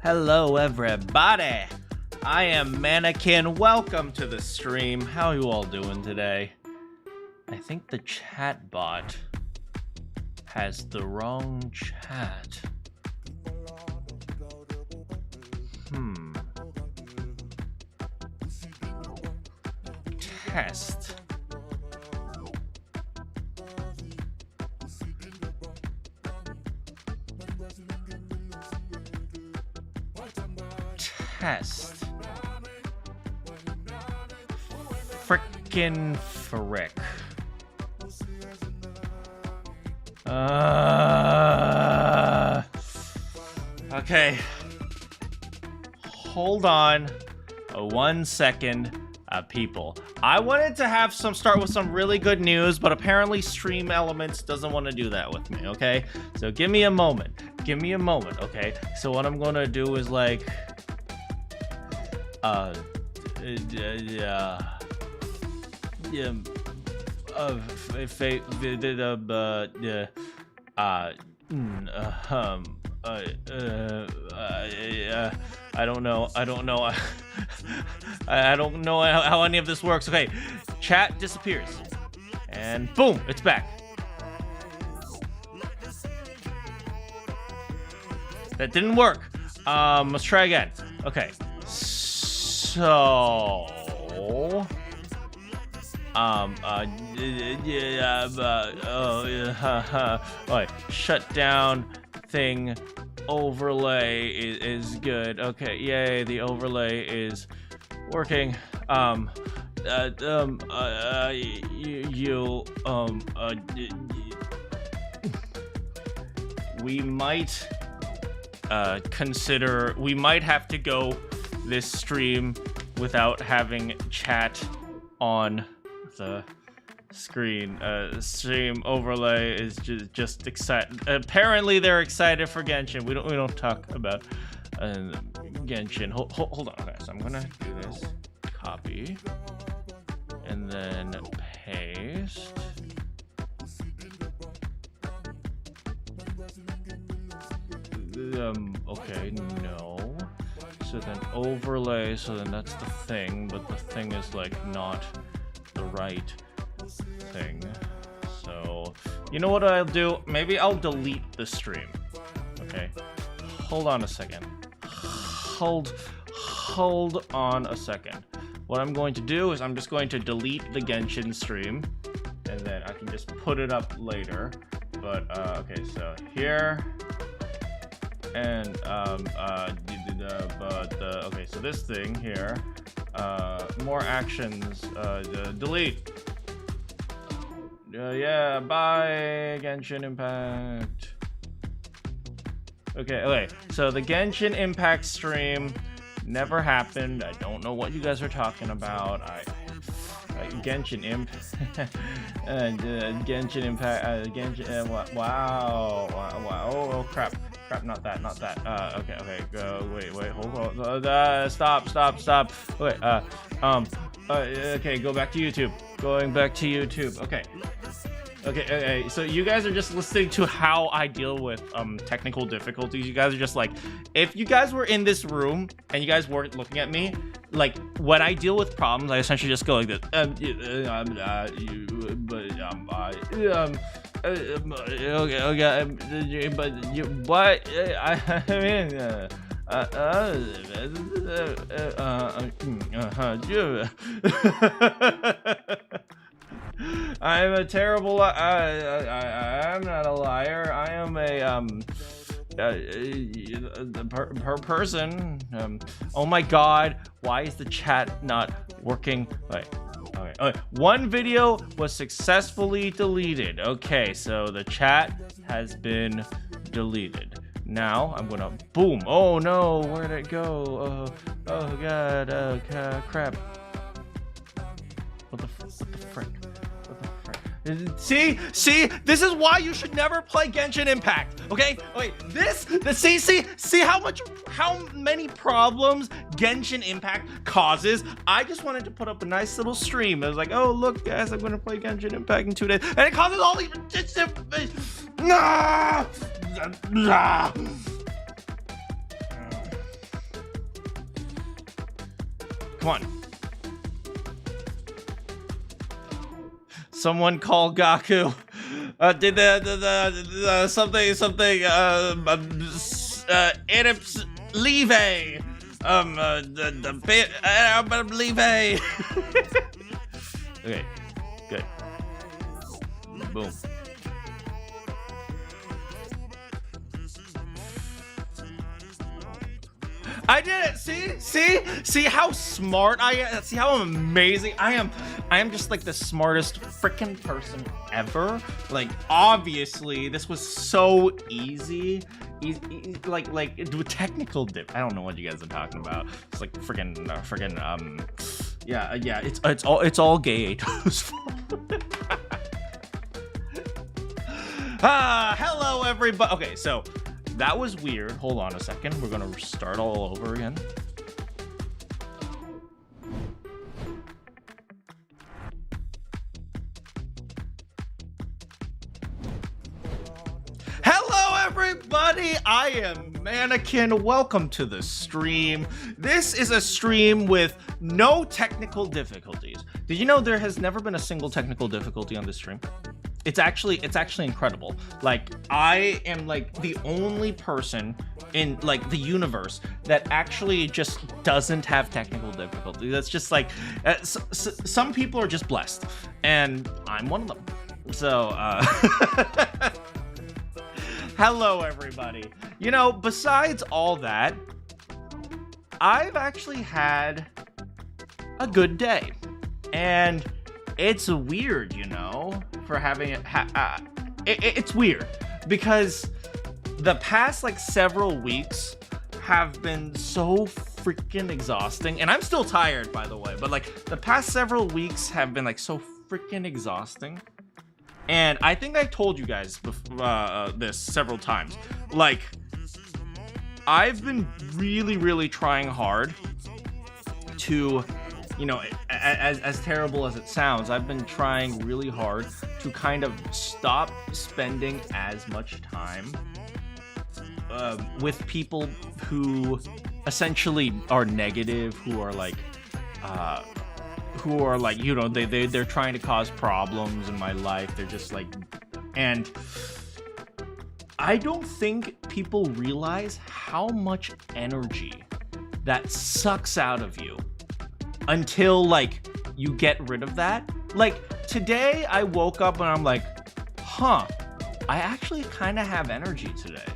Hello everybody, I am Manakyn. Welcome to the stream. How are you all doing today? I think the chat bot has the wrong chat. Test. Test. Frickin' frick. Okay. Hold on. 1 second, people. I wanted to start with some really good news, but apparently Stream Elements doesn't want to do that with me, okay? So give me a moment. Give me a moment, okay? So what I'm gonna do is like... I don't know. I don't know how any of this works. Okay, chat disappears, and boom, it's back. That didn't work. Let's try again. Okay, so wait, shut down thing. Overlay is good. Okay, yay, the overlay is working. We might consider, we might have to go this stream without having chat on the screen. Stream overlay is just excited. Apparently they're excited for Genshin. We don't talk about Genshin. Hold on. Okay, so I'm gonna do this. Copy and then paste. Okay, no. So then overlay. So then that's the thing, but the thing is like not the right thing. So you know what I'll do? Maybe I'll delete the stream. Okay, hold on a second. Hold on a second. What I'm going to do is I'm just going to delete the Genshin stream, and then I can just put it up later. But okay, so here and okay, so this thing here, more actions, delete. Yeah, bye, Genshin Impact. Okay, so the Genshin Impact stream never happened. I don't know what you guys are talking about. Genshin Genshin Impact, Genshin, wow, oh, crap, not that, okay, go, wait, hold on, stop, okay, okay, go back to YouTube, going back to YouTube, okay, so you guys are just listening to how I deal with technical difficulties. You guys are just like, if you guys were in this room and you guys weren't looking at me, like when I deal with problems, I essentially just go like this. Okay, but you, what? I mean, I'm a terrible. I'm not a liar. I am a person. Oh my God! Why is the chat not working? Wait. Okay. One video was successfully deleted. Okay, so the chat has been deleted. Now I'm gonna boom. Oh no! Where'd it go? Oh God! Crap! What the frick? See, this is why you should never play Genshin Impact. Okay, wait, see how many problems Genshin Impact causes. I just wanted to put up a nice little stream. I was like, oh look guys, I'm gonna play Genshin Impact in 2 days, and it causes all these Come on. Someone call Gaku. Did the something Edips leave the bit leave. Okay, good. Boom. I did it. See how smart I am. See how amazing I am. I am just like the smartest freaking person ever. Like, obviously this was so easy. Like do technical dip. I don't know what you guys are talking about. It's like freaking yeah, it's all gay Ato's fault. Hello everybody. Okay, so that was weird. Hold on a second. We're gonna start all over again. Hello everybody, I am Manakyn. Welcome to the stream. This is a stream with no technical difficulties. Did you know there has never been a single technical difficulty on this stream? It's actually incredible. Like, I am like the only person in like the universe that actually just doesn't have technical difficulty. That's just like some people are just blessed, and I'm one of them. So hello everybody. You know, besides all that, I've actually had a good day, and it's weird, you know, for having it. It's weird because the past like several weeks have been so freaking exhausting, and I'm still tired, by the way. But like the past several weeks have been like so freaking exhausting, and I think I told you guys this several times. Like, I've been really trying hard to, you know, as terrible as it sounds, I've been trying really hard to kind of stop spending as much time with people who essentially are negative, who are like, you know, they're trying to cause problems in my life. They're just like, and I don't think people realize how much energy that sucks out of you until like you get rid of that. Like today I woke up and I'm like, I actually kind of have energy today.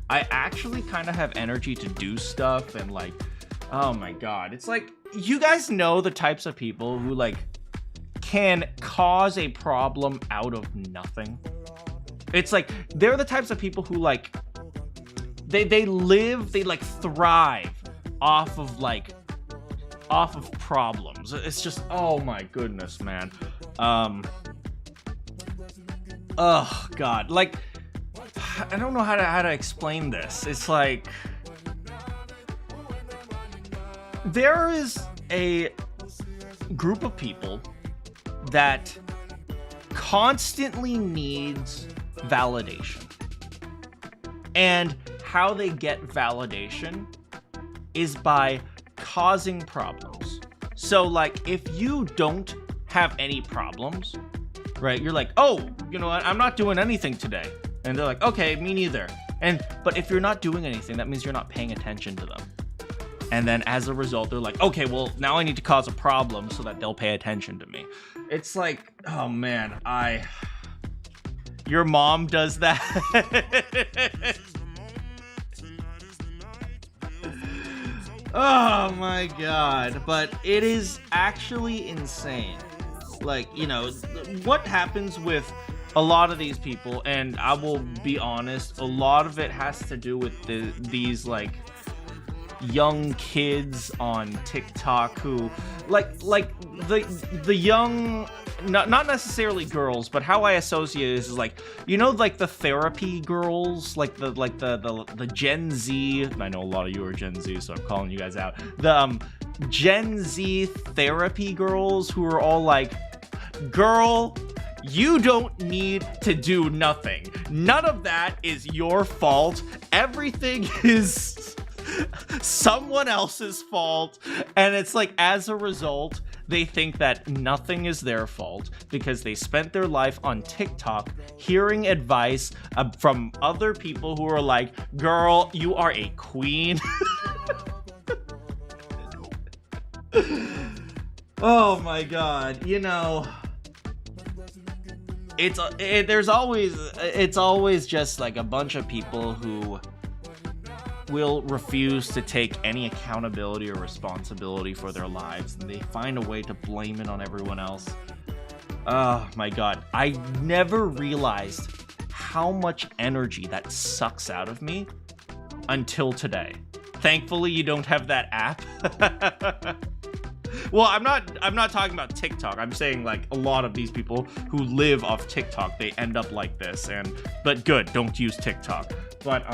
I actually kind of have energy to do stuff, and like, oh my god, it's like, you guys know the types of people who like can cause a problem out of nothing. It's like, they're the types of people who like, they like thrive off of problems. It's just, oh my goodness, man. Oh god, like, I don't know how to explain this. It's like, there is a group of people that constantly needs validation, and how they get validation is by causing problems. So like, if you don't have any problems, right, you're like, oh, you know what, I'm not doing anything today, and they're like, okay, me neither. But if you're not doing anything, that means you're not paying attention to them, and then as a result they're like, okay, well now I need to cause a problem so that they'll pay attention to me. It's like, oh man, your mom does that. Oh my god, but it is actually insane. Like, you know, what happens with a lot of these people, and I will be honest, a lot of it has to do with these like young kids on TikTok who like the young, not necessarily girls, but how I associate this is like, you know, like the therapy girls, like the Gen Z. I know a lot of you are Gen Z, so I'm calling you guys out. The Gen Z therapy girls who are all like, girl, you don't need to do nothing. None of that is your fault. Everything is someone else's fault, and it's like, as a result, they think that nothing is their fault because they spent their life on TikTok hearing advice from other people who are like, girl, you are a queen. Oh my god, you know, it's always just like a bunch of people who will refuse to take any accountability or responsibility for their lives, and they find a way to blame it on everyone else. Oh my god, I never realized how much energy that sucks out of me until today. Thankfully, you don't have that app. Well, I'm not talking about TikTok. I'm saying like a lot of these people who live off TikTok, they end up like this. But good, don't use TikTok. But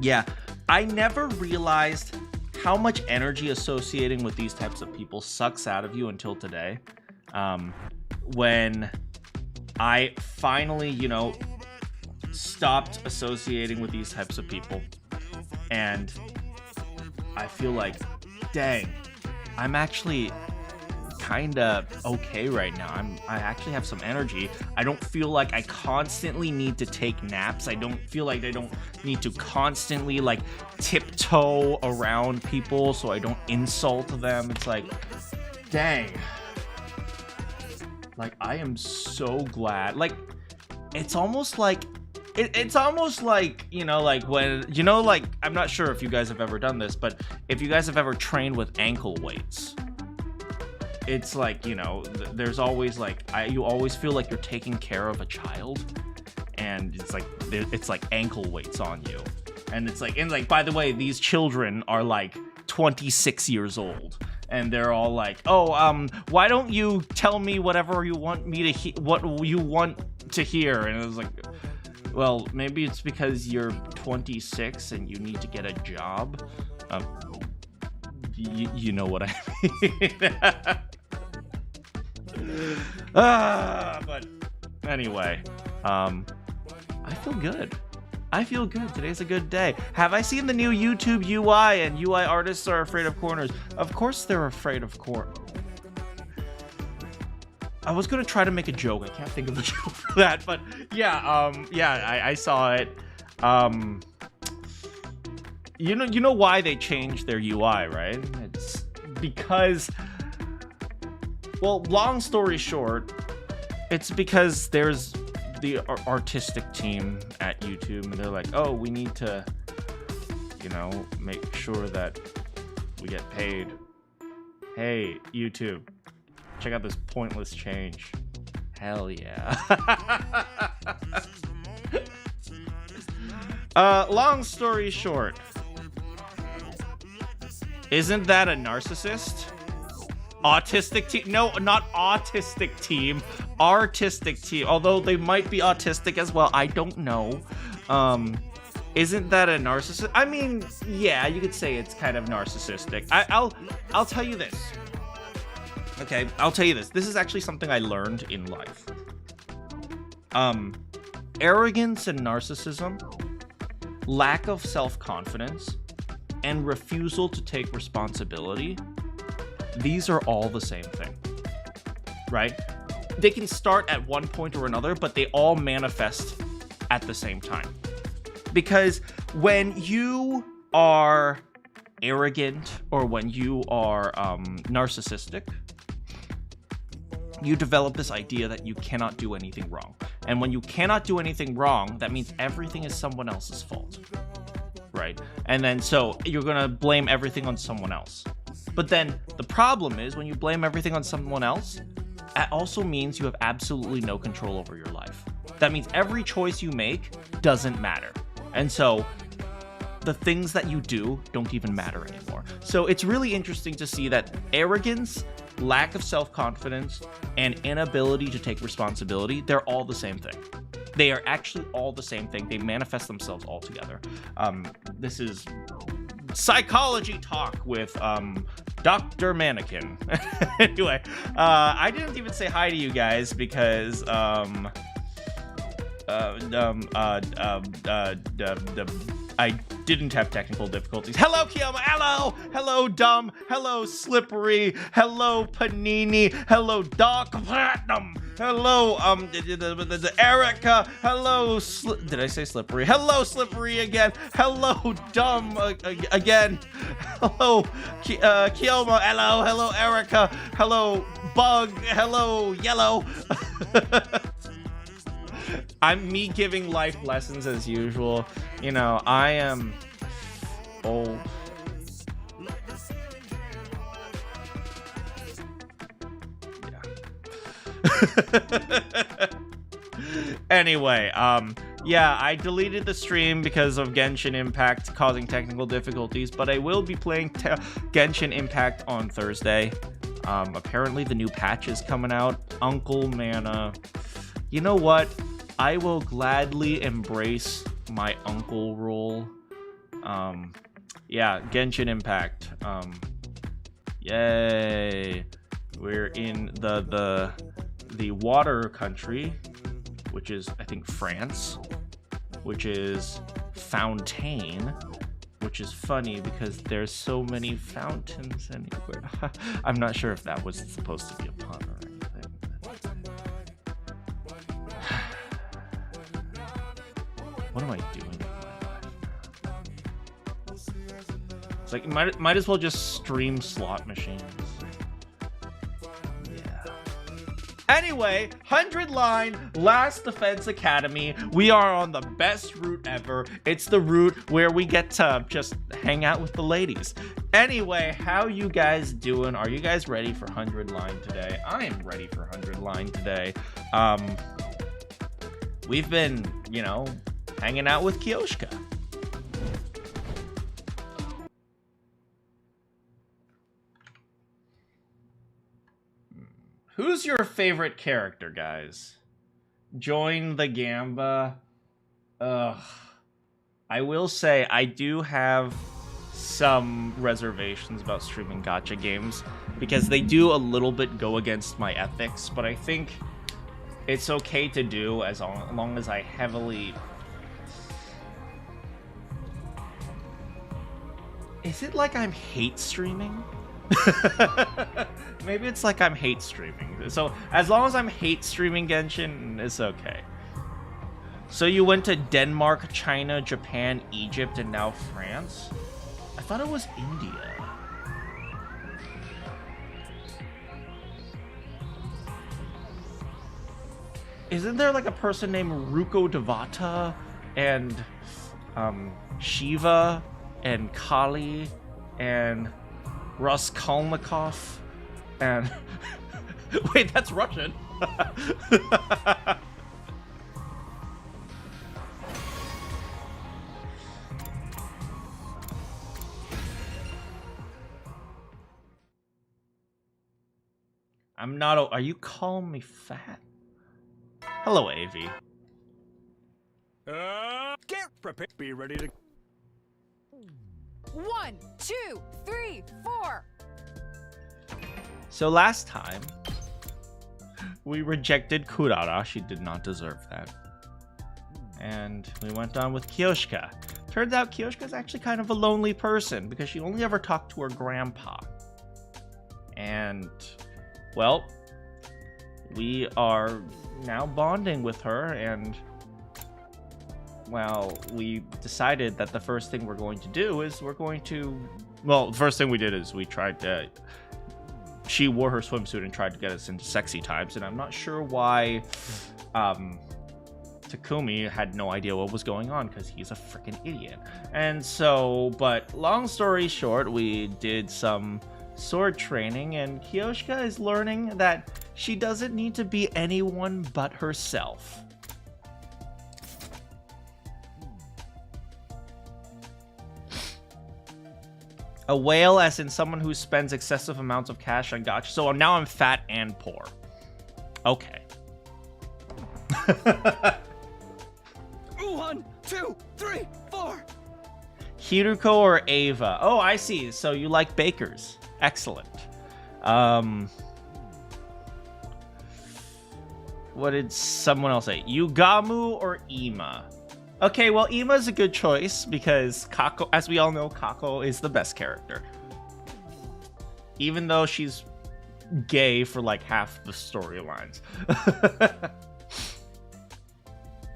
yeah, I never realized how much energy associating with these types of people sucks out of you until today. When I finally, you know, stopped associating with these types of people, and I feel like, dang, I'm actually kind of okay right now. I actually have some energy. I don't feel like I constantly need to take naps. I don't feel like I don't need to constantly like tiptoe around people so I don't insult them. It's like, dang. Like, I am so glad. Like, it's almost like it's almost like, you know, like when, you know, like, I'm not sure if you guys have ever done this, but if you guys have ever trained with ankle weights, it's like, you know, there's always like, you always feel like you're taking care of a child, and it's like ankle weights on you, and it's like, by the way, these children are like 26 years old, and they're all like, oh, why don't you tell me whatever you want me to what you want to hear? And it was like, well, maybe it's because you're 26 and you need to get a job. You know what I mean. But anyway, I feel good. I feel good. Today's a good day. Have I seen the new YouTube UI and UI artists are afraid of corners? Of course they're afraid of corners. I was gonna try to make a joke. I can't think of a joke for that, but yeah, I saw it. You know why they changed their UI, right? It's because, well, long story short, it's because there's the artistic team at YouTube, and they're like, oh, we need to, you know, make sure that we get paid. Hey, YouTube, check out this pointless change. Hell yeah. Long story short, isn't that a narcissist? Autistic team? No, not autistic team. Artistic team. Although they might be autistic as well. I don't know. Isn't that a narcissist? I mean, yeah, you could say it's kind of narcissistic. I'll tell you this. Okay, I'll tell you this. This is actually something I learned in life. Arrogance and narcissism, lack of self-confidence, and refusal to take responsibility, these are all the same thing, right? They can start at one point or another, but they all manifest at the same time. Because when you are arrogant or when you are narcissistic, you develop this idea that you cannot do anything wrong. And when you cannot do anything wrong, that means everything is someone else's fault, right? And then so you're gonna blame everything on someone else. But then the problem is when you blame everything on someone else, that also means you have absolutely no control over your life. That means every choice you make doesn't matter. And so the things that you do don't even matter anymore. So it's really interesting to see that arrogance, lack of self-confidence, and inability to take responsibility, they're all the same thing. They are actually all the same thing. They manifest themselves all together. This is psychology talk with Dr. Manakyn. Anyway, I didn't even say hi to you guys because I didn't have technical difficulties. Hello, Kiyomo. Hello, Dumb. Hello, Slippery. Hello, Panini. Hello, Dark Platinum. Hello, Erica. Hello, did I say Slippery? Hello, Slippery again. Hello, Dumb again. Hello, Kiyomo. Hello, Erica. Hello, Bug. Hello, Yellow. I'm me giving life lessons as usual. You know, I am old. Anyway, yeah, I deleted the stream because of Genshin Impact causing technical difficulties, but I will be playing Genshin Impact on Thursday. Apparently the new patch is coming out. Uncle Mana. You know what? I will gladly embrace my uncle role. Yeah, Genshin Impact. Yay. We're in the water country, which is, I think, France, which is Fontaine, which is funny because there's so many fountains anywhere. I'm not sure if that was supposed to be a pun or anything. What am I doing with my life? It's like, might as well just stream slot machines. Anyway, 100 line, Last Defense Academy. We are on the best route ever. It's the route where we get to just hang out with the ladies. Anyway, how you guys doing? Are you guys ready for 100 line today? I am ready for 100 line today. We've been, you know, hanging out with Kyoshka. Who's your favorite character, guys? Join the Gamba. Ugh. I will say I do have some reservations about streaming gacha games because they do a little bit go against my ethics, but I think it's okay to do as long as I heavily... Is it like I'm hate streaming? Maybe it's like I'm hate streaming. So as long as I'm hate streaming Genshin, it's okay. So you went to Denmark, China, Japan, Egypt, and now France? I thought it was India. Isn't there like a person named Ruko Devata and Shiva and Kali and Raskolnikov and wait, that's Russian. I'm not. Are you calling me fat? Hello, AV. Get prepared. Be ready to. 1, 2, 3, 4. So last time, we rejected Kurara. She did not deserve that. And we went on with Kyoshka. Turns out Kyoshka's actually kind of a lonely person because she only ever talked to her grandpa. And, well, we are now bonding with her, and, well, we decided that the first thing we're going to do is well, the first thing we did is we tried to... She wore her swimsuit and tried to get us into sexy times, and I'm not sure why Takumi had no idea what was going on because he's a freaking idiot. And so, but long story short, we did some sword training, and Kyoshka is learning that she doesn't need to be anyone but herself. A whale, as in someone who spends excessive amounts of cash on gacha. So now I'm fat and poor. Okay. 1, 2, 3, 4. Hiruko or Ava? Oh, I see. So you like bakers. Excellent. What did someone else say? Yugamu or Ima? Okay, well, Ima's a good choice because Kako, as we all know, Kako is the best character. Even though she's gay for like half the storylines.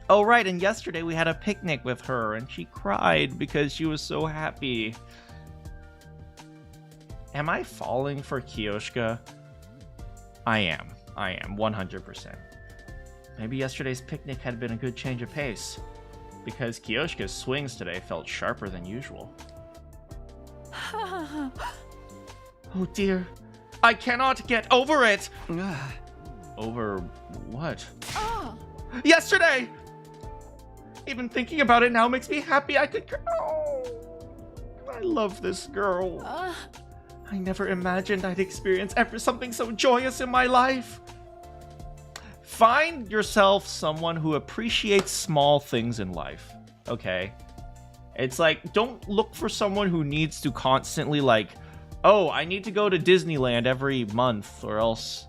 Oh, right, and yesterday we had a picnic with her and she cried because she was so happy. Am I falling for Kiyoshika? I am, 100%. Maybe yesterday's picnic had been a good change of pace, because Kiyoshika's swings today felt sharper than usual. Oh dear, I cannot get over it! Over what? Yesterday! Even thinking about it now makes me happy I could... Oh, I love this girl. I never imagined I'd experience ever something so joyous in my life. Find yourself someone who appreciates small things in life, okay? It's like, don't look for someone who needs to constantly like, oh, I need to go to Disneyland every month or else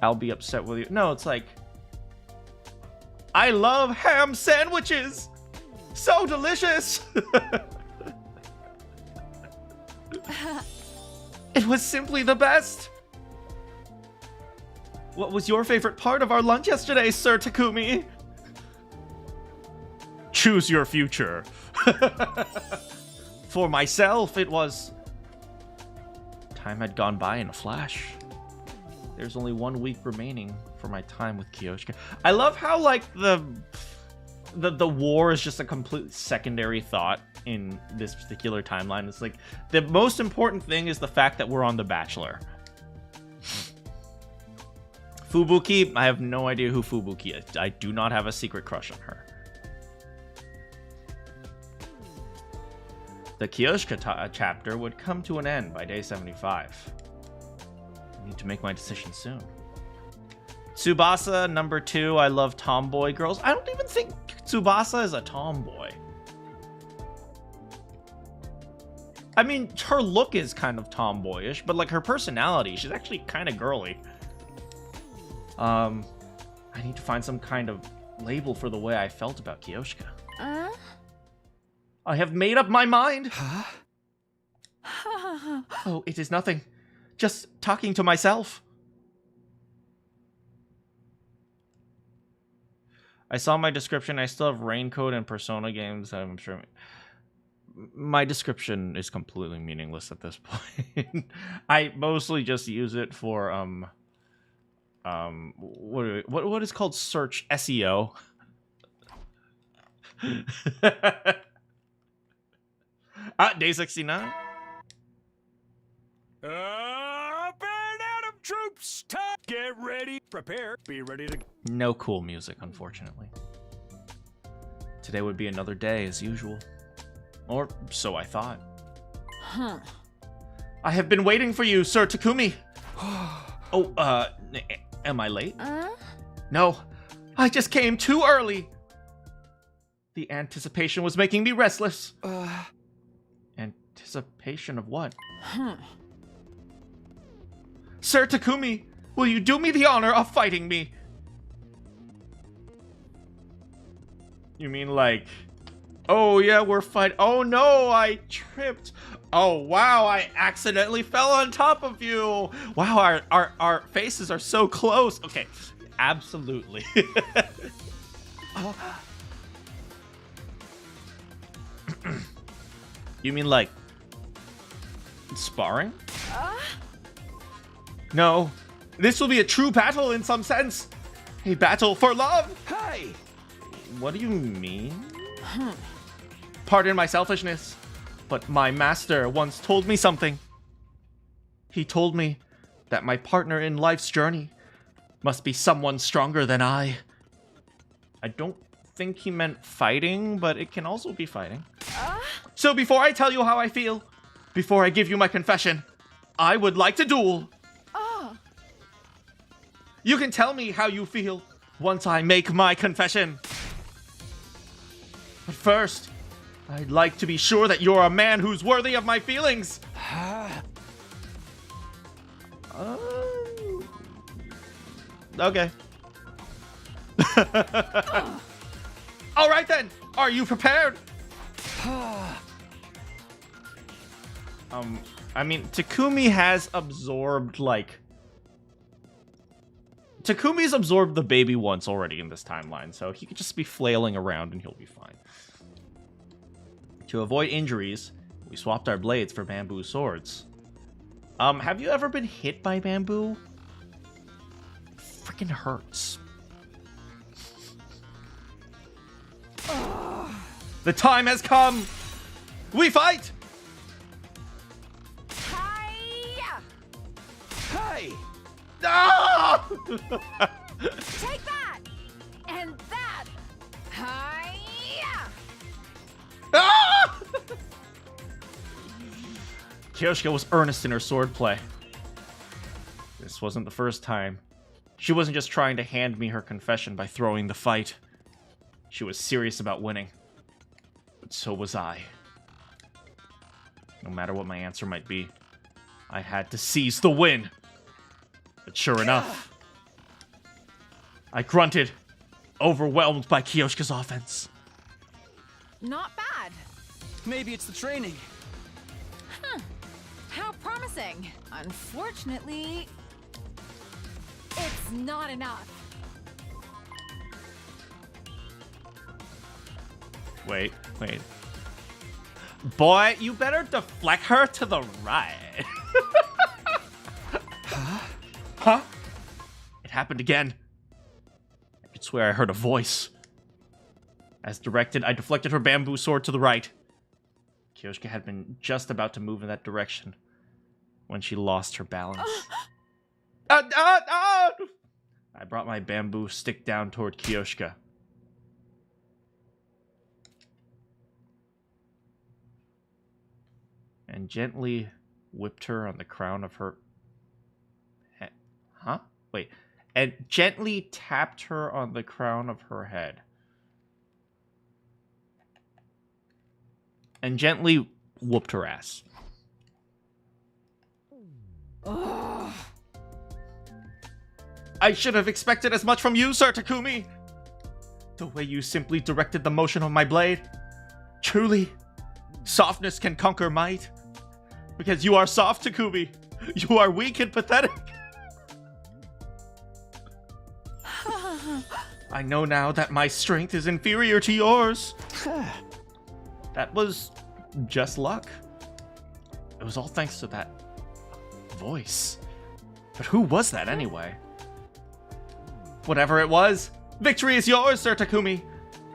I'll be upset with you. No, it's like, I love ham sandwiches! So delicious! It was simply the best! What was your favorite part of our lunch yesterday, Sir Takumi? Choose your future. For myself, it was... Time had gone by in a flash. There's only 1 week remaining for my time with Kiyoshika. I love how, like, the war is just a complete secondary thought in this particular timeline. It's like, the most important thing is the fact that we're on The Bachelor. Fubuki, I have no idea who Fubuki is. I do not have a secret crush on her. The Kiyoshika chapter would come to an end by day 75. I need to make my decision soon. Tsubasa, number 2. I love tomboy girls. I don't even think Tsubasa is a tomboy. I mean, her look is kind of tomboyish, but like her personality, she's actually kind of girly. I need to find some kind of label for the way I felt about Kiyoshika. I have made up my mind. Huh? Oh, it is nothing. Just talking to myself. I saw my description. I still have Raincoat and Persona games. I'm sure my description is completely meaningless at this point. I mostly just use it for what is called search SEO. Day 69. Up and out of troops. Time. Get ready. Prepare. Be ready to... No cool music, unfortunately. Today would be another day as usual. Or so I thought. Huh. I have been waiting for you, Sir Takumi. Oh, am I late? No, I just came too early. The anticipation was making me restless. Anticipation of what? Sir Takumi, will you do me the honor of fighting me? You mean like... Oh yeah, we're fighting. Oh no, I tripped. Oh wow, I accidentally fell on top of you. Wow, our faces are so close. Okay, absolutely. You mean like sparring? No, this will be a true battle in some sense. A battle for love. Hey! What do you mean? Pardon my selfishness, but my master once told me something. He told me that my partner in life's journey must be someone stronger than I. I don't think he meant fighting, but it can also be fighting. So before I tell you how I feel, before I give you my confession, I would like to duel. You can tell me how you feel once I make my confession. But first, I'd like to be sure that you're a man who's worthy of my feelings. Okay. All right then. Are you prepared? I mean, Takumi has absorbed, like... Takumi's absorbed the baby once already in this timeline, so he could just be flailing around and he'll be fine. To avoid injuries, we swapped our blades for bamboo swords. Have you ever been hit by bamboo? Freaking hurts. The time has come! We fight! Hi-ya! Hey! Ah! Take that! And that! Hi-ya! Ah! Kyoshka was earnest in her swordplay. This wasn't the first time. She wasn't just trying to hand me her confession by throwing the fight. She was serious about winning. But so was I. No matter what my answer might be, I had to seize the win. But sure enough, I grunted, overwhelmed by Kyoshka's offense. Not bad. Maybe it's the training. How promising. Unfortunately, it's not enough. Wait. Boy, you better deflect her to the right. Huh? It happened again. I could swear I heard a voice. As directed, I deflected her bamboo sword to the right. Kyoshka had been just about to move in that direction when she lost her balance. I brought my bamboo stick down toward Kyoshka. And gently whipped her on the crown of her head. Huh? Wait. And gently tapped her on the crown of her head. And gently whooped her ass. Ugh. I should have expected as much from you, Sir Takumi! The way you simply directed the motion of my blade. Truly, softness can conquer might. Because you are soft, Takumi. You are weak and pathetic. I know now that my strength is inferior to yours. That was just luck. It was all thanks to that voice. But who was that anyway? Whatever it was, victory is yours, Sir Takumi.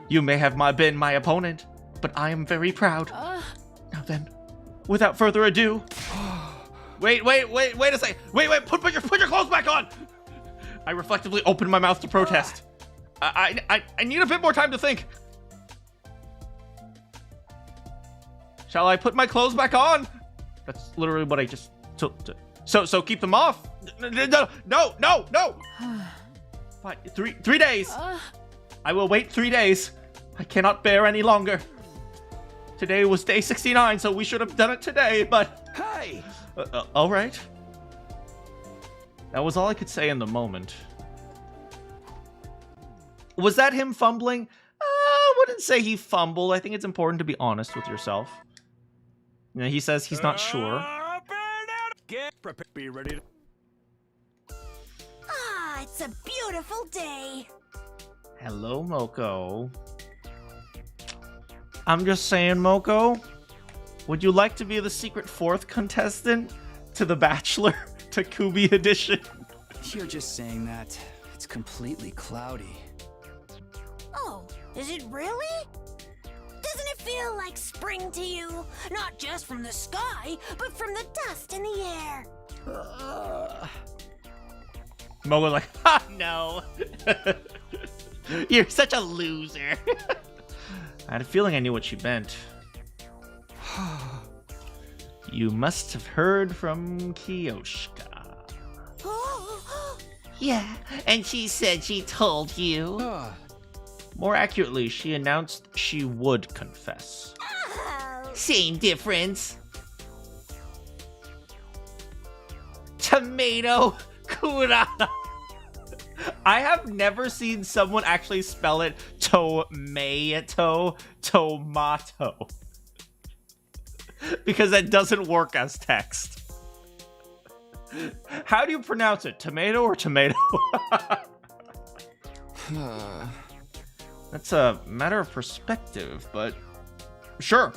You may have been my opponent, but I am very proud. Now then, without further ado... Wait a second. Wait, put your clothes back on! I reflectively opened my mouth to protest. I need a bit more time to think. Shall I put my clothes back on? That's literally what I just took. So keep them off. No. Fine, 3 days. I will wait 3 days. I cannot bear any longer. Today was day 69, so we should have done it today, but... Hey! All right. That was all I could say in the moment. Was that him fumbling? I wouldn't say he fumbled. I think it's important to be honest with yourself. You know, he says he's not sure. Get prepared. Be ready to... Ah, it's a beautiful day. Hello, Moko. I'm just saying, Moko. Would you like to be the secret fourth contestant to The Bachelor Takumi edition? You're just saying that. It's completely cloudy. Oh, is it really? Doesn't it feel like spring to you? Not just from the sky, but from the dust in the air. Mogo's like, ha, no. You're such a loser. I had a feeling I knew what she meant. You must have heard from Kyoshka. Yeah, and she said she told you. More accurately, she announced she would confess. Same difference. Tomato Kura. I have never seen someone actually spell it Tomato. Because that doesn't work as text. How do you pronounce it? Tomato or tomato? That's a matter of perspective, but sure.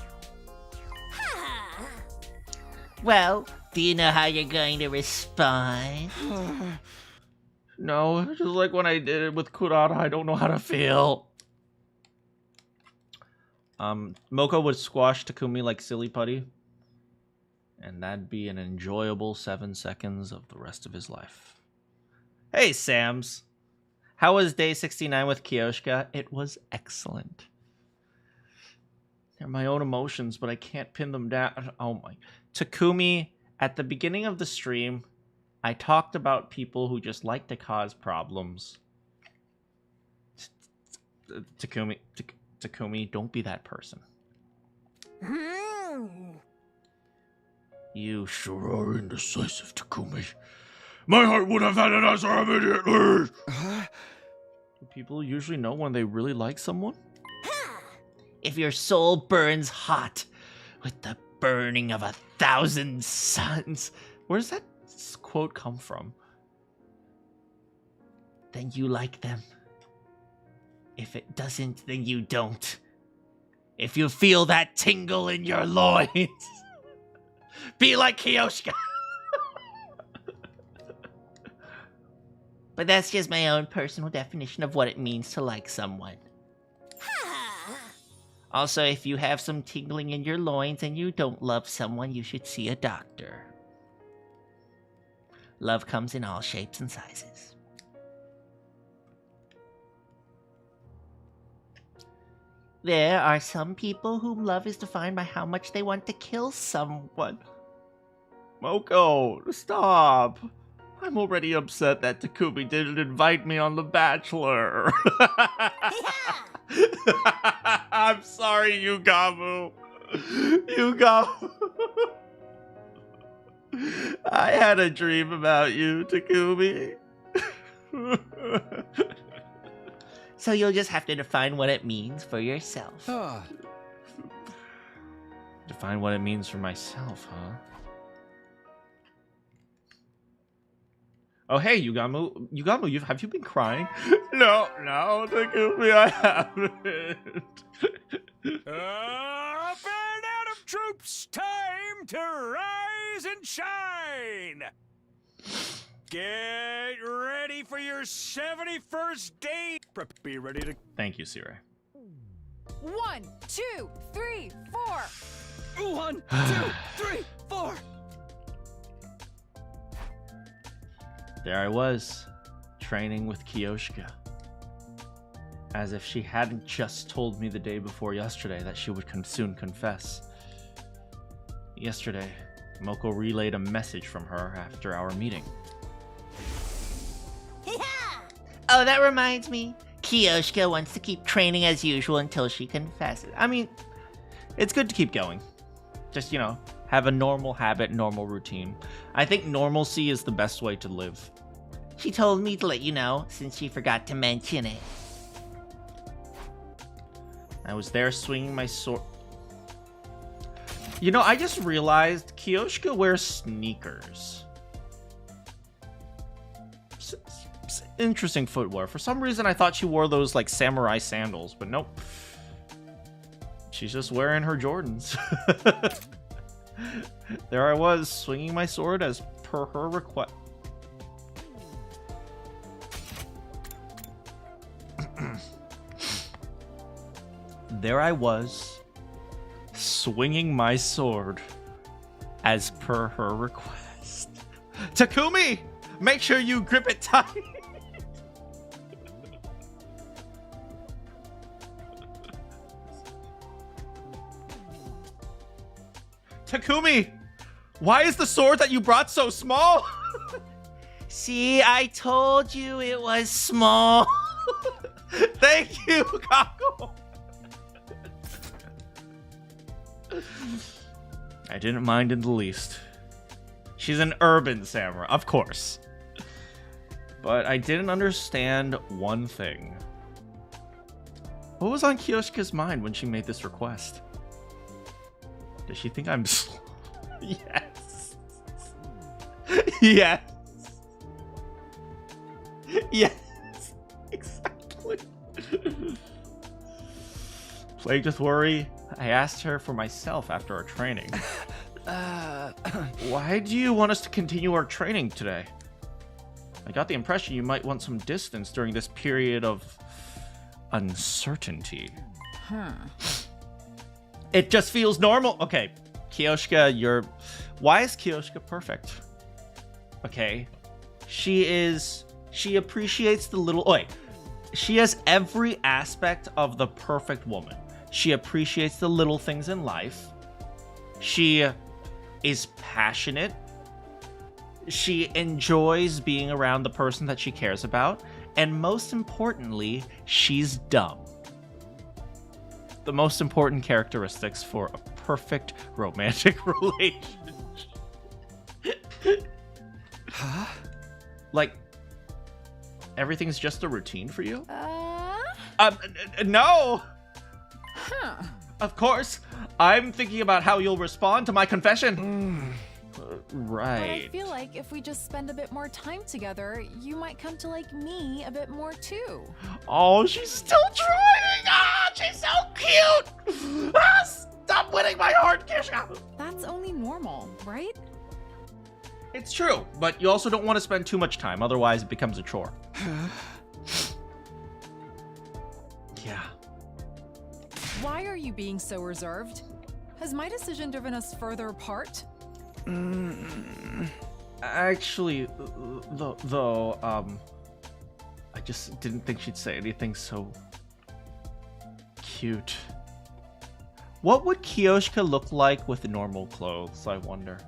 Well, do you know how you're going to respond? No, just like when I did it with Kurata, I don't know how to feel. Moko would squash Takumi like silly putty. And that'd be an enjoyable 7 seconds of the rest of his life. Hey, Sams. How was day 69 with Kyoshka? It was excellent. They're my own emotions, but I can't pin them down. Oh my. Takumi, at the beginning of the stream, I talked about people who just like to cause problems. Takumi, don't be that person. You sure are indecisive, Takumi. My heart would have had an answer immediately. Do people usually know when they really like someone? If your soul burns hot with the burning of 1,000 suns, Where does that quote come from? then you like them. If it doesn't, then you don't. If you feel that tingle in your loins, be like Kyoshka. But that's just my own personal definition of what it means to like someone. Also, if you have some tingling in your loins and you don't love someone, you should see a doctor. Love comes in all shapes and sizes. There are some people whom love is defined by how much they want to kill someone. Moko, stop. I'm already upset that Takumi didn't invite me on The Bachelor. I'm sorry, Yugamu. I had a dream about you, Takumi. So you'll just have to define what it means for yourself. Define what it means for myself, huh? Oh, hey, Yugamu, have you been crying? No, Takumi, I haven't. Up and out of troops, time to rise and shine. Get ready for your 71st day. Be ready to... Thank you, Sirei. 1, 2, 3, 4. 1, 2, 3, 4. There I was, training with Kyoshka. As if she hadn't just told me the day before yesterday that she would soon confess. Yesterday, Moko relayed a message from her after our meeting. Oh, that reminds me. Kyoshka wants to keep training as usual until she confesses. I mean, it's good to keep going. Just, have a normal habit, normal routine. I think normalcy is the best way to live. She told me to let you know, since she forgot to mention it. I was there swinging my sword. I just realized Kyoshka wears sneakers. Interesting footwear. For some reason, I thought she wore those, like, samurai sandals, but nope. She's just wearing her Jordans. There I was, swinging my sword as per her request. There I was, swinging my sword as per her request. Takumi, make sure you grip it tight. Takumi, why is the sword that you brought so small? See, I told you it was small. Thank you, Kako. I didn't mind in the least. She's an urban samurai, of course. But I didn't understand one thing. What was on Kyoshika's mind when she made this request? Does she think I'm Yes. Yes. Yes. Exactly. Plagued with worry, I asked her for myself after our training. Why do you want us to continue our training today? I got the impression you might want some distance during this period of uncertainty. It just feels normal. Okay, Kyoshika, why is Kyoshika perfect? Okay, she appreciates the little... Wait, she has every aspect of the perfect woman. She appreciates the little things in life. She is passionate. She enjoys being around the person that she cares about. And most importantly, she's dumb. The most important characteristics for a perfect romantic relationship. Huh? Like, everything's just a routine for you? No! Huh. Of course. I'm thinking about how you'll respond to my confession. Right. But I feel like if we just spend a bit more time together, you might come to like me a bit more too. Oh, she's still trying! Ah, she's so cute! Ah, stop winning my heart, Kyoshika! That's only normal, right? It's true, but you also don't want to spend too much time, otherwise it becomes a chore. Yeah. Why are you being so reserved? Has my decision driven us further apart? Actually, though, I just didn't think she'd say anything so cute. What would Kyoshika look like with normal clothes, I wonder?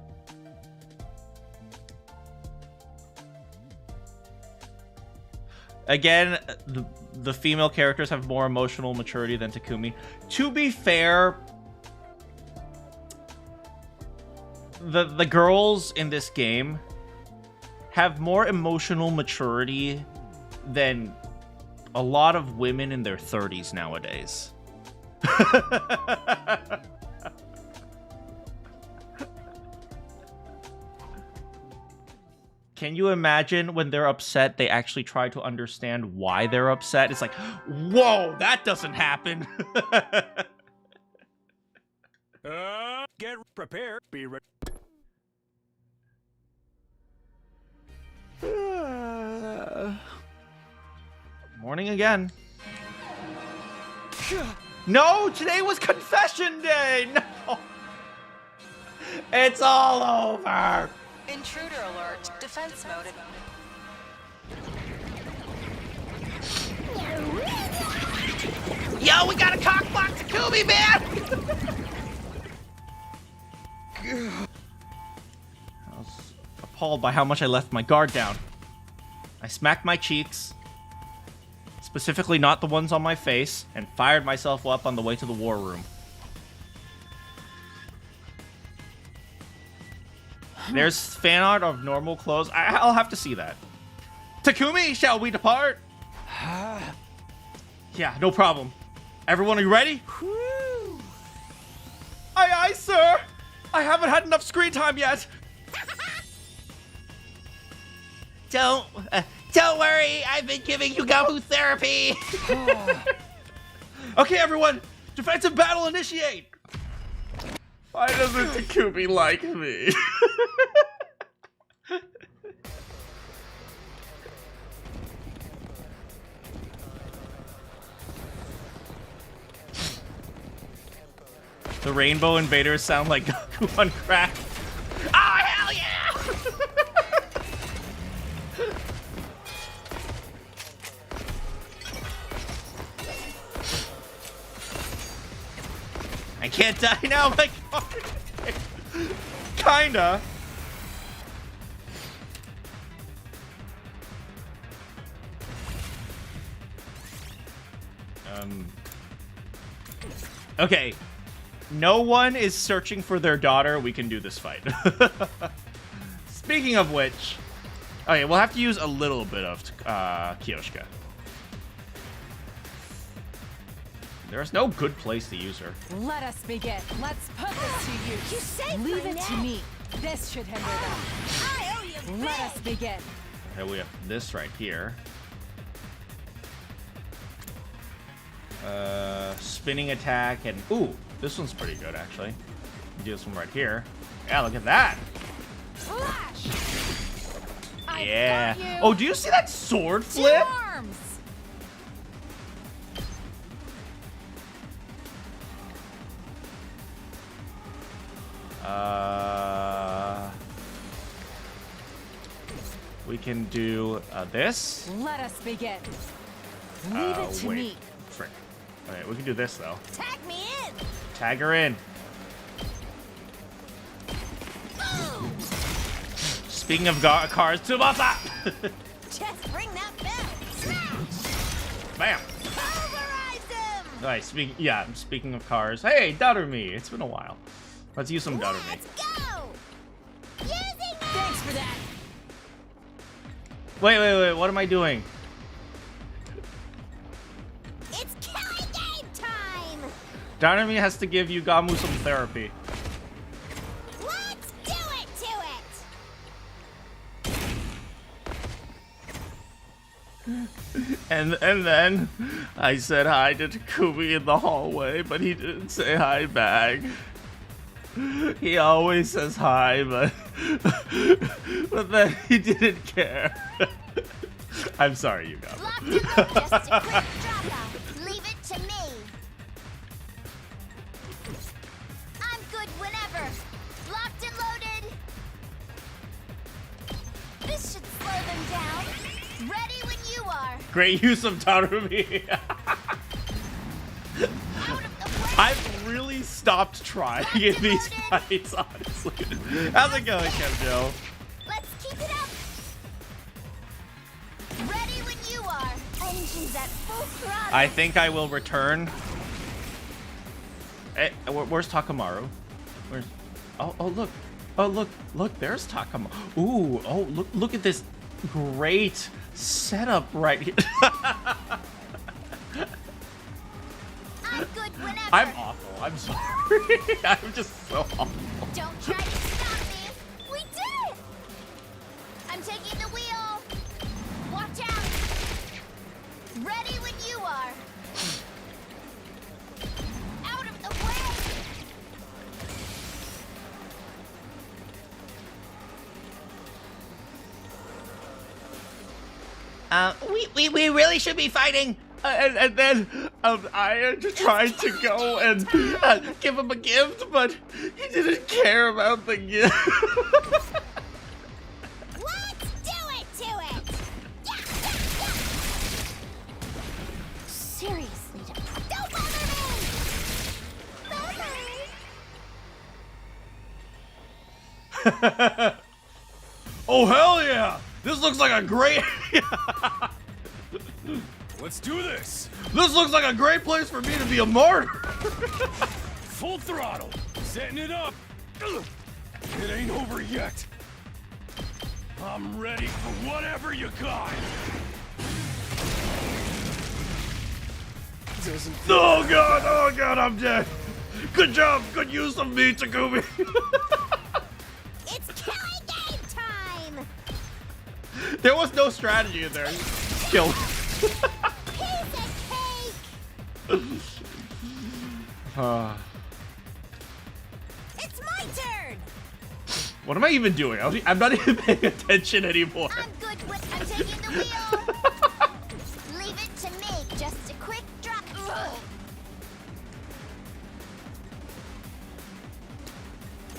Again, the female characters have more emotional maturity than Takumi. To be fair, the girls in this game have more emotional maturity than a lot of women in their 30s nowadays. Can you imagine when they're upset, they actually try to understand why they're upset? It's like, whoa, that doesn't happen. Get prepared. Be ready. Morning again. No, today was confession day. No. It's all over. Intruder alert. Defense mode. Yo, we got a cockblock Takumi, man! I was appalled by how much I left my guard down. I smacked my cheeks, specifically not the ones on my face, and fired myself up on the way to the war room. There's fan art of normal clothes. I'll have to see that. Takumi, shall we depart? Yeah, no problem. Everyone, are you ready? Aye, aye, sir. I haven't had enough screen time yet. Don't worry, I've been giving you Gamu therapy. Okay, everyone, defensive battle initiate. Why doesn't Takumi like me? The rainbow invaders sound like Goku on crack. Oh, hell yeah! I can't die now, my god. Kinda. Okay. No one is searching for their daughter. We can do this fight. Speaking of which, okay, we'll have to use a little bit of Kyoshika. There's no good place to use her. Let us begin. Let's put this to use. You saved Leave my it to neck. me. This should hinder them. I owe you Let big. us begin. Okay, we have this right here. Spinning attack and ooh, this one's pretty good actually. Do this one right here. Yeah, look at that. Flash! I Yeah. got you. Oh, do you see that sword Two flip? arms. We can do this. Let us begin. Leave it to wait. me. Frick. Okay, we can do this though. Tag me in. Tag her in. Boom. Speaking of cars, Tsubasa! Just ring that bell. Smash. Bam! Pulverize him. Alright, speaking of cars. Hey, Darumi! It's been a while. Let's use some Darumi. Let's go. Using it. Thanks for that. Wait, what am I doing? It's killing game time. Darumi has to give Yugamu some therapy. Let's do it to it. And then I said hi to Takumi in the hallway, but he didn't say hi back. He always says hi, but then he didn't care. I'm sorry, Yugamu. Locked and loaded. Just a quick drop off. Leave it to me. I'm good whenever. Locked and loaded. This should slow them down. Ready when you are. Great use of Darumi. Out of the way. I've really stopped trying in these fights, honestly. How's it going, Kemjo? Let's keep it up. Ready when you are. Engines at full throttle. I think I will return. Where's Takamaru? Where's? Oh look! Oh look! There's Takamaru. Ooh! Oh look at this great setup right here. I'm good whenever. I'm awful. I'm sorry. I'm just so awful. Don't try to stop me. We did it. I'm taking the wheel. Watch out. Ready when you are. Out of the way. We really should be fighting. And then I tried to go and give him a gift, but he didn't care about the gift. Let's do it to it. Yeah. Seriously, don't bother me. Bye-bye. Oh hell yeah! This looks like a great. Let's do this. This looks like a great place for me to be a martyr. Full throttle. Setting it up. Ugh. It ain't over yet. I'm ready for whatever you got. Doesn't Oh god, I'm dead. Good job, good use of me, Takumi. It's killing game time. There was no strategy in there. Kill. Piece of cake. It's my turn. What am I even doing? I'm not even paying attention anymore. I'm good with. I'm taking the wheel. Leave it to me. Just a quick drop. Ugh.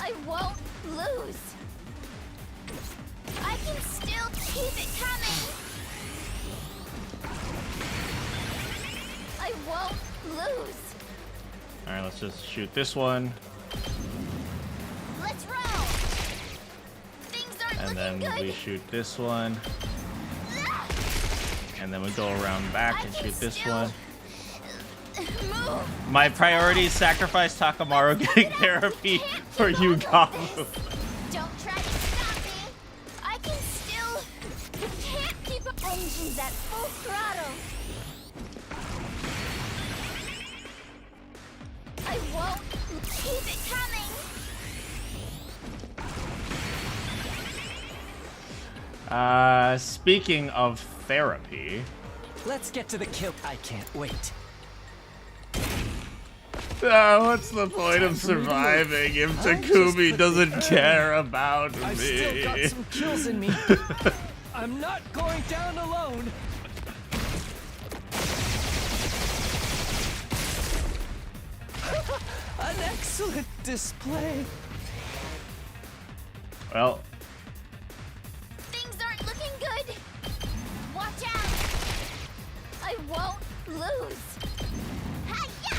I won't lose. I can still keep it coming. I won't lose. Alright, let's just shoot this one. Let's roll. Things aren't And then looking we good. shoot this one. Ah! And then we go around back I and can shoot this still one. Move. My priority is sacrifice Takamaru getting therapy for Yugamu. Don't try to stop me. I can still. You can't keep up. Engines at full throttle. won't keep it coming. Speaking of therapy. Let's get to the kill. I can't wait. What's the point of surviving if Takumi doesn't care about I've me? still got some kills in me. I'm not going down alone. An excellent display. Well, Things aren't looking good. Watch out. I won't lose. Hi-ya!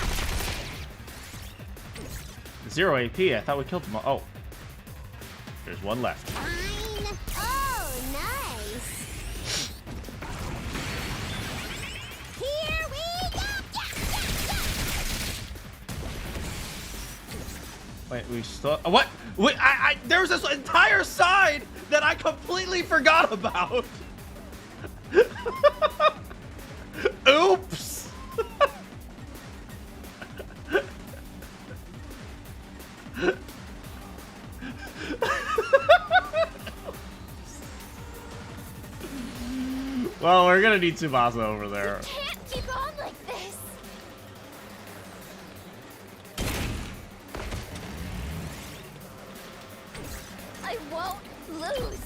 0 AP. I thought we killed them all. Oh. There's one left. Fine. Oh, nice. Here we go. Wait, we still. What? Wait, there's this entire side that I completely forgot about. Oops. Well, we're gonna need Tsubasa over there. Can't keep on like this. I won't lose.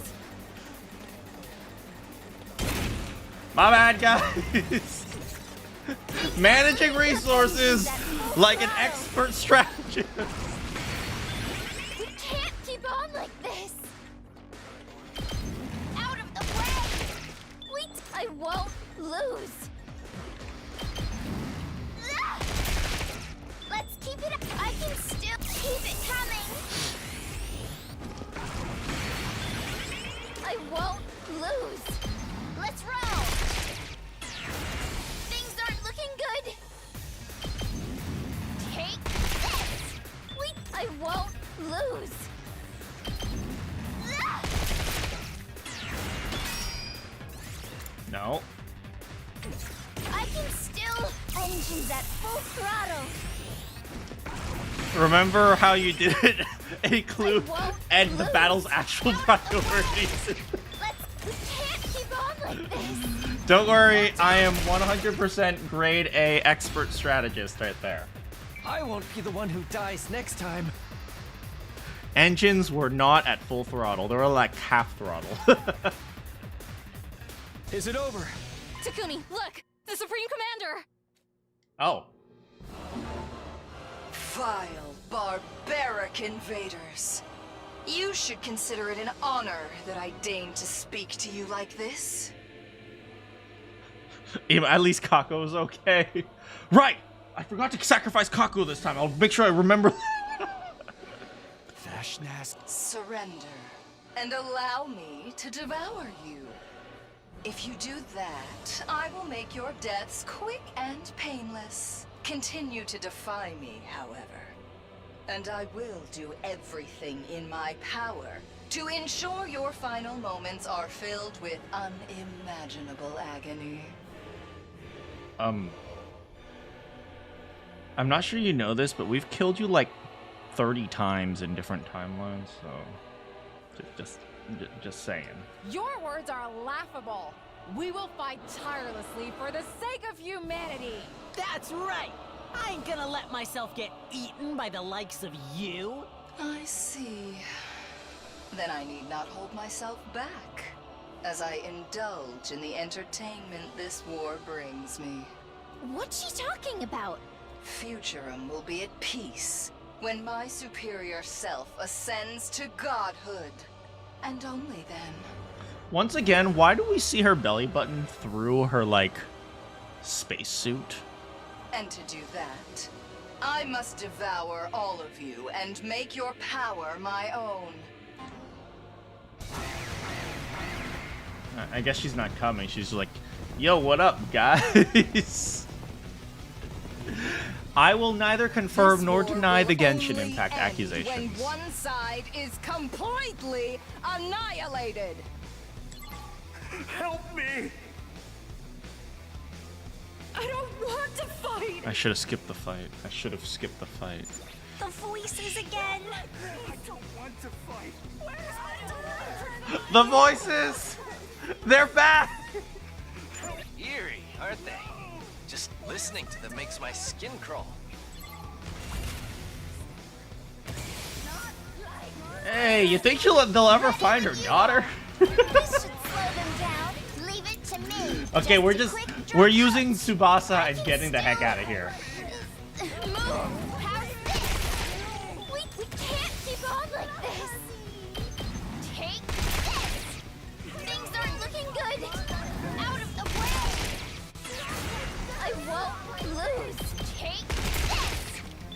My bad, guys. Managing resources like an expert strategist. We can't keep on like this. Out of the way. I won't lose. Ah! Let's keep it up. I can still keep it coming. I won't lose. Let's roll. Things aren't looking good. Take this. I won't lose. Ah! No. I can still engines at full throttle. Remember how you did it? A clue I won't and the lose. battle's actual priorities. We can't keep on like this. Don't worry, I am 100% grade A expert strategist right there. I won't be the one who dies next time. Engines were not at full throttle. They were like half throttle. Is it over? Takumi, look! The Supreme Commander! Oh. Vile, barbaric invaders. You should consider it an honor that I deign to speak to you like this. At least Kako's okay. Right! I forgot to sacrifice Kako this time. I'll make sure I remember. Vashnas. Surrender, and allow me to devour you. If you do that, I will make your deaths quick and painless. Continue to defy me, however. And I will do everything in my power to ensure your final moments are filled with unimaginable agony. I'm not sure you know this, but we've killed you like 30 times in different timelines, so just saying. Your words are laughable. We will fight tirelessly for the sake of humanity. That's right! I ain't gonna let myself get eaten by the likes of you. I see. Then I need not hold myself back, as I indulge in the entertainment this war brings me. What's she talking about? Futurum will be at peace when my superior self ascends to godhood. And only then. Once again, why do we see her belly button through her, like, spacesuit? And to do that, I must devour all of you and make your power my own. I guess she's not coming. She's like, yo, what up, guys? I will neither confirm This nor war deny the will Genshin only Impact end accusations. When one side is completely annihilated. Help me! I don't want to fight. I should have skipped the fight. I should have skipped the fight. The voices again. I don't want to fight. The voices! They're back! Eerie, aren't they? Just listening to them makes my skin crawl. Hey, you think they'll ever find her daughter? This should slow them down. Leave it to me. Okay, we're using Tsubasa and getting the heck out of here. Move. How's this? We can't keep on like this. Take this. Things aren't looking good. Out of the way. I won't lose. Take this.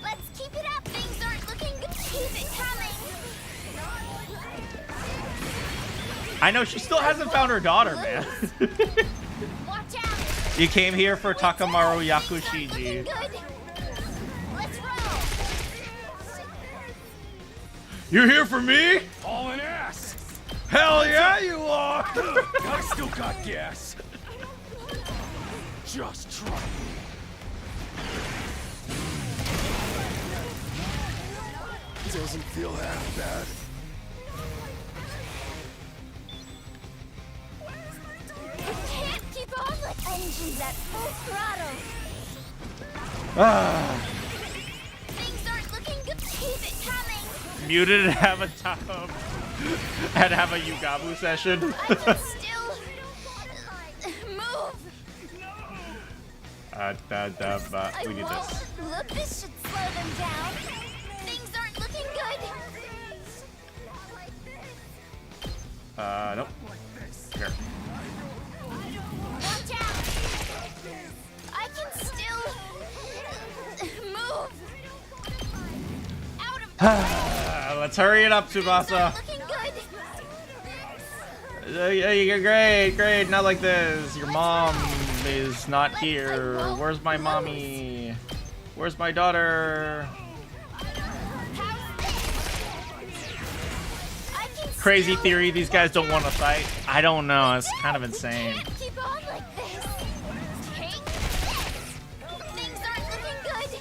Let's keep it up. Things aren't looking good. Keep it coming. I know, she still hasn't found her daughter, man. Watch out. You came here for Takamaru Yakushiji. Let's roll. You're here for me? Hauling ass. Hell yeah, you are! I still got gas. Just try. Doesn't feel half bad. We can't keep on like engines at full throttle. Things aren't looking good. Keep it coming. Muted and have a time. And have a Yugabu session. I can still move. We need this. Look, this should slow them down. Things aren't looking good. Nope. Here. Watch out. I can still move. Out of the way. Let's hurry it up, Tsubasa. Looking good. You're great. Not like this. Your mom is not here. Where's my mommy? Where's my daughter? Crazy theory, these guys don't want to fight. I don't know, it's kind of insane. Keep on like this. Take this. Things aren't looking good.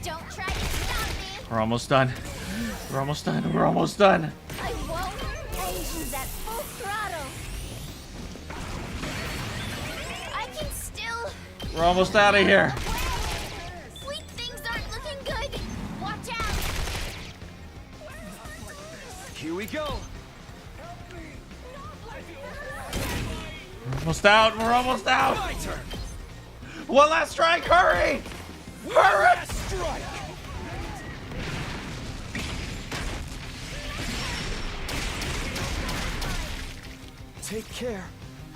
Don't try to stop me. We're almost done. We're almost done. We're almost done. I won't. Engines at full throttle. I can still. We're almost out of here. Sweet things aren't looking good. Watch out. Here we go. We're almost out. We're almost out. My turn. One last strike. Hurry. Hurry. Last strike. Take care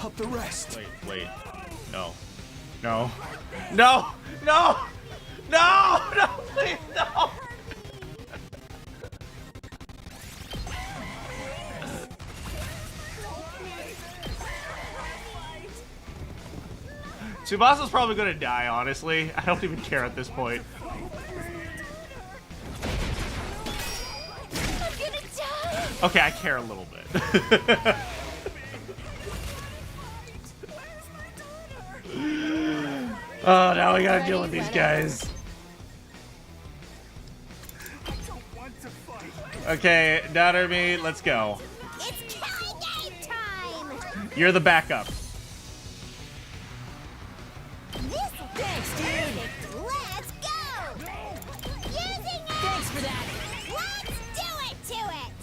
of the rest. Wait. No. No. No. No. No. No. Please, no. Tsubasa's probably gonna die, honestly. I don't even care at this point. I'm gonna die. Okay, I care a little bit. Oh, now we gotta deal with these guys. Okay, daughter me, let's go. It's killing game time. You're the backup. This thanks, dude. Let's go. Using it. Thanks for that. Let's do it to it.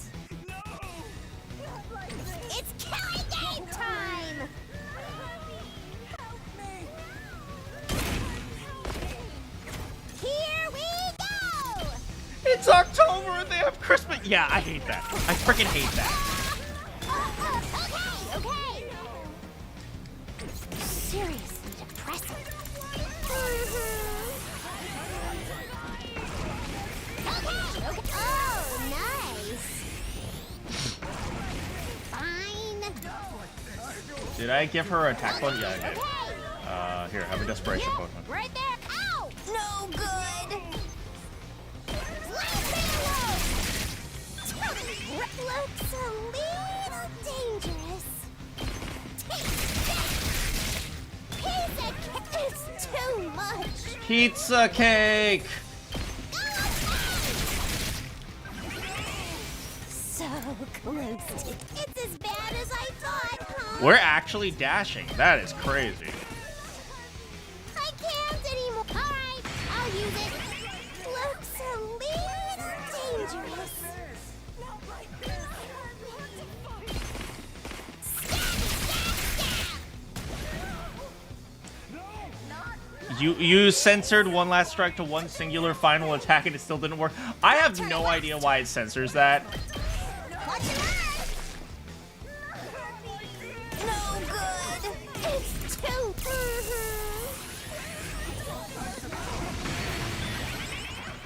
It's killing game time. Here we go. It's October and they have Christmas. Yeah, I hate that. I freaking hate that. Okay. Seriously depressing. Okay. Oh, nice. Fine. Did I give her a attack point? Yeah, I did. Okay. Here, have a desperation potion. Right there. Ow! No good. Looks a little dangerous. Pizza cake! So close to... It's as bad as I thought, huh? We're actually dashing. That is crazy. I can't anymore. Alright, I'll use it. Looks a little dangerous. You censored one last strike to one singular final attack and it still didn't work. I have no idea why it censors that. No good. It's too...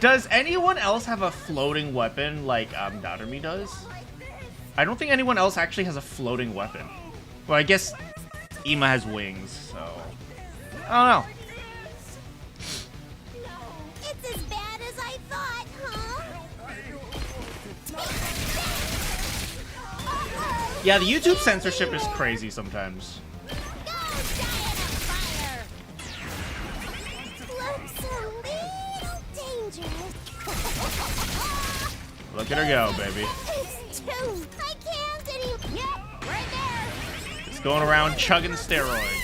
Does anyone else have a floating weapon like Narume does? I don't think anyone else actually has a floating weapon. Well, I guess Ima has wings, so... I don't know. It's as bad as I thought, huh? Yeah, the YouTube censorship is crazy sometimes. Go, giant of fire! Looks a little dangerous. Look at her go, baby. It's too... I can't anymore. Yep, right there. It's going around chugging steroids.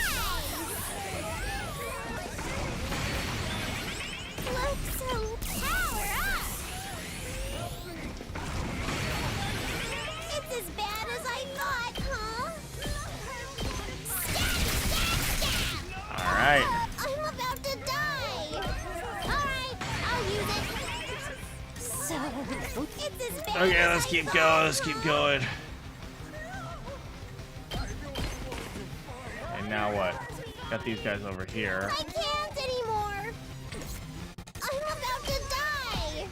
Looks so power up. It's as bad as I thought, huh? Stab, stab, stab. Alright. I'm about to die. Alright, I'll use it. So, it's as bad Okay, as let's I keep thought, going, let's keep huh? going. And now what? Got these guys over here. I can't anymore. I'm about to die.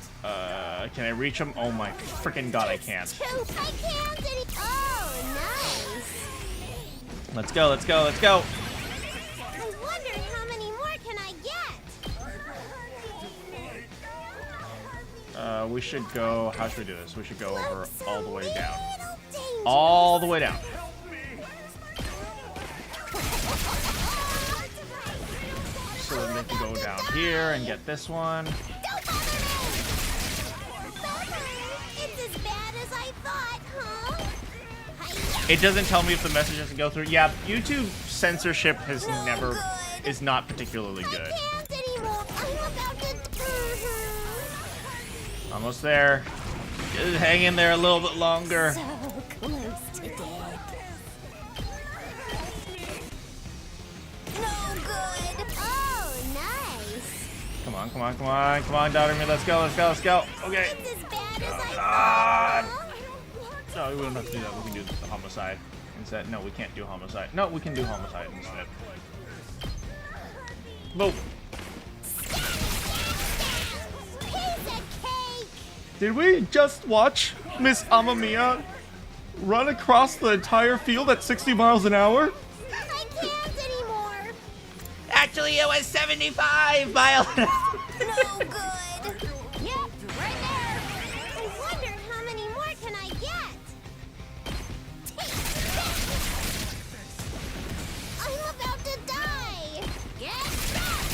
Can I reach them? Oh my freaking god, I can't. I can't any... Oh, nice. Let's go, let's go, let's go. I wonder how many more can I get? We should go, how should we do this? We should go over Looks all the way a down. little dangerous. All the way down. So then they can go down here and get this one. Don't bother me! It's as bad as I thought, huh? Hi-ya! It doesn't tell me if the message doesn't go through. Yeah, YouTube censorship has No never, good. is not particularly I good. can't anymore. I'm about to... Almost there. Just hang in there a little bit longer. So close to death. No good. Oh, nice. Come on, come on, come on, come on, daughter me. Let's go, let's go, let's go. Okay. It's as bad as I God. thought. No, we don't have to do that. We can do the homicide instead. No, we can't do homicide. No, we can do homicide instead. Boom. Piece of cake. Did we just watch Miss Amamiya run across the entire field at 60 miles an hour? I can't anymore. Actually, it was 75 miles an hour. No good. Yep, right there. I wonder how many more can I get? Take that. I'm about to die. Get back.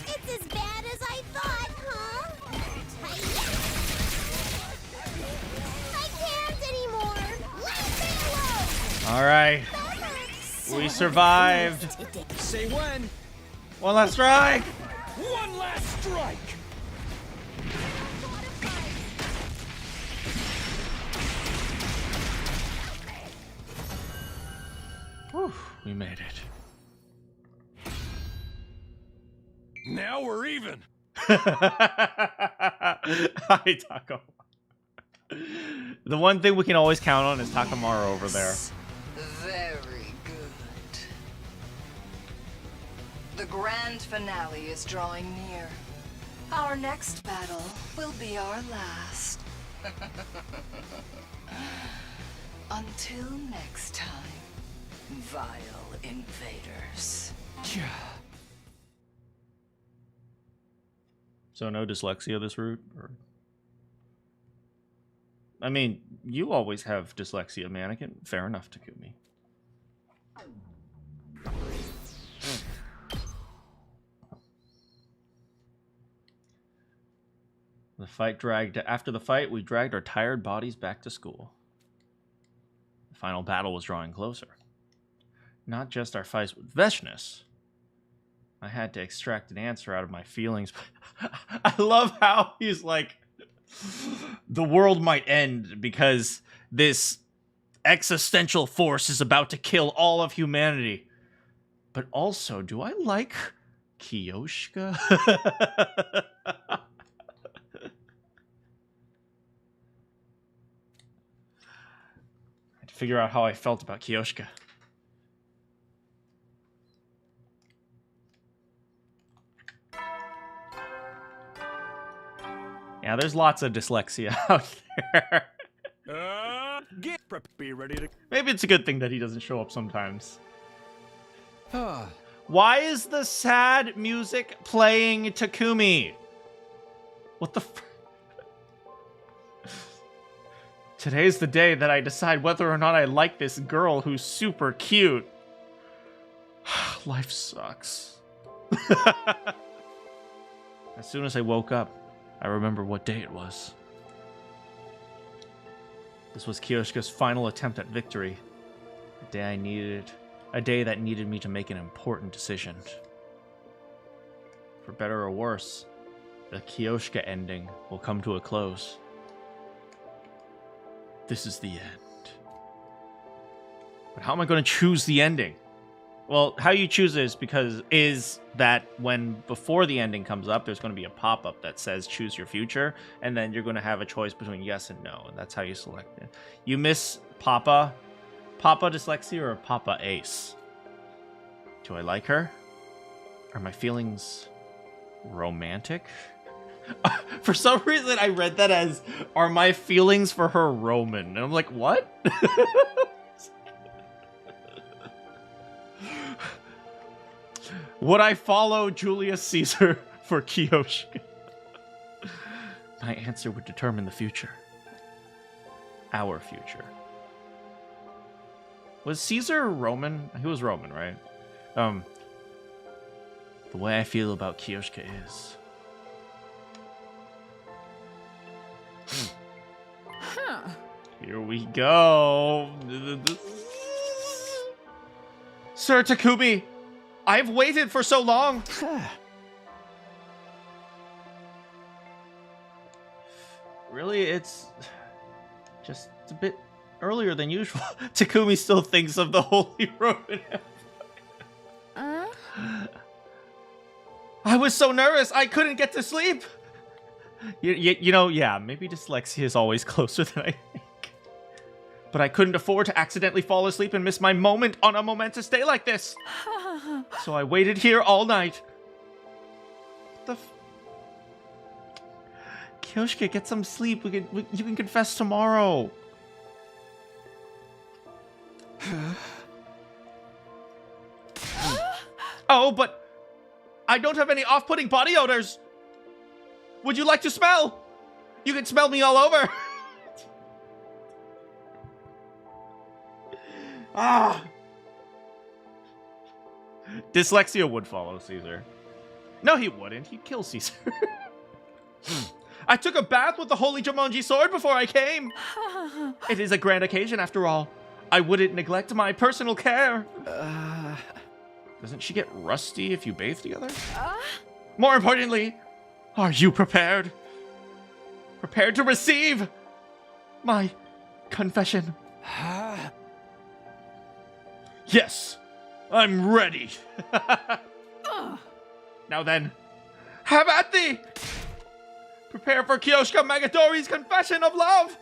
It's as bad as I thought, huh? Hi-ya. I can't anymore. Leave me alone. All right. We survived. Say when. One last strike. One last strike. Whew, we made it. Now we're even. Hi, Taco. The one thing we can always count on is Takamaru over there. Very good. The grand finale is drawing near. Our next battle will be our last. Until next time, vile invaders. So no dyslexia this route? Or... I mean, you always have dyslexia, Manakyn. Fair enough, Takumi. After the fight, we dragged our tired bodies back to school. The final battle was drawing closer. Not just our fights with Veshness. I had to extract an answer out of my feelings. I love how he's like, the world might end because this existential force is about to kill all of humanity. But also, do I like Kiyoshka? Figure out how I felt about Kiyoshka. Yeah, there's lots of dyslexia out there. Be ready to. Maybe it's a good thing that he doesn't show up sometimes. Why is the sad music playing Takumi? What the Today's the day that I decide whether or not I like this girl who's super cute. Life sucks. As soon as I woke up, I remember what day it was. This was Kiyoshika's final attempt at victory. A day that needed me to make an important decision. For better or worse, the Kiyoshika ending will come to a close. This is the end. But how am I going to choose the ending? Well, how you choose it is that when before the ending comes up, there's going to be a pop-up that says choose your future, and then you're going to have a choice between yes and no, and that's how you select it. You miss Papa dyslexia or Papa Ace? Do I like her? Are my feelings romantic? For some reason, I read that as, are my feelings for her Roman? And I'm like, what? Would I follow Julius Caesar for Kiyoshika? My answer would determine the future. Our future. Was Caesar Roman? He was Roman, right? The way I feel about Kiyoshika is... Here we go. Sir Takumi, I've waited for so long. Really, it's just a bit earlier than usual. Takumi still thinks of the Holy Roman Empire. I was so nervous, I couldn't get to sleep. You know, yeah, maybe dyslexia is always closer than I think. But I couldn't afford to accidentally fall asleep and miss my moment on a momentous day like this. So I waited here all night. What the Kiyoshika, get some sleep. You can confess tomorrow. Oh, but I don't have any off-putting body odors. Would you like to smell? You can smell me all over. Dyslexia would follow Caesar. No, he wouldn't. He'd kill Caesar. I took a bath with the holy Jumonji sword before I came. It is a grand occasion, after all. I wouldn't neglect my personal care. Doesn't she get rusty if you bathe together? More importantly, are you prepared? Prepared to receive my confession? Yes, I'm ready. Now then, have at thee! Prepare for Kiyoshika Magadori's confession of love!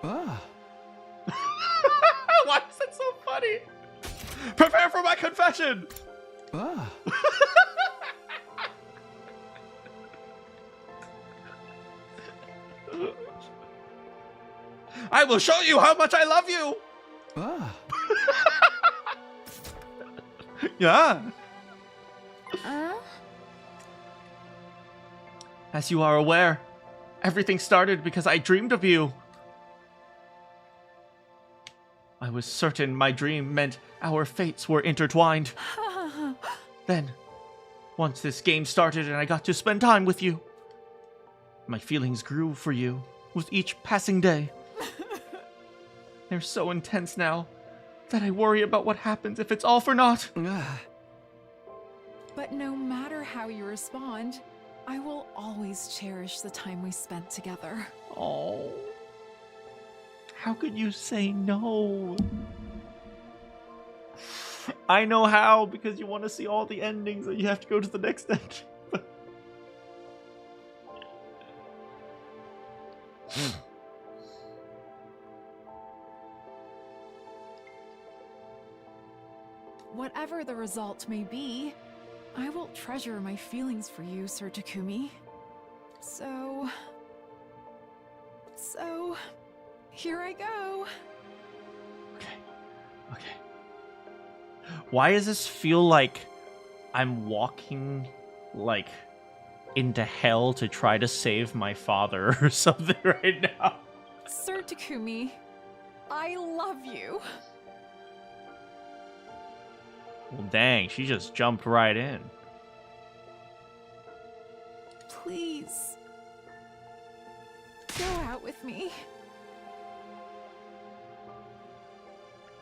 Why is that so funny? Prepare for my confession! I will show you how much I love you! Yeah. As you are aware, everything started because I dreamed of you. I was certain my dream meant our fates were intertwined. Then, once this game started and I got to spend time with you, My feelings grew for you with each passing day. They're so intense now that I worry about what happens if it's all for naught. But no matter how you respond, I will always cherish the time we spent together. Oh. How could you say no? I know how, because you want to see all the endings and you have to go to the next ending. Whatever the result may be, I will treasure my feelings for you, Sir Takumi. So, here I go. Okay. Why does this feel like I'm walking, like, into hell to try to save my father or something right now? Sir Takumi, I love you. Well, dang, she just jumped right in. Please, go out with me.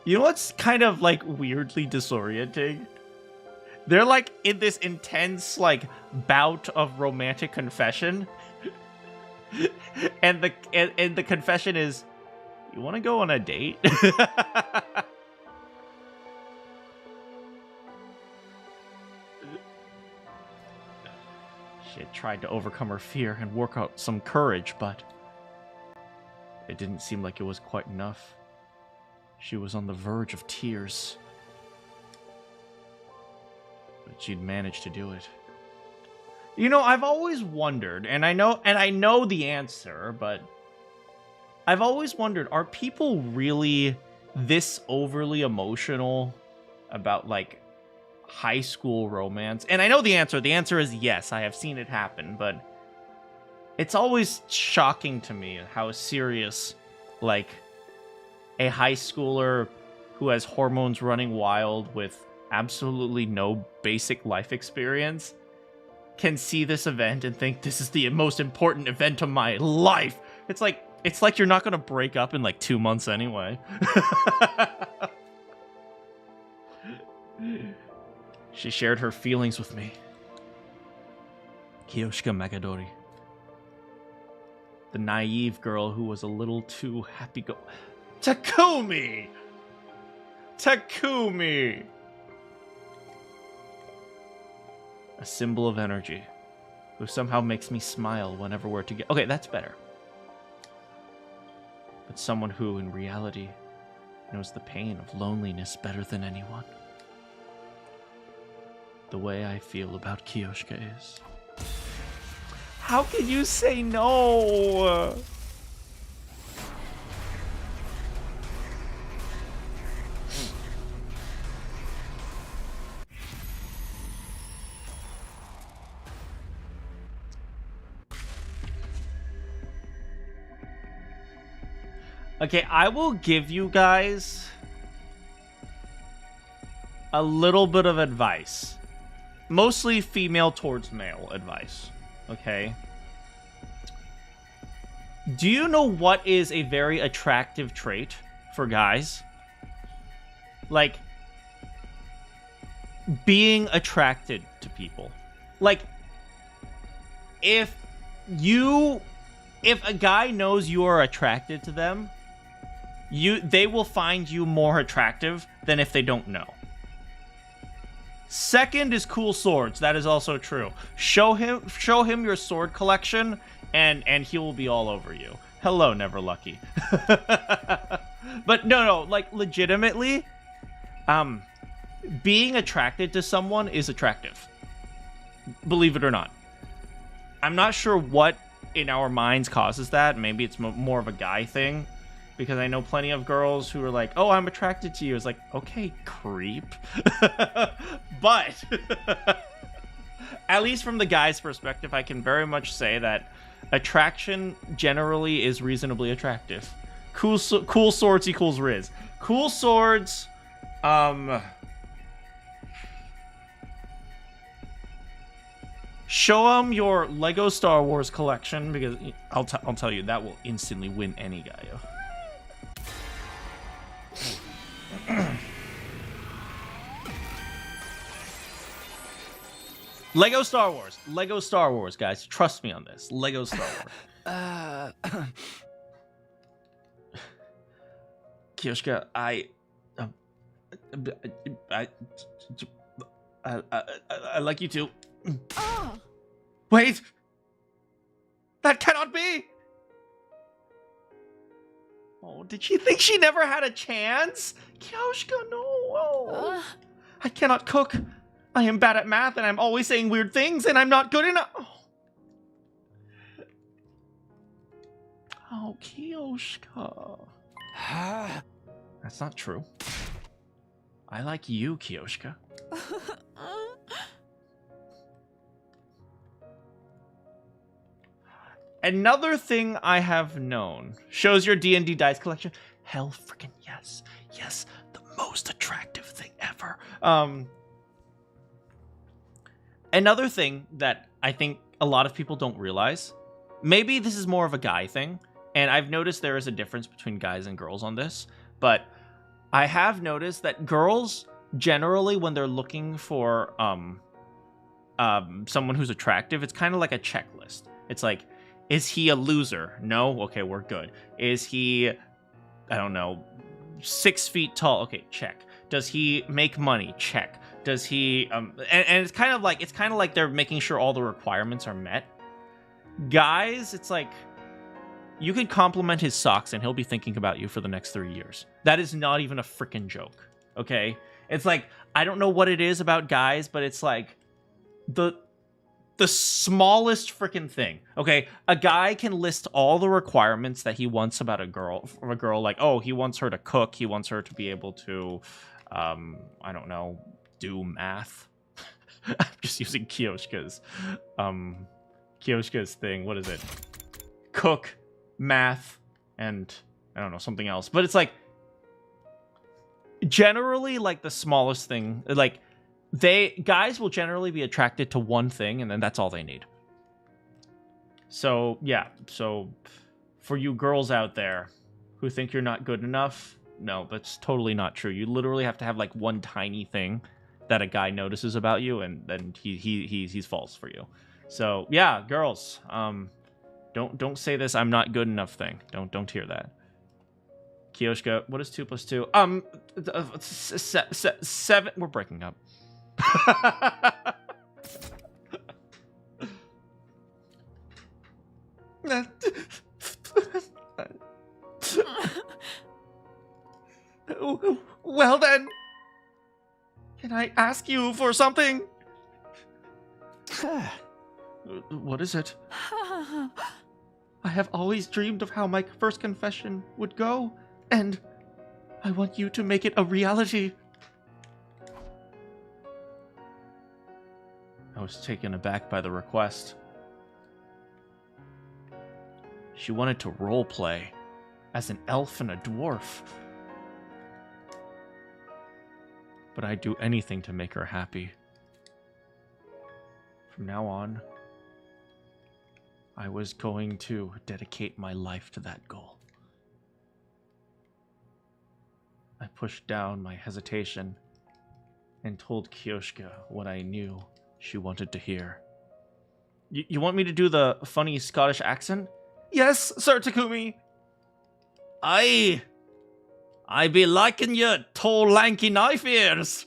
You know what's kind of, like, weirdly disorienting? They're, like, in this intense, like, bout of romantic confession. and the confession is, you want to go on a date? She had tried to overcome her fear and work out some courage, but it didn't seem like it was quite enough. She was on the verge of tears. But she'd managed to do it. You know, I've always wondered, and I know the answer, but I've always wondered, are people really this overly emotional about, like, high school romance? And I know the answer. The answer is yes. I have seen it happen, but it's always shocking to me how serious, like, a high schooler who has hormones running wild with absolutely no basic life experience can see this event and think this is the most important event of my life. It's like you're not going to break up in like 2 months anyway. She shared her feelings with me. Kiyoshika Magadori. The naive girl who was a little too happy-go... Takumi! Takumi! A symbol of energy, who somehow makes me smile whenever we're together. Okay, that's better. But someone who, in reality, knows the pain of loneliness better than anyone. The way I feel about Kiyoshika is... How can you say no? Okay, I will give you guys a little bit of advice. Mostly female towards male advice, okay? Do you know what is a very attractive trait for guys? Like, being attracted to people. Like, if a guy knows you are attracted to them, they will find you more attractive than if they don't know. Second is cool swords. That is also true. Show him your sword collection, and he will be all over you. Hello, Never Lucky. But no, like, legitimately, being attracted to someone is attractive. Believe it or not. I'm not sure what in our minds causes that. Maybe it's more of a guy thing. Because I know plenty of girls who are like, oh, I'm attracted to you. It's like, okay, creep. But at least from the guy's perspective, I can very much say that attraction generally is reasonably attractive. Cool swords equals Riz. Cool swords, Show him your Lego Star Wars collection, because I'll tell you, that will instantly win any guy. Lego Star Wars. Lego Star Wars, guys. Trust me on this. Lego Star Wars. Kiyoshika, I like you too. Oh. Wait! That cannot be! Oh, did she think she never had a chance? Kiyoshika, no! Oh. I cannot cook. I am bad at math, and I'm always saying weird things, and I'm not good enough. Oh, Kiyoshika. That's not true. I like you, Kiyoshika. Another thing I have known. Shows your D&D dice collection. Hell freaking yes. Yes, the most attractive thing ever. Another thing that I think a lot of people don't realize, maybe this is more of a guy thing, and I've noticed there is a difference between guys and girls on this, but I have noticed that girls generally, when they're looking for someone who's attractive, it's kind of like a checklist. It's like, is he a loser? No? Okay, we're good. Is he, I don't know, 6 feet tall? Okay, check. Does he make money? Check. Does he and it's kind of like they're making sure all the requirements are met. Guys, it's like you can compliment his socks and he'll be thinking about you for the next 3 years. That is not even a freaking joke. Okay? It's like, I don't know what it is about guys, but it's like the smallest freaking thing. Okay? A guy can list all the requirements that he wants about a girl, like, oh, he wants her to cook, he wants her to be able to I don't know, do math. I'm just using Kiyoshika's thing. What is it? Cook, math, and I don't know, something else. But it's like generally like the smallest thing. Like guys will generally be attracted to one thing, and then that's all they need. So yeah, so for you girls out there who think you're not good enough, no, that's totally not true. You literally have to have like one tiny thing that a guy notices about you, and then he's false for you. So yeah, girls, don't say this "I'm not good enough" thing. Don't hear that. Kiyoshika, what is 2 + 2? 7. We're breaking up. Well then, can I ask you for something? What is it? I have always dreamed of how my first confession would go, and I want you to make it a reality. I was taken aback by the request. She wanted to roleplay as an elf and a dwarf. But I'd do anything to make her happy. From now on, I was going to dedicate my life to that goal. I pushed down my hesitation and told Kiyoshika what I knew she wanted to hear. You want me to do the funny Scottish accent? Yes, Sir Takumi. I be liking your tall, lanky knife ears.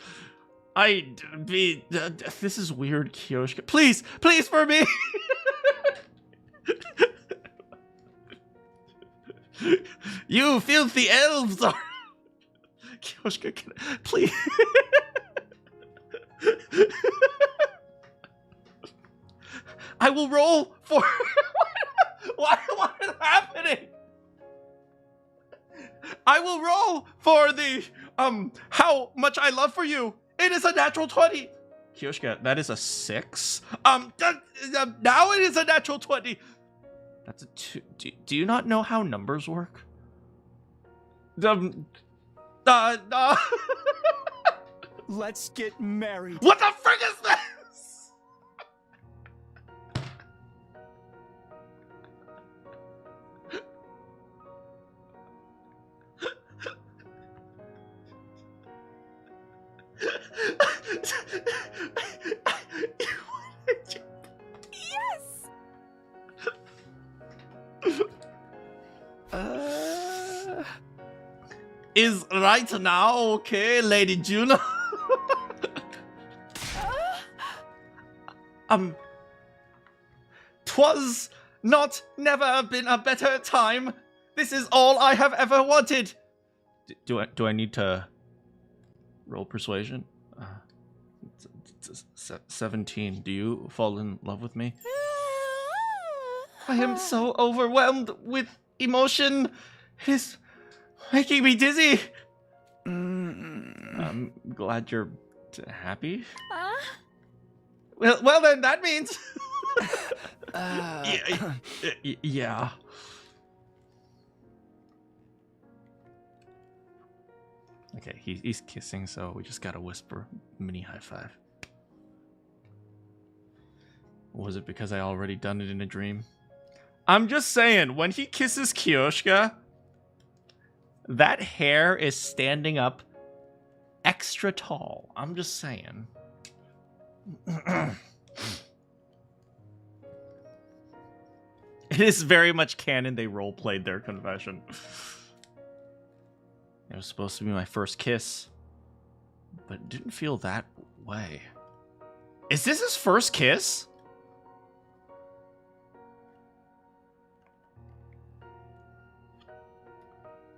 This is weird, Kiyoshika. Please for me. You filthy elves are... Kiyoshika, please. I will roll for... What is happening? I will roll for the, how much I love for you. It is a natural 20. Kiyoshika, that is a 6. Now it is a natural 20. That's a 2. Do you not know how numbers work? Let's get married. What the frick is this? is right now, okay, Lady Juno? Twas not never been a better time. This is all I have ever wanted. Do I need to roll persuasion? 17. Do you fall in love with me? I am so overwhelmed with emotion. It is making me dizzy. I'm glad you're happy. Well then, that means... yeah. Okay, he's kissing, so we just gotta whisper mini high five. Was it because I already done it in a dream? I'm just saying, when he kisses Kiyoshika, that hair is standing up extra tall. I'm just saying. It is very much canon they role-played their confession. It was supposed to be my first kiss, but it didn't feel that way. Is this his first kiss?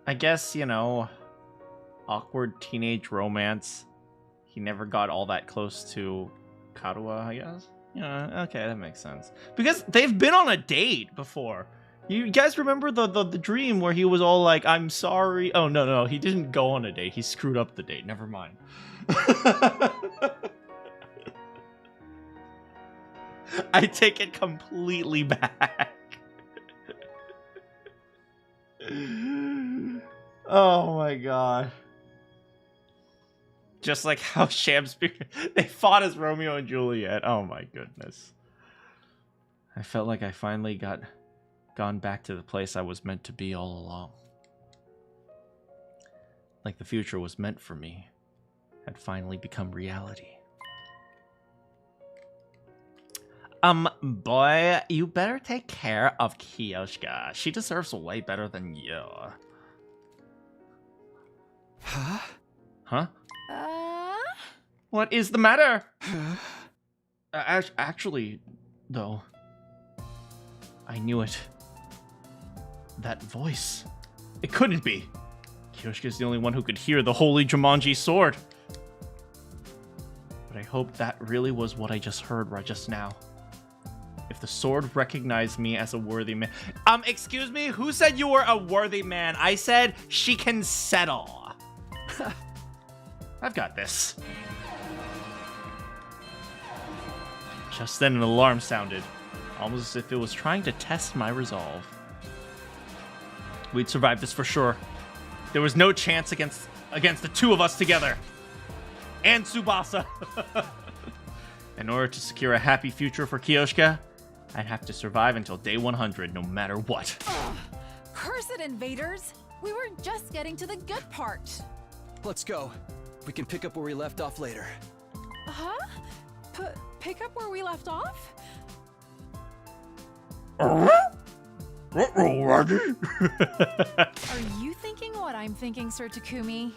I guess, you know, awkward teenage romance. He never got all that close to Karuha, I guess. Yeah, okay, that makes sense. Because they've been on a date before. You guys remember the dream where he was all like, I'm sorry. Oh, no, he didn't go on a date. He screwed up the date. Never mind. I take it completely back. Oh my god. Just like how Shakespeare, they fought as Romeo and Juliet. Oh my goodness. I felt like I finally gone back to the place I was meant to be all along. Like the future was meant for me had finally become reality. Boy, you better take care of Kiyoshika. She deserves way better than you. Huh? Huh? What is the matter? Actually, though, I knew it. That voice. It couldn't be. Kiyoshika's the only one who could hear the holy Jumanji sword. But I hope that really was what I just heard right just now. If the sword recognized me as a worthy man... excuse me? Who said you were a worthy man? I said she can settle. I've got this. Just then an alarm sounded, almost as if it was trying to test my resolve. We'd survive this for sure. There was no chance against the two of us together. And Tsubasa. In order to secure a happy future for Kiyoshika, I'd have to survive until day 100, no matter what. Ugh. Curse it, invaders! We were just getting to the good part. Let's go. We can pick up where we left off later. Huh? Pick up where we left off? Are you thinking what I'm thinking, Sir Takumi?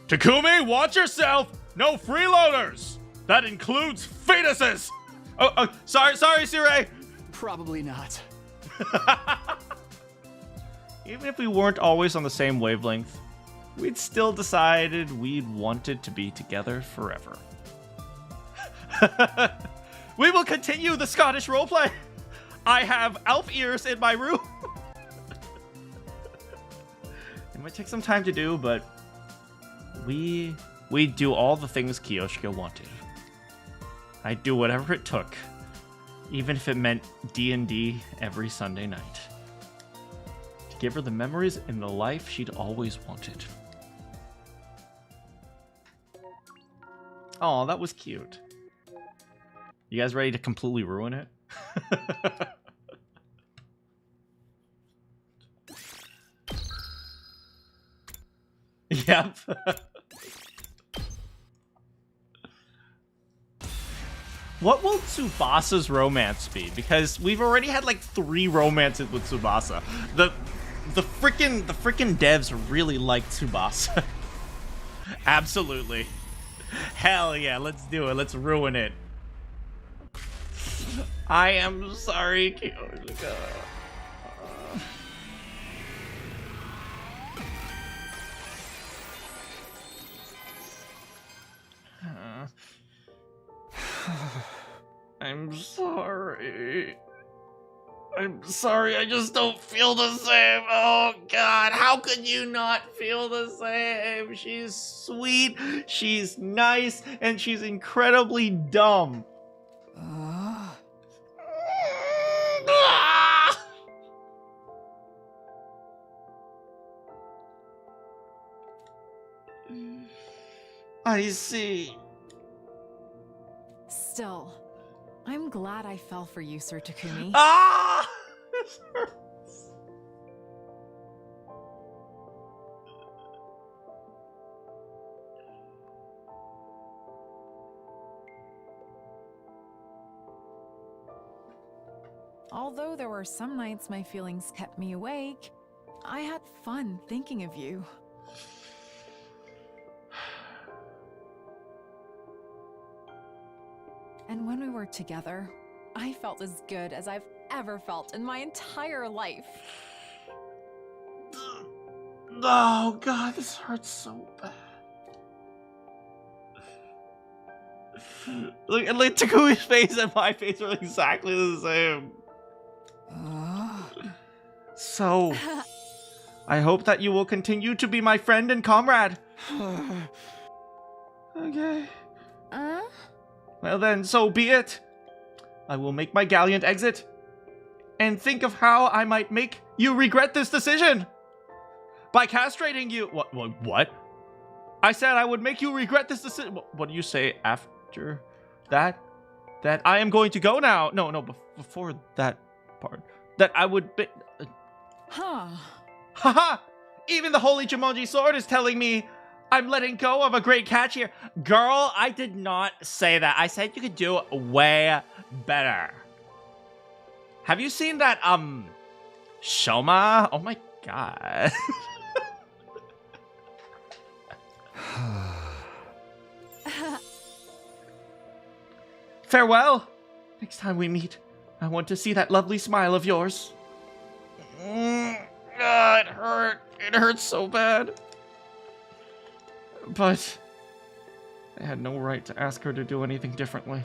Takumi, watch yourself! No freeloaders! That includes fetuses! Oh, sorry, Sirei! Probably not. Even if we weren't always on the same wavelength, we'd still decided we'd wanted to be together forever. We will continue the Scottish roleplay! I have elf ears in my room! It might take some time to do, but we'd do all the things Kiyoshika wanted. I'd do whatever it took, even if it meant D&D every Sunday night. To give her the memories and the life she'd always wanted. Oh, that was cute. You guys ready to completely ruin it? Yep. What will Tsubasa's romance be? Because we've already had like 3 romances with Tsubasa. The frickin' devs really like Tsubasa. Absolutely. Hell yeah, let's do it. Let's ruin it. I am sorry, Kyoshika. I'm sorry. I'm sorry, I just don't feel the same. Oh god, how could you not feel the same? She's sweet, she's nice, and she's incredibly dumb. I see. Still, I'm glad I fell for you, Sir Takumi. Ah! This hurts. Although there were some nights my feelings kept me awake, I had fun thinking of you. And when we were together, I felt as good as I've ever felt in my entire life. Oh god, this hurts so bad. Look, Takumi's face and my face are exactly the same. So, I hope that you will continue to be my friend and comrade. Okay. Well then, so be it. I will make my gallant exit and think of how I might make you regret this decision by castrating you. What? I said I would make you regret this decision. What do you say after that? That I am going to go now. No, before that part. That I would be... Haha! Even the Holy Jumonji Sword is telling me I'm letting go of a great catch here. Girl, I did not say that. I said you could do way better. Have you seen that, Shoma? Oh my god. Farewell. Next time we meet, I want to see that lovely smile of yours. It hurt. It hurts so bad. But I had no right to ask her to do anything differently.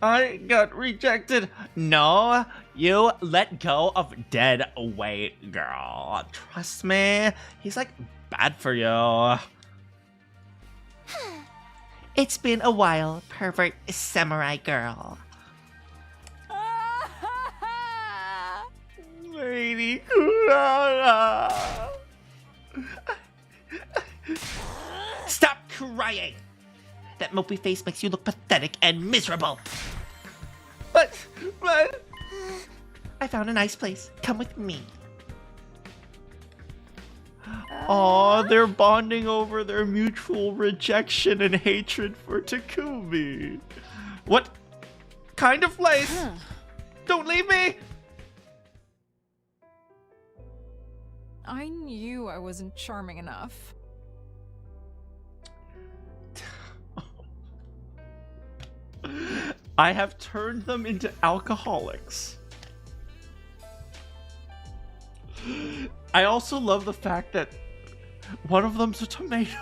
I got rejected. No, you let go of dead weight, girl. Trust me, he's like bad for you. It's been a while, pervert samurai girl. Lady Kurara. Stop crying! That mopey face makes you look pathetic and miserable. But I found a nice place. Come with me. Aw, they're bonding over their mutual rejection and hatred for Takumi. What kind of place? Don't leave me! I knew I wasn't charming enough. I have turned them into alcoholics. I also love the fact that one of them's a tomato.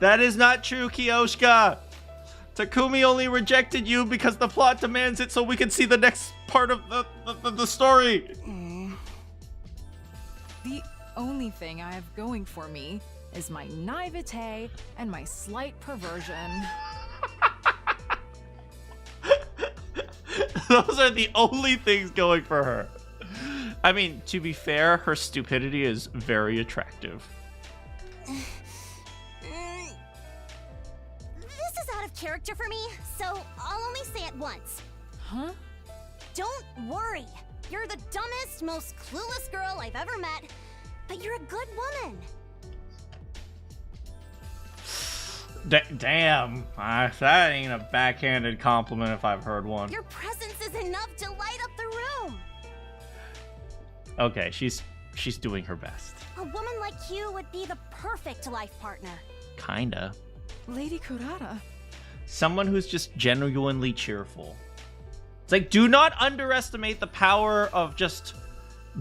That is not true, Kiyoshika. Takumi only rejected you because the plot demands it so we can see the next part of the story. The only thing I have going for me is my naivete and my slight perversion. Those are the only things going for her. I mean, to be fair, her stupidity is very attractive. This is out of character for me, so I'll only say it once. Huh? Don't worry. You're the dumbest, most clueless girl I've ever met, but you're a good woman. Damn, that ain't a backhanded compliment if I've heard one. Your presence is enough to light up the room. Okay, she's doing her best. A woman like you would be the perfect life partner. Kinda. Lady Kurata. Someone who's just genuinely cheerful. It's like, do not underestimate the power of just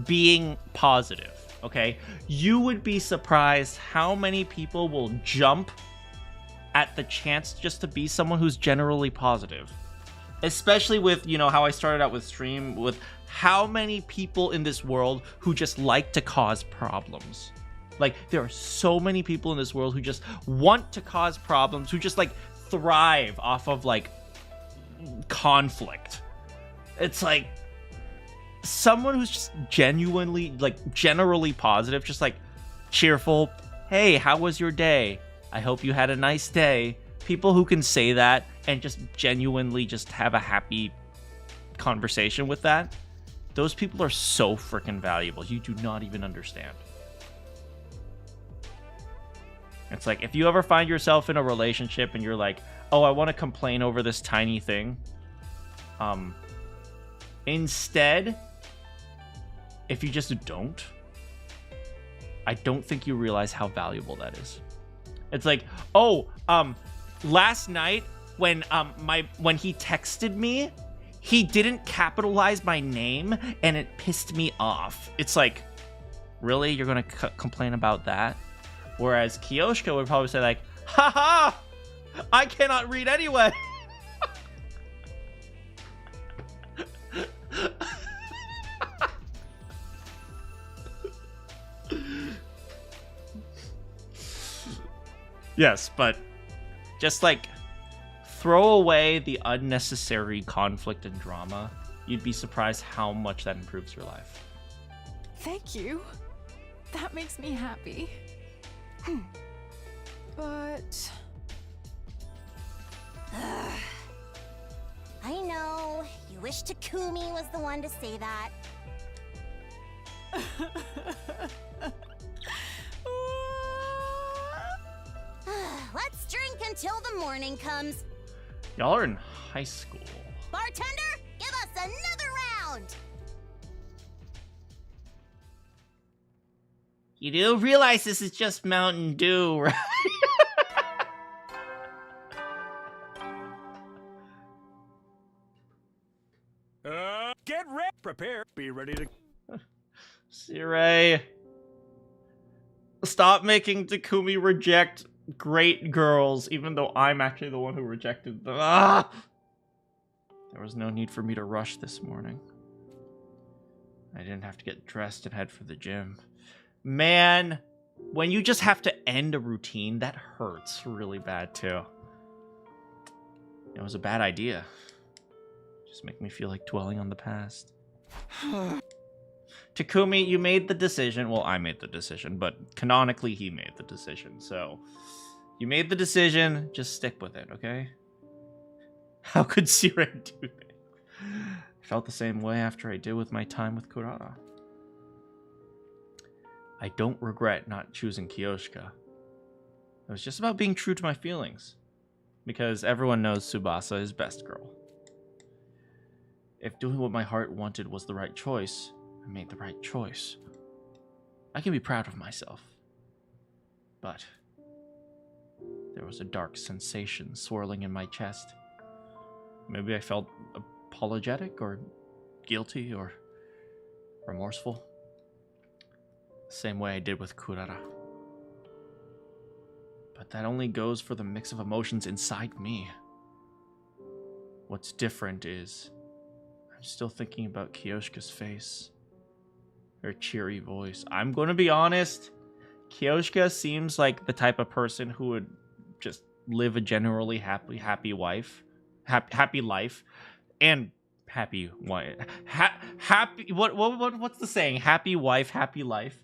being positive, okay? You would be surprised how many people will jump at the chance just to be someone who's generally positive. Especially with, you know, how I started out with stream, with how many people in this world who just like to cause problems. Like, there are so many people in this world who just want to cause problems, who just, like, thrive off of, like, conflict. It's like, someone who's just genuinely, like, generally positive, just, like, cheerful. Hey, how was your day? I hope you had a nice day. People who can say that and just genuinely just have a happy conversation with that, those people are so freaking valuable. You do not even understand. It's like, if you ever find yourself in a relationship and you're like, oh, I want to complain over this tiny thing. Instead, if you just don't, I don't think you realize how valuable that is. It's like, oh, last night when he texted me, he didn't capitalize my name and it pissed me off. It's like, really? You're gonna complain about that? Whereas Kiyoshika would probably say like, haha, I cannot read anyway. Yes, but just like throw away the unnecessary conflict and drama. You'd be surprised how much that improves your life. Thank you. That makes me happy. But... I know. You wish Takumi was the one to say that. Let's drink until the morning comes. Y'all are in high school. Bartender, give us another round. You do realize this is just Mountain Dew, right? Get ready. Prepare. Be ready to... Sirei. Stop making Takumi reject great girls, even though I'm actually the one who rejected them. Ah! There was no need for me to rush this morning. I didn't have to get dressed and head for the gym. Man, when you just have to end a routine, that hurts really bad too. It was a bad idea. Just make me feel like dwelling on the past. Takumi, you made the decision. Well, I made the decision, but canonically he made the decision. So, you made the decision. Just stick with it, okay? How could Sirei do that? I felt the same way after I did with my time with Kurata. I don't regret not choosing Kiyoshika. It was just about being true to my feelings. Because everyone knows Tsubasa is best girl. If doing what my heart wanted was the right choice, I made the right choice. I can be proud of myself. But there was a dark sensation swirling in my chest. Maybe I felt apologetic or guilty or remorseful. Same way I did with Kurata. But that only goes for the mix of emotions inside me. What's different is I'm still thinking about Kiyoshika's face. Her cheery voice. I'm going to be honest. Kiyoshika seems like the type of person who would just live a generally happy life. Happy life. And happy wife. Happy... What's the saying? Happy wife, happy life.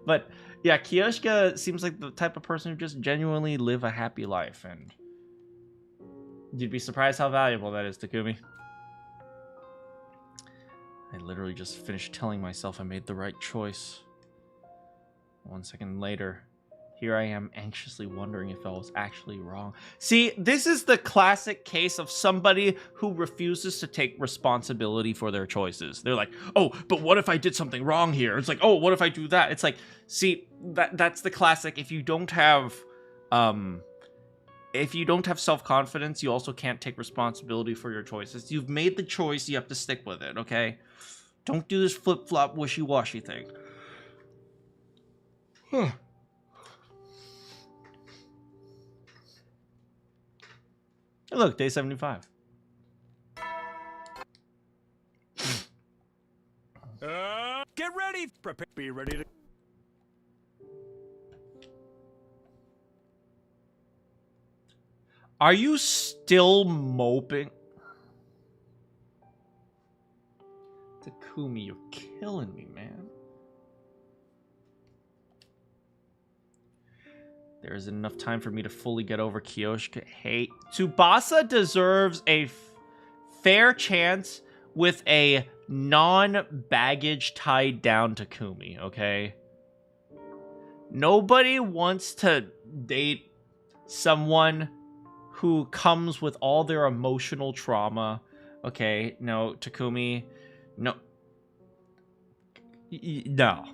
But... yeah, Kiyoshika seems like the type of person who just genuinely live a happy life, and you'd be surprised how valuable that is, Takumi. literally just finished telling myself I made the right choice. 1 second later, here I am anxiously wondering if I was actually wrong. See, this is the classic case of somebody who refuses to take responsibility for their choices. They're like, oh, but what if I did something wrong here? It's like, oh, what if I do that? It's like, see, that's the classic. If you don't have self-confidence, you also can't take responsibility for your choices. You've made the choice, you have to stick with it, okay? Don't do this flip-flop, wishy-washy thing. Huh. Hey, look, day 75. Get ready. Prepare. Be ready to. Are you still moping? Takumi, you're killing me, man. There isn't enough time for me to fully get over Kyoshika. Hey, Tsubasa deserves a fair chance with a non-baggage tied down Takumi, okay? Nobody wants to date someone who comes with all their emotional trauma. Okay, no, Takumi, no. No.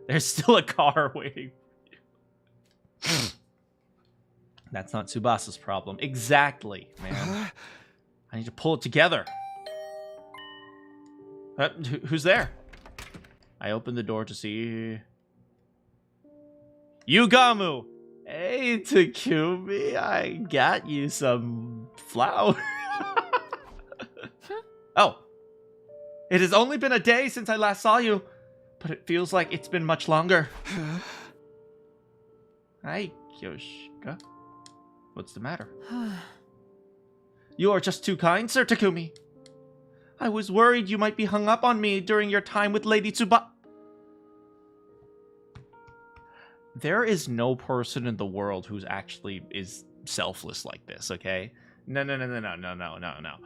There's still a car waiting for you. That's not Tsubasa's problem. Exactly, man. I need to pull it together. Who's there? I opened the door to see... Yugamu! Hey, Takumi, I got you some flowers. Oh. It has only been a day since I last saw you, but it feels like it's been much longer. Hi, Kyoshika. What's the matter? You are just too kind, Sir Takumi. I was worried you might be hung up on me during your time with Lady Tsuba. There is no person in the world who's actually is selfless like this, okay? No.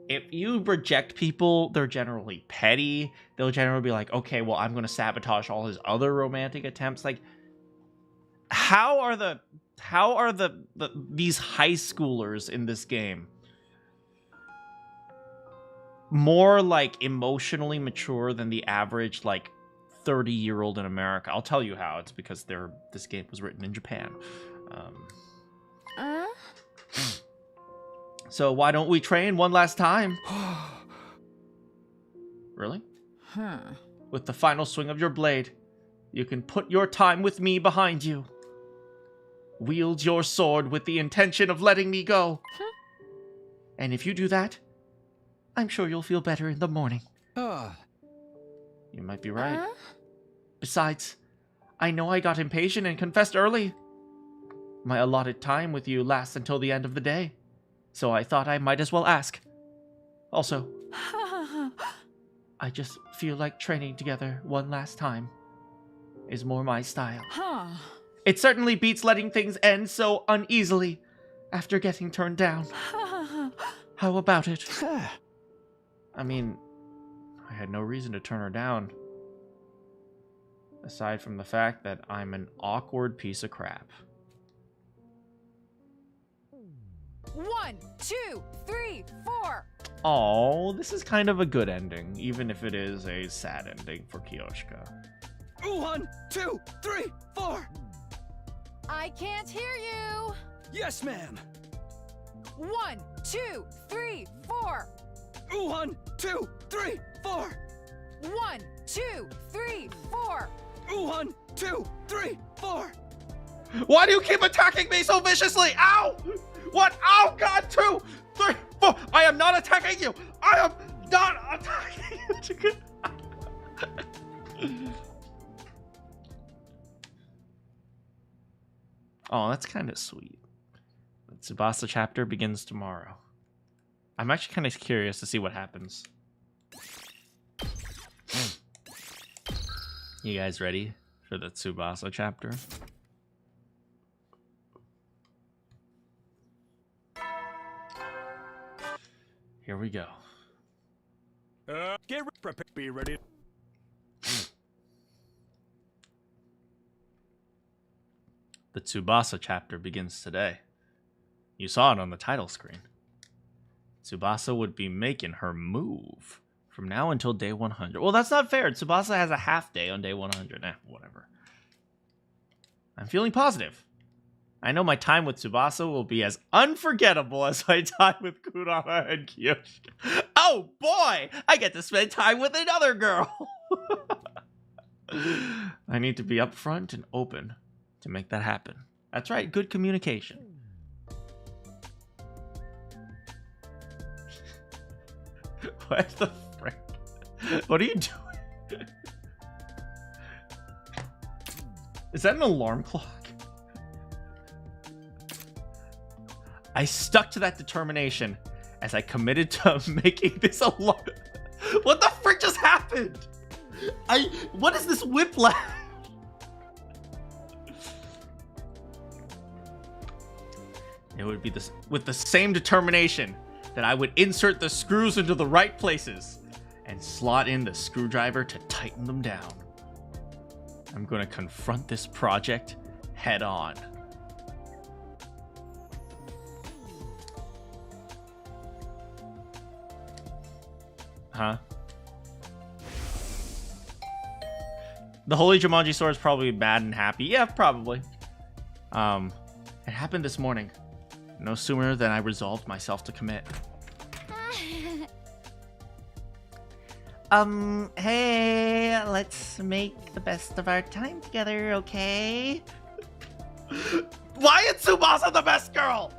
If you reject people, they're generally petty. They'll generally be like, okay, well, I'm going to sabotage all his other romantic attempts. Like, how are these high schoolers in this game more, like, emotionally mature than the average, like, 30-year-old in America? I'll tell you how. It's because this game was written in Japan. So why don't we train one last time? Really? With the final swing of your blade, you can put your time with me behind you. Wield your sword with the intention of letting me go. And if you do that, I'm sure you'll feel better in the morning. You might be right. Besides, I know I got impatient and confessed early. My allotted time with you lasts until the end of the day, so I thought I might as well ask. Also, I just feel like training together one last time is more my style. It certainly beats letting things end so uneasily after getting turned down. How about it? I mean, I had no reason to turn her down. Aside from the fact that I'm an awkward piece of crap. 1, 2, 3, 4. Oh, this is kind of a good ending, even if it is a sad ending for Kyoshika. 1, 2, 3, 4. I can't hear you. Yes, ma'am. 1, 2, 3, 4. 1, 2, 3, 4. 1, 2, 3, 4. 1, 2, 3, 4. Why do you keep attacking me so viciously? Ow! What? Oh, God! 2, 3, 4. I am not attacking you. I am not attacking you. Oh, that's kind of sweet. The Tsubasa chapter begins tomorrow. I'm actually kind of curious to see what happens. You guys ready for the Tsubasa chapter? Here we go. Get prepared. Be ready. The Tsubasa chapter begins today. You saw it on the title screen. Tsubasa would be making her move from now until day 100. Well, that's not fair. Tsubasa has a half day on day 100. Whatever. I'm feeling positive. I know my time with Tsubasa will be as unforgettable as my time with Kurara and Kiyoshika. Oh boy! I get to spend time with another girl! I need to be upfront and open to make that happen. That's right, good communication. What the frick? What are you doing? Is that an alarm clock? I stuck to that determination as I committed to making this alarm. What the frick just happened? What is this whiplash? It would be this with the same determination that I would insert the screws into the right places and slot in the screwdriver to tighten them down. I'm going to confront this project head on. Huh? The Holy Jumanji Sword is probably bad and happy. Yeah, probably. It happened this morning. No sooner than I resolved myself to commit. Hey, let's make the best of our time together, okay? Why is Tsubasa the best girl?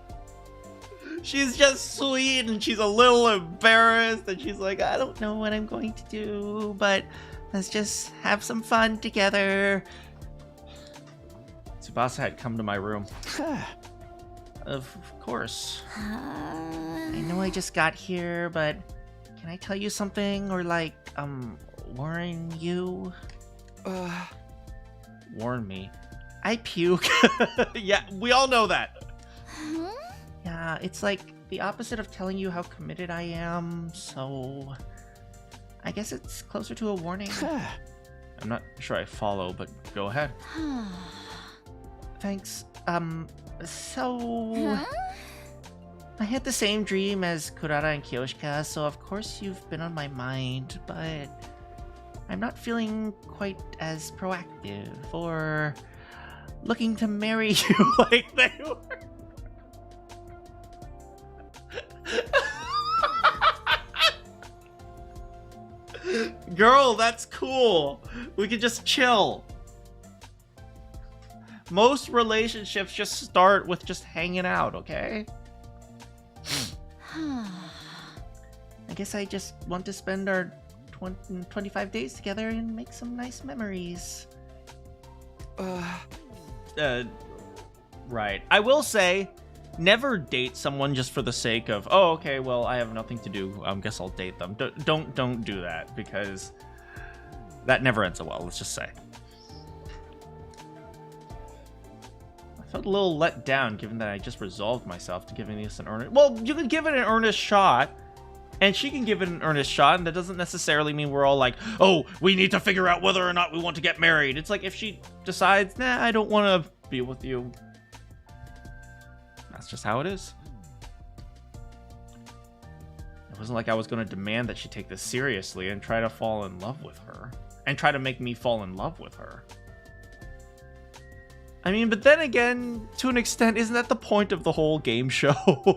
She's just sweet and she's a little embarrassed and she's like, I don't know what I'm going to do, but let's just have some fun together. Tsubasa had come to my room. Of course. I know I just got here, but can I tell you something or like, warn you? Warn me? I puke. Yeah, we all know that. Yeah, it's like the opposite of telling you how committed I am, so I guess it's closer to a warning. I'm not sure I follow, but go ahead. Thanks. So I had the same dream as Kurara and Kiyoshika, so of course you've been on my mind, but I'm not feeling quite as proactive or looking to marry you like they were. Girl, that's cool. We can just chill. Most relationships just start with just hanging out, okay? I guess I just want to spend our 25 days together and make some nice memories. Right. I will say, never date someone just for the sake of, oh, okay, well, I have nothing to do. Guess I'll date them. Don't do that, because that never ends well, let's just say. I felt a little let down, given that I just resolved myself to giving this an earnest... Well, you can give it an earnest shot, and she can give it an earnest shot, and that doesn't necessarily mean we're all like, oh, we need to figure out whether or not we want to get married. It's like, if she decides, nah, I don't want to be with you, that's just how it is. It wasn't like I was going to demand that she take this seriously and try to fall in love with her. And try to make me fall in love with her. I mean, but then again, to an extent, isn't that the point of the whole game show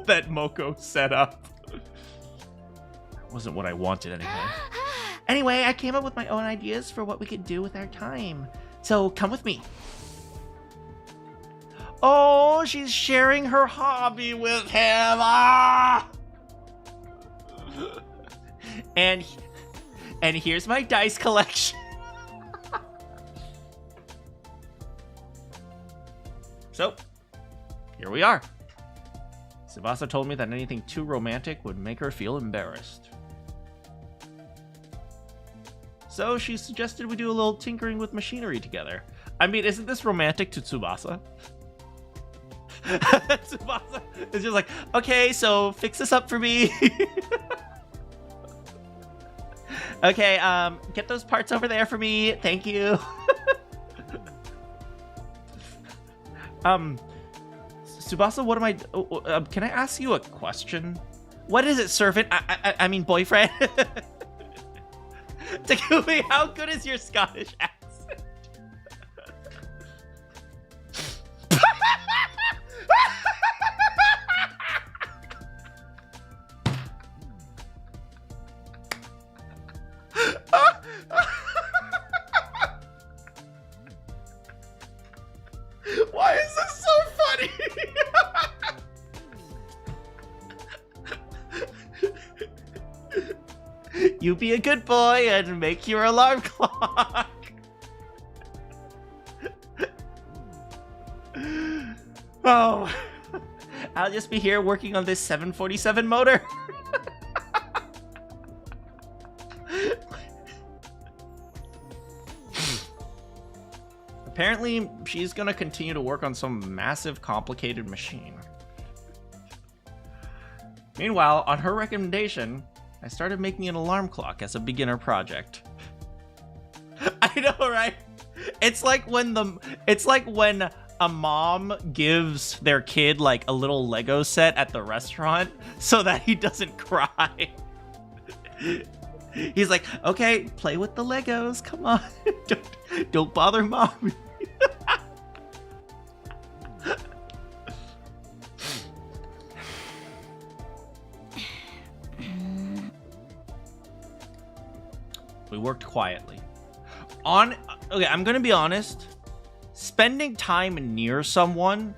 that Moko set up? That wasn't what I wanted anyway. Anyway, I came up with my own ideas for what we could do with our time. So come with me. Oh, she's sharing her hobby with him. Ah! And here's my dice collection. So, here we are. Tsubasa told me that anything too romantic would make her feel embarrassed. So she suggested we do a little tinkering with machinery together. I mean, isn't this romantic to Tsubasa? Tsubasa is just like, okay, so fix this up for me. Okay, get those parts over there for me. Thank you. Tsubasa, what am I... can I ask you a question? What is it, servant? I mean boyfriend? Takumi, how good is your Scottish accent? Why is this so funny? You be a good boy and make your alarm clock. Oh, I'll just be here working on this 747 motor. Apparently, she's gonna continue to work on some massive, complicated machine. Meanwhile, on her recommendation, I started making an alarm clock as a beginner project. I know, right? It's like when a mom gives their kid like a little Lego set at the restaurant so that he doesn't cry. He's like, okay, play with the Legos. Come on. Don't bother mommy. We worked quietly. Okay, I'm gonna be honest. Spending time near someone,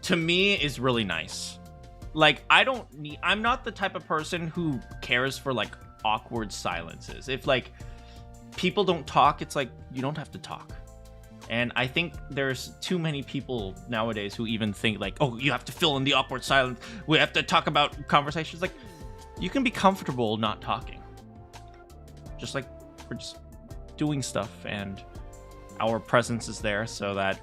to me, is really nice. Like, I'm not the type of person who cares for, like, awkward silences. If, like, people don't talk, it's like, you don't have to talk. And I think there's too many people nowadays who even think, like, oh, you have to fill in the awkward silence. We have to talk about conversations. Like, you can be comfortable not talking. Just like, we're just doing stuff, and our presence is there so that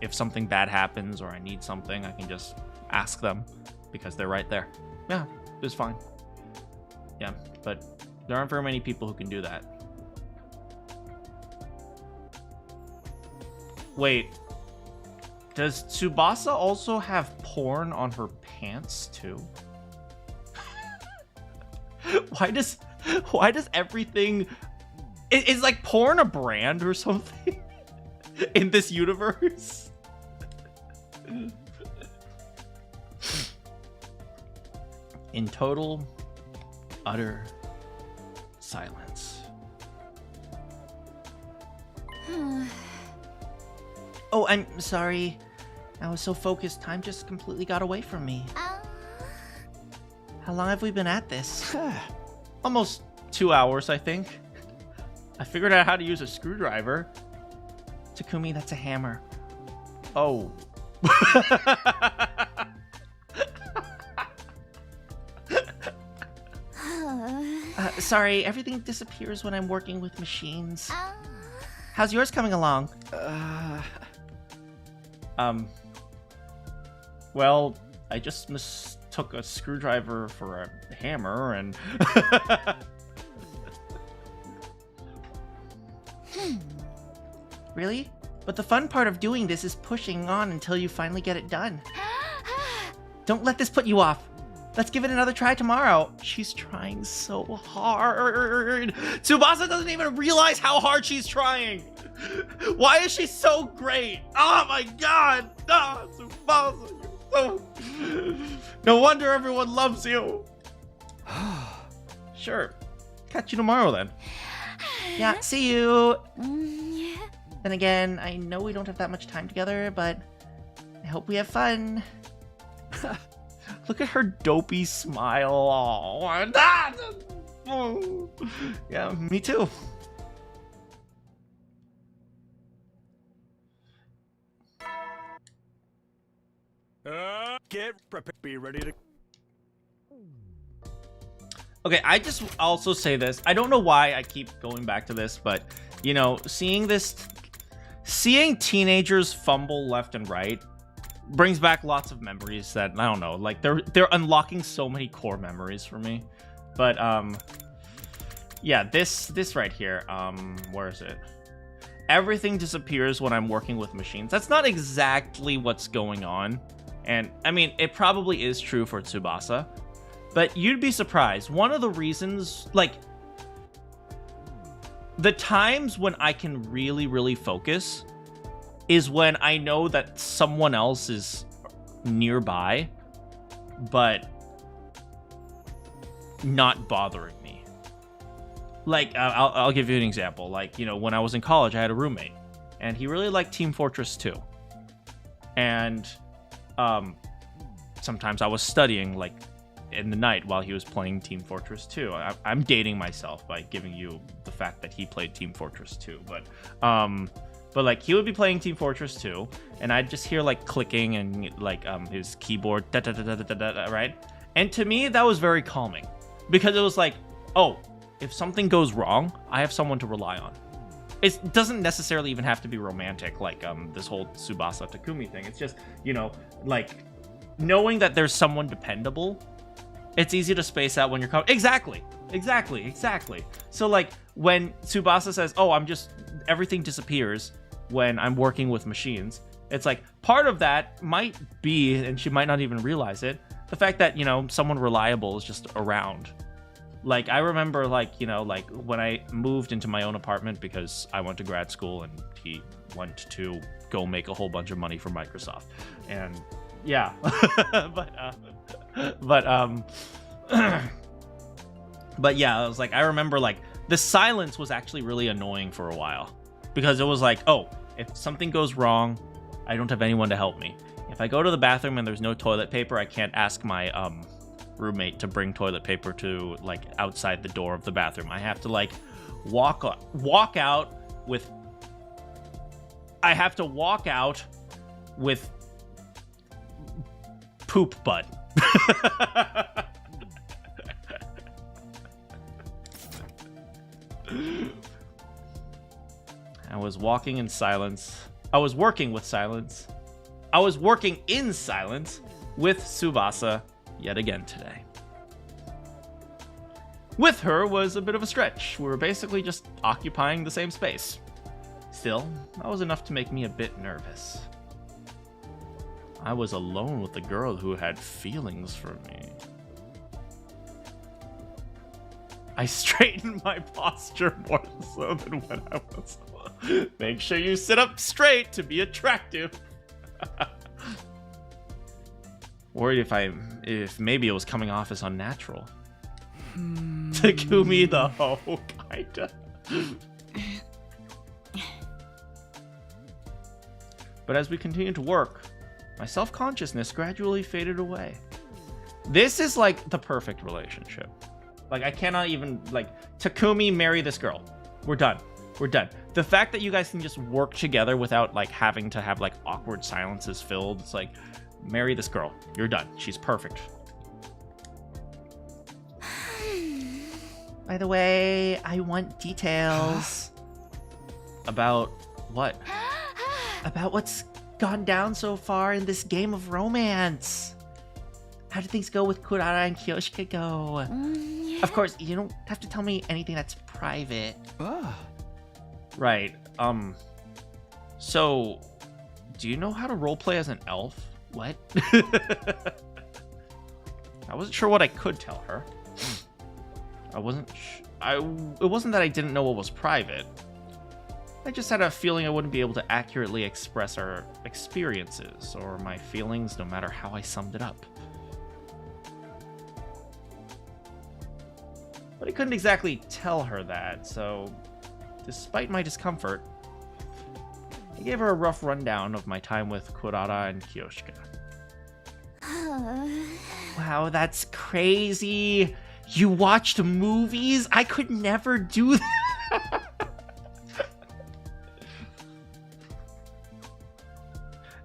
if something bad happens or I need something, I can just ask them because they're right there. Yeah, it's fine. Yeah, but there aren't very many people who can do that. Wait, does Tsubasa also have porn on her pants too? Why does everything... Is like porn a brand or something in this universe? In total, utter silence. Oh, I'm sorry. I was so focused, time just completely got away from me. How long have we been at this? Almost 2 hours, I think. I figured out how to use a screwdriver. Takumi, that's a hammer. Oh. Sorry, everything disappears when I'm working with machines. How's yours coming along? Well, I just mistook a screwdriver for a hammer and... Really? But the fun part of doing this is pushing on until you finally get it done. Don't let this put you off. Let's give it another try tomorrow. She's trying so hard. Tsubasa doesn't even realize how hard she's trying. Why is she so great? Oh my god. Oh, Tsubasa, you're so... No wonder everyone loves you. Sure. Catch you tomorrow then. Yeah, see you. Then again, I know we don't have that much time together, but I hope we have fun. Look at her dopey smile. Oh. Yeah, me too. Get prepared. Be ready to... Okay, I just also say this. I don't know why I keep going back to this, but, you know, seeing teenagers fumble left and right brings back lots of memories that, I don't know, like, they're unlocking so many core memories for me. But, Yeah, this right here. Where is it? Everything disappears when I'm working with machines. That's not exactly what's going on. And I mean, it probably is true for Tsubasa, but you'd be surprised. One of the reasons, like, the times when I can really, really focus is when I know that someone else is nearby, but not bothering me. Like, I'll give you an example. Like, you know, when I was in college, I had a roommate, and he really liked Team Fortress 2. And sometimes I was studying, like, in the night while he was playing Team Fortress 2. I'm dating myself by giving you the fact that he played Team Fortress 2. But like, he would be playing Team Fortress 2, and I'd just hear, like, clicking and, like, his keyboard, da-da-da-da-da-da, right? And to me, that was very calming. Because it was like, oh, if something goes wrong, I have someone to rely on. It doesn't necessarily even have to be romantic, like this whole Tsubasa Takumi thing. It's just, you know, like, knowing that there's someone dependable, it's easy to space out when you're exactly. So, like, when Tsubasa says, oh, everything disappears when I'm working with machines, it's like, part of that might be, and she might not even realize it, the fact that, you know, someone reliable is just around. Like, I remember, like, you know, like, when I moved into my own apartment because I went to grad school and he went to go make a whole bunch of money for Microsoft. And, yeah. But yeah, I was like, I remember, like, the silence was actually really annoying for a while. Because it was like, oh, if something goes wrong, I don't have anyone to help me. If I go to the bathroom and there's no toilet paper, I can't ask my, roommate to bring toilet paper to, like, outside the door of the bathroom. I have to, like, walk out with poop butt. I was walking in silence. I was working with silence. I was working in silence with Tsubasa yet again today. With her was a bit of a stretch. We were basically just occupying the same space. Still, that was enough to make me a bit nervous. I was alone with the girl who had feelings for me. I straightened my posture more so than when I was. Make sure you sit up straight to be attractive. Worried if maybe it was coming off as unnatural. Takumi the hoe, kinda. But as we continued to work, my self-consciousness gradually faded away. This is like the perfect relationship. Like, I cannot even, like, Takumi, marry this girl. We're done. The fact that you guys can just work together without, like, having to have, like, awkward silences filled, it's like, marry this girl. You're done. She's perfect. By the way, I want details. About what? About what's gone down so far in this game of romance. How did things go with Kurara and Kyoshika go? Of course, you don't have to tell me anything that's private. Right. So, do you know how to roleplay as an elf? What? I wasn't sure what I could tell her. It wasn't that I didn't know what was private. I just had a feeling I wouldn't be able to accurately express our experiences or my feelings no matter how I summed it up. But I couldn't exactly tell her that, so despite my discomfort, I gave her a rough rundown of my time with Kurara and Kyoshika. Wow, that's crazy. You watched movies? I could never do that.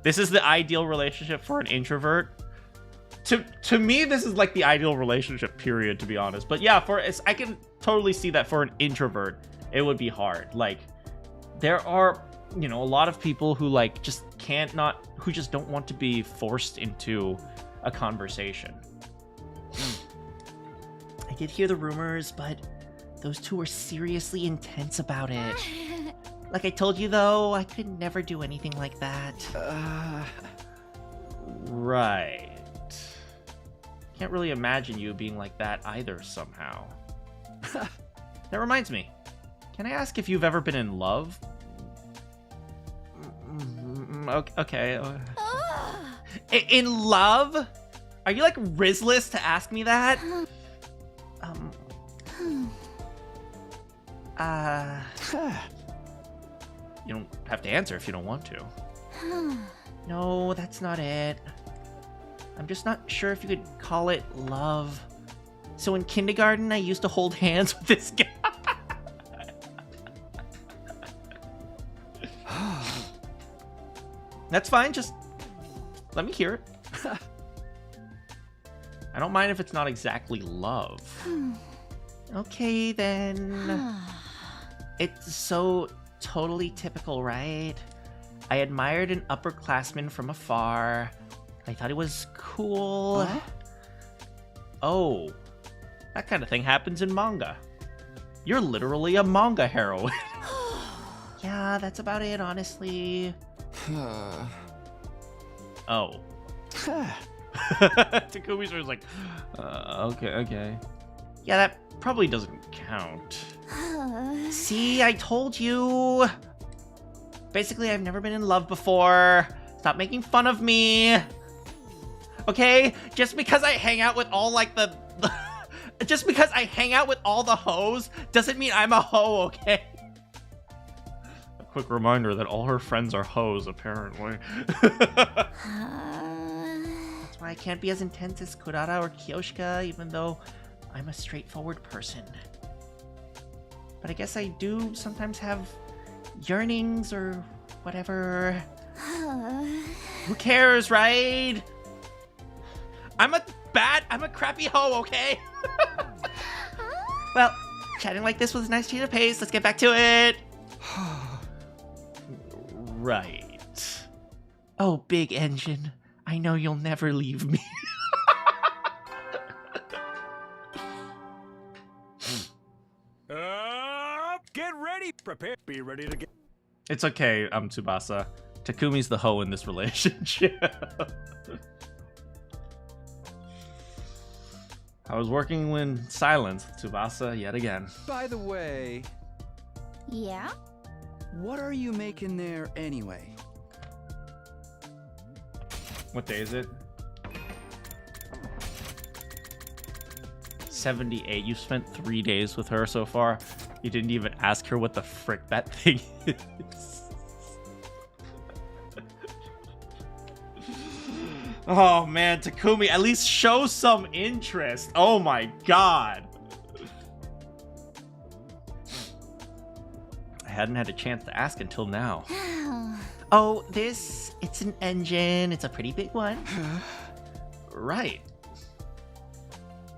This is the ideal relationship for an introvert. To me, this is like the ideal relationship, period, to be honest. But yeah, I can totally see that for an introvert, it would be hard. Like, there are, you know, a lot of people who, like, just who just don't want to be forced into a conversation. I did hear the rumors, but Those two were seriously intense about it. Like I told you, though, I could never do anything like that. Right. Can't really imagine you being like that either somehow. That reminds me. Can I ask if you've ever been in love? Okay. In love? Are you like Rizless to ask me that? You don't have to answer if you don't want to. No, that's not it. I'm just not sure if you could call it love. So in kindergarten, I used to hold hands with this guy. That's fine, just let me hear it. I don't mind if it's not exactly love. Okay, then. It's so totally typical, right? I admired an upperclassman from afar. I thought he was cool. Huh? Oh, that kind of thing happens in manga. You're literally a manga heroine. Yeah, that's about it, honestly. Oh. Takumi's always like, okay. Yeah, that probably doesn't count. See, I told you. Basically, I've never been in love before. Stop making fun of me. Okay? Just because I hang out with all like the just because I hang out with all the hoes doesn't mean I'm a hoe, okay? A quick reminder that all her friends are hoes, apparently. That's why I can't be as intense as Kurara or Kyoshika, even though I'm a straightforward person. But I guess I do sometimes have yearnings or whatever. Who cares, right? I'm a crappy hoe, okay? Well, chatting like this was a nice change of pace. Let's get back to it. Right. Oh, big engine. I know you'll never leave me. Get ready, prepare, be ready to get. It's okay, Tsubasa. Takumi's the hoe in this relationship. I was working in silence with Tsubasa yet again. By the way, Yeah? what are you making there anyway? What day is it? 78. You spent 3 days with her so far. You didn't even ask her what the frick that thing is. Oh man, Takumi, at least show some interest. Oh my god. I hadn't had a chance to ask until now. Oh, it's an engine. It's a pretty big one. Right.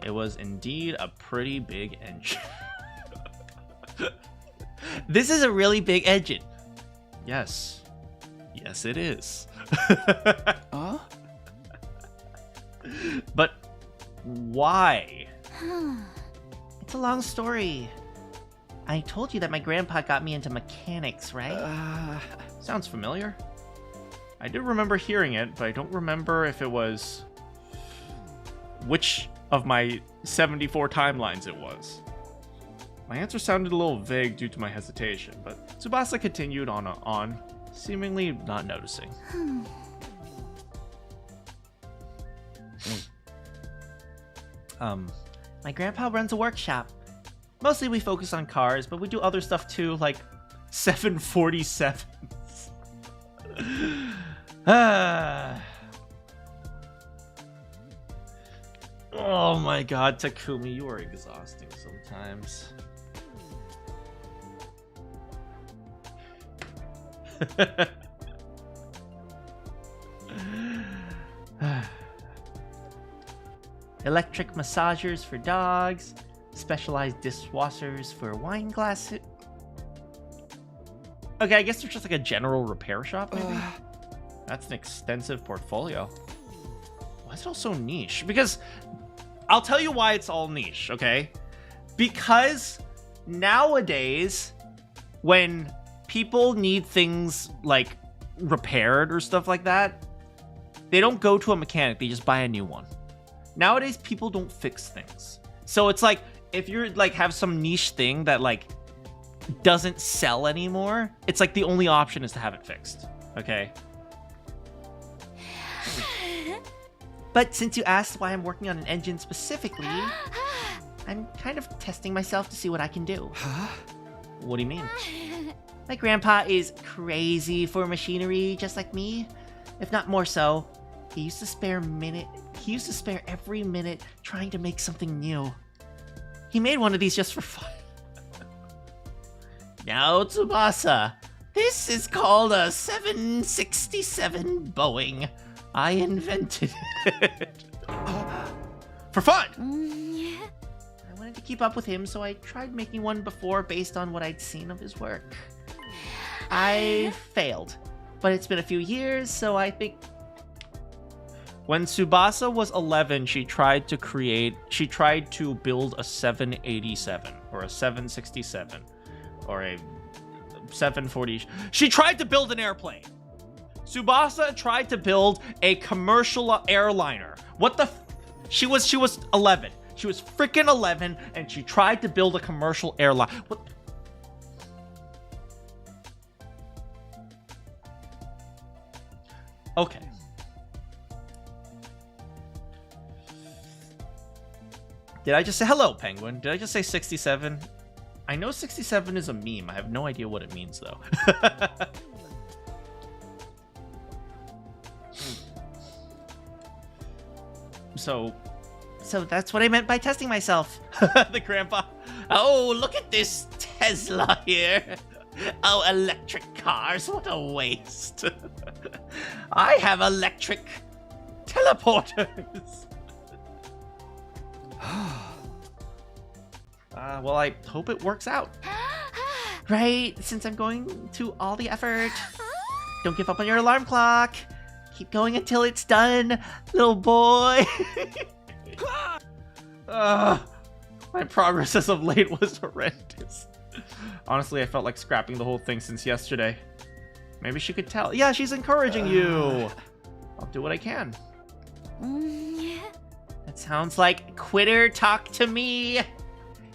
It was indeed a pretty big engine. This is a really big engine. Yes. Yes, it is. Huh? But why? It's a long story. I told you that my grandpa got me into mechanics, right? Sounds familiar. I do remember hearing it, but I don't remember if it was... which of my 74 timelines it was. My answer sounded a little vague due to my hesitation, but Tsubasa continued on, seemingly not noticing. My grandpa runs a workshop. Mostly we focus on cars, but we do other stuff too, like 747s. Oh my god, Takumi, you are exhausting sometimes. electric massagers for dogs, specialized dishwashers for wine glasses. Okay, I guess there's just like a general repair shop, maybe? That's an extensive portfolio. Why is it all so niche? Because I'll tell you why it's all niche, okay? Because nowadays, when people need things like repaired or stuff like that, they don't go to a mechanic, they just buy a new one. Nowadays, people don't fix things. So it's like, if you're like have some niche thing that like doesn't sell anymore, it's like the only option is to have it fixed. Okay. But since you asked why I'm working on an engine specifically, I'm kind of testing myself to see what I can do. Huh? What do you mean? My grandpa is crazy for machinery, just like me. If not more so. He used to spare every minute trying to make something new. He made one of these just for fun. Now, Tsubasa, this is called a 767 Boeing. I invented it. For fun! I wanted to keep up with him, so I tried making one before based on what I'd seen of his work. I failed, but it's been a few years, so I think... When Tsubasa was 11, she tried to build a 787, or a 767, or a 740. She tried to build an airplane. Tsubasa tried to build a commercial airliner. What the she was 11. She was freaking 11, and she tried to build a commercial airline. What? Okay. Did I just say hello, Penguin? Did I just say 67? I know 67 is a meme. I have no idea what it means, though. So that's what I meant by testing myself. The grandpa. Oh, look at this Tesla here. Oh, electric cars. What a waste. I have electric teleporters. Well, I hope it works out. Right, since I'm going to all the effort. Don't give up on your alarm clock. Keep going until it's done, little boy. My progress as of late was horrendous. Honestly, I felt like scrapping the whole thing since yesterday. Maybe she could tell. Yeah, she's encouraging you. I'll do what I can. That sounds like quitter talk to me.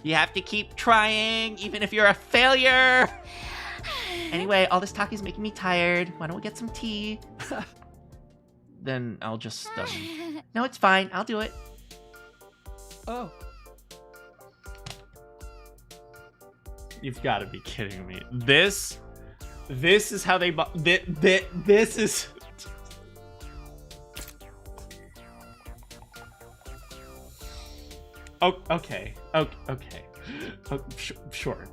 You have to keep trying, even if you're a failure. Anyway, all this talk is making me tired. Why don't we get some tea? Then I'll just, No, it's fine. I'll do it. Oh. You've got to be kidding me. This is how they... This is... Oh, okay. Okay. Sure.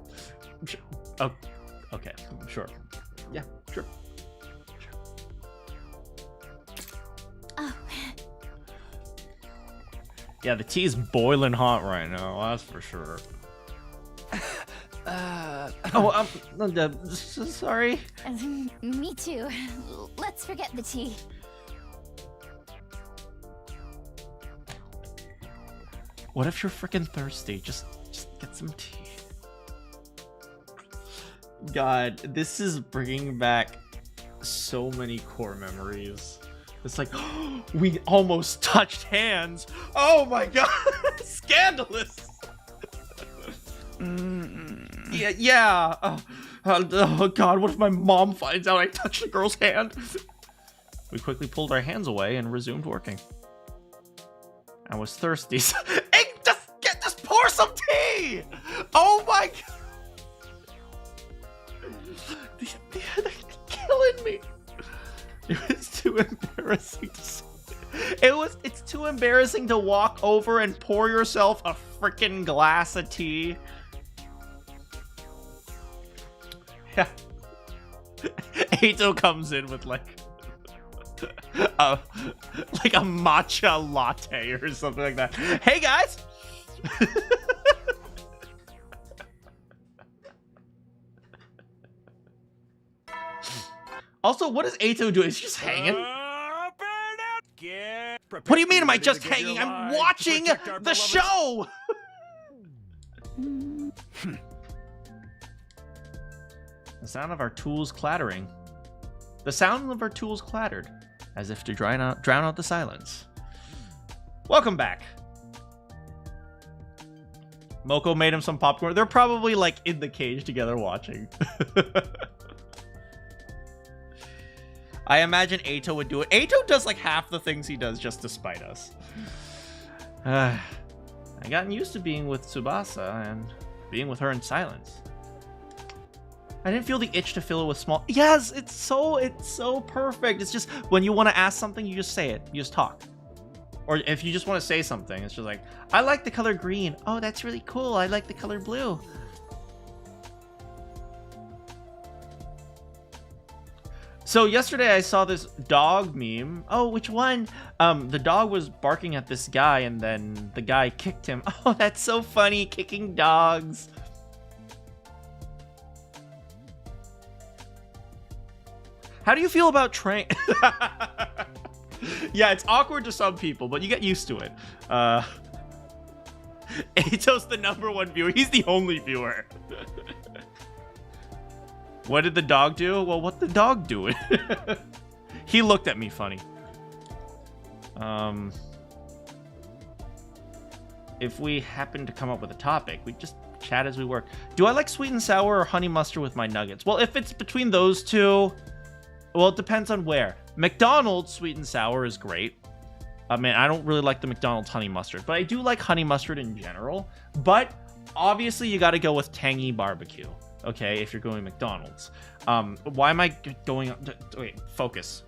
Oh, okay. Sure. Yeah, sure. Oh. Yeah, the tea's boiling hot right now. That's for sure. Sorry. Me too. Let's forget the tea. What if you're freaking thirsty? Just get some tea. God, this is bringing back so many core memories. It's like, we almost touched hands. Oh my god, scandalous. Yeah. Oh god, what if my mom finds out I touched a girl's hand? We quickly pulled our hands away and resumed working. I was thirsty. Hey, just pour some tea! Oh my god! They're killing me. It was too embarrassing to say. It's too embarrassing to walk over and pour yourself a freaking glass of tea. Yeah. Eito comes in with like a matcha latte or something like that. Hey guys! Also, what is Eito doing? Is he just hanging? What do you mean am I just hanging? I'm watching the show! The sound of our tools clattering. The sound of our tools clattered, as if to drown out the silence. Welcome back. Moko made him some popcorn. They're probably like in the cage together watching. I imagine Eito would do it. Eito does like half the things he does just to spite us. I gotten used to being with Tsubasa and being with her in silence. I didn't feel the itch to fill it with small... Yes, it's so perfect. It's just when you want to ask something, you just say it. You just talk. Or if you just want to say something, it's just like, I like the color green. Oh, that's really cool. I like the color blue. So yesterday I saw this dog meme. Oh, which one? The dog was barking at this guy and then the guy kicked him. Oh, that's so funny, kicking dogs. How do you feel about train? Yeah, it's awkward to some people, but you get used to it. Eito's the #1 viewer. He's the only viewer. What did the dog do? Well, what the dog do? He looked at me funny. If we happen to come up with a topic, we just chat as we work. Do I like sweet and sour or honey mustard with my nuggets? Well, if it's between those two, well, it depends on where. McDonald's sweet and sour is great. I mean, I don't really like the McDonald's honey mustard, but I do like honey mustard in general. But obviously, you got to go with tangy barbecue. Okay, if you're going McDonald's. Why am I going... Wait, focus.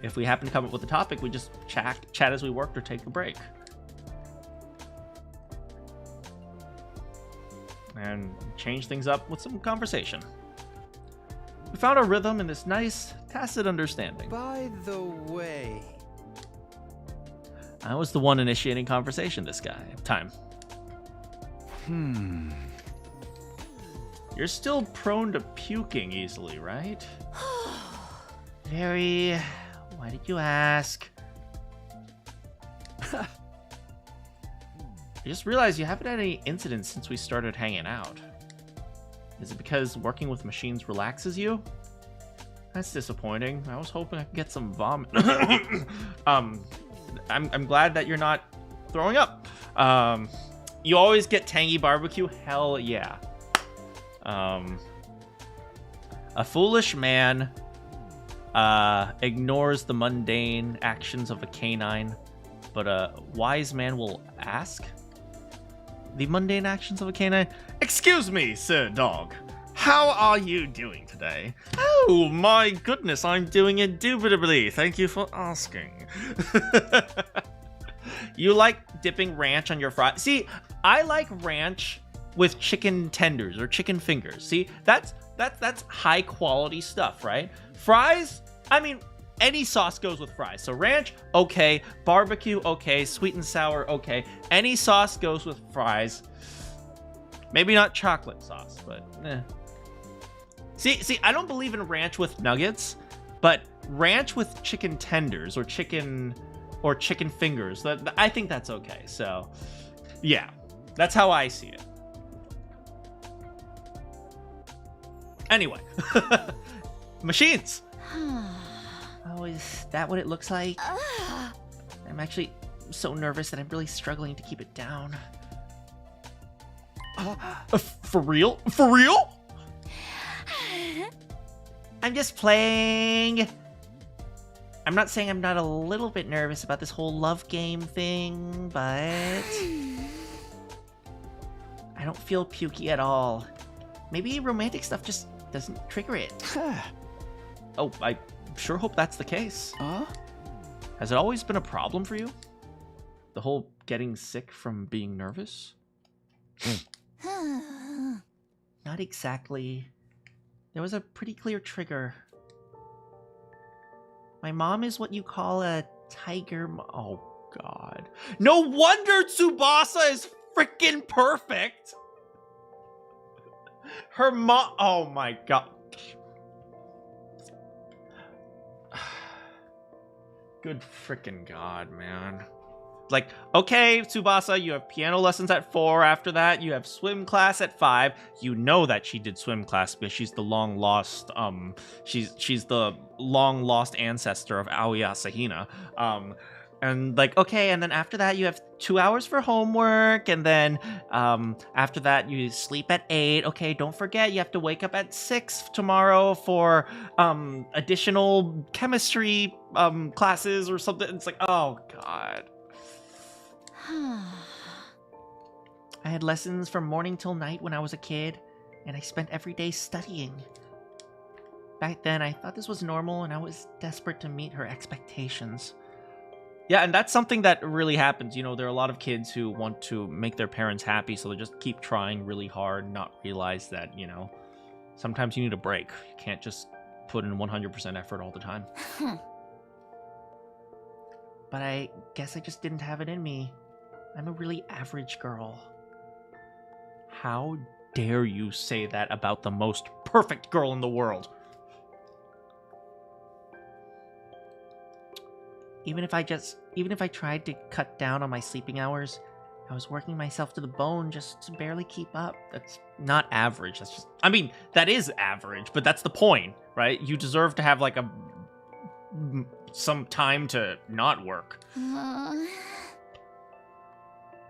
If we happen to come up with a topic, we just chat as we work or take a break. And change things up with some conversation. We found our rhythm in this nice, tacit understanding. By the way... I was the one initiating conversation this time. You're still prone to puking easily, right? Very... Why did you ask? I just realized you haven't had any incidents since we started hanging out. Is it because working with machines relaxes you? That's disappointing. I was hoping I could get some vomit. I'm glad that you're not throwing up. You always get tangy barbecue? Hell yeah. A foolish man ignores the mundane actions of a canine, but a wise man will ask the mundane actions of a canine. Excuse me, Sir Dog. How are you doing today? Oh my goodness, I'm doing indubitably. Thank you for asking. You like dipping ranch on your fries? See, I like ranch with chicken tenders or chicken fingers. See, that's high quality stuff, right? Fries, I mean, any sauce goes with fries. So ranch, okay. Barbecue, okay. Sweet and sour, okay. Any sauce goes with fries. Maybe not chocolate sauce, but eh. See, I don't believe in ranch with nuggets, but ranch with chicken tenders or chicken fingers, I think that's okay. So, yeah, that's how I see it. Anyway, machines. Oh, is that what it looks like? I'm actually so nervous that I'm really struggling to keep it down. For real? For real? I'm just playing. I'm not saying I'm not a little bit nervous about this whole love game thing, but I don't feel pukey at all. Maybe romantic stuff just doesn't trigger it. Oh, I sure hope that's the case. Has it always been a problem for you? The whole getting sick from being nervous? Not exactly. There was a pretty clear trigger. My mom is what you call a tiger oh, God. No wonder Tsubasa is freaking perfect! Her mom... Oh, my God. Good freaking God, man. like, okay, Tsubasa, you have piano lessons at 4. After that, you have swim class at 5. You know that she did swim class because she's the long lost, she's the long lost ancestor of Aoi Asahina. And like, okay, and then after that you have 2 hours for homework, and then after that you sleep at 8. Okay, don't forget you have to wake up at 6 tomorrow for additional chemistry classes or something. It's like, oh god. I had lessons from morning till night when I was a kid, and I spent every day studying. Back then I thought this was normal, and I was desperate to meet her expectations. Yeah, and that's something that really happens. You know, there are a lot of kids who want to make their parents happy, so they just keep trying really hard, not realize that, you know, sometimes you need a break. You can't just put in 100% effort all the time. But I guess I just didn't have it in me. I'm a really average girl. How dare you say that about the most perfect girl in the world? Even if I tried to cut down on my sleeping hours, I was working myself to the bone just to barely keep up. That's not average. That's just, I mean, that is average, but that's the point, right? You deserve to have like some time to not work.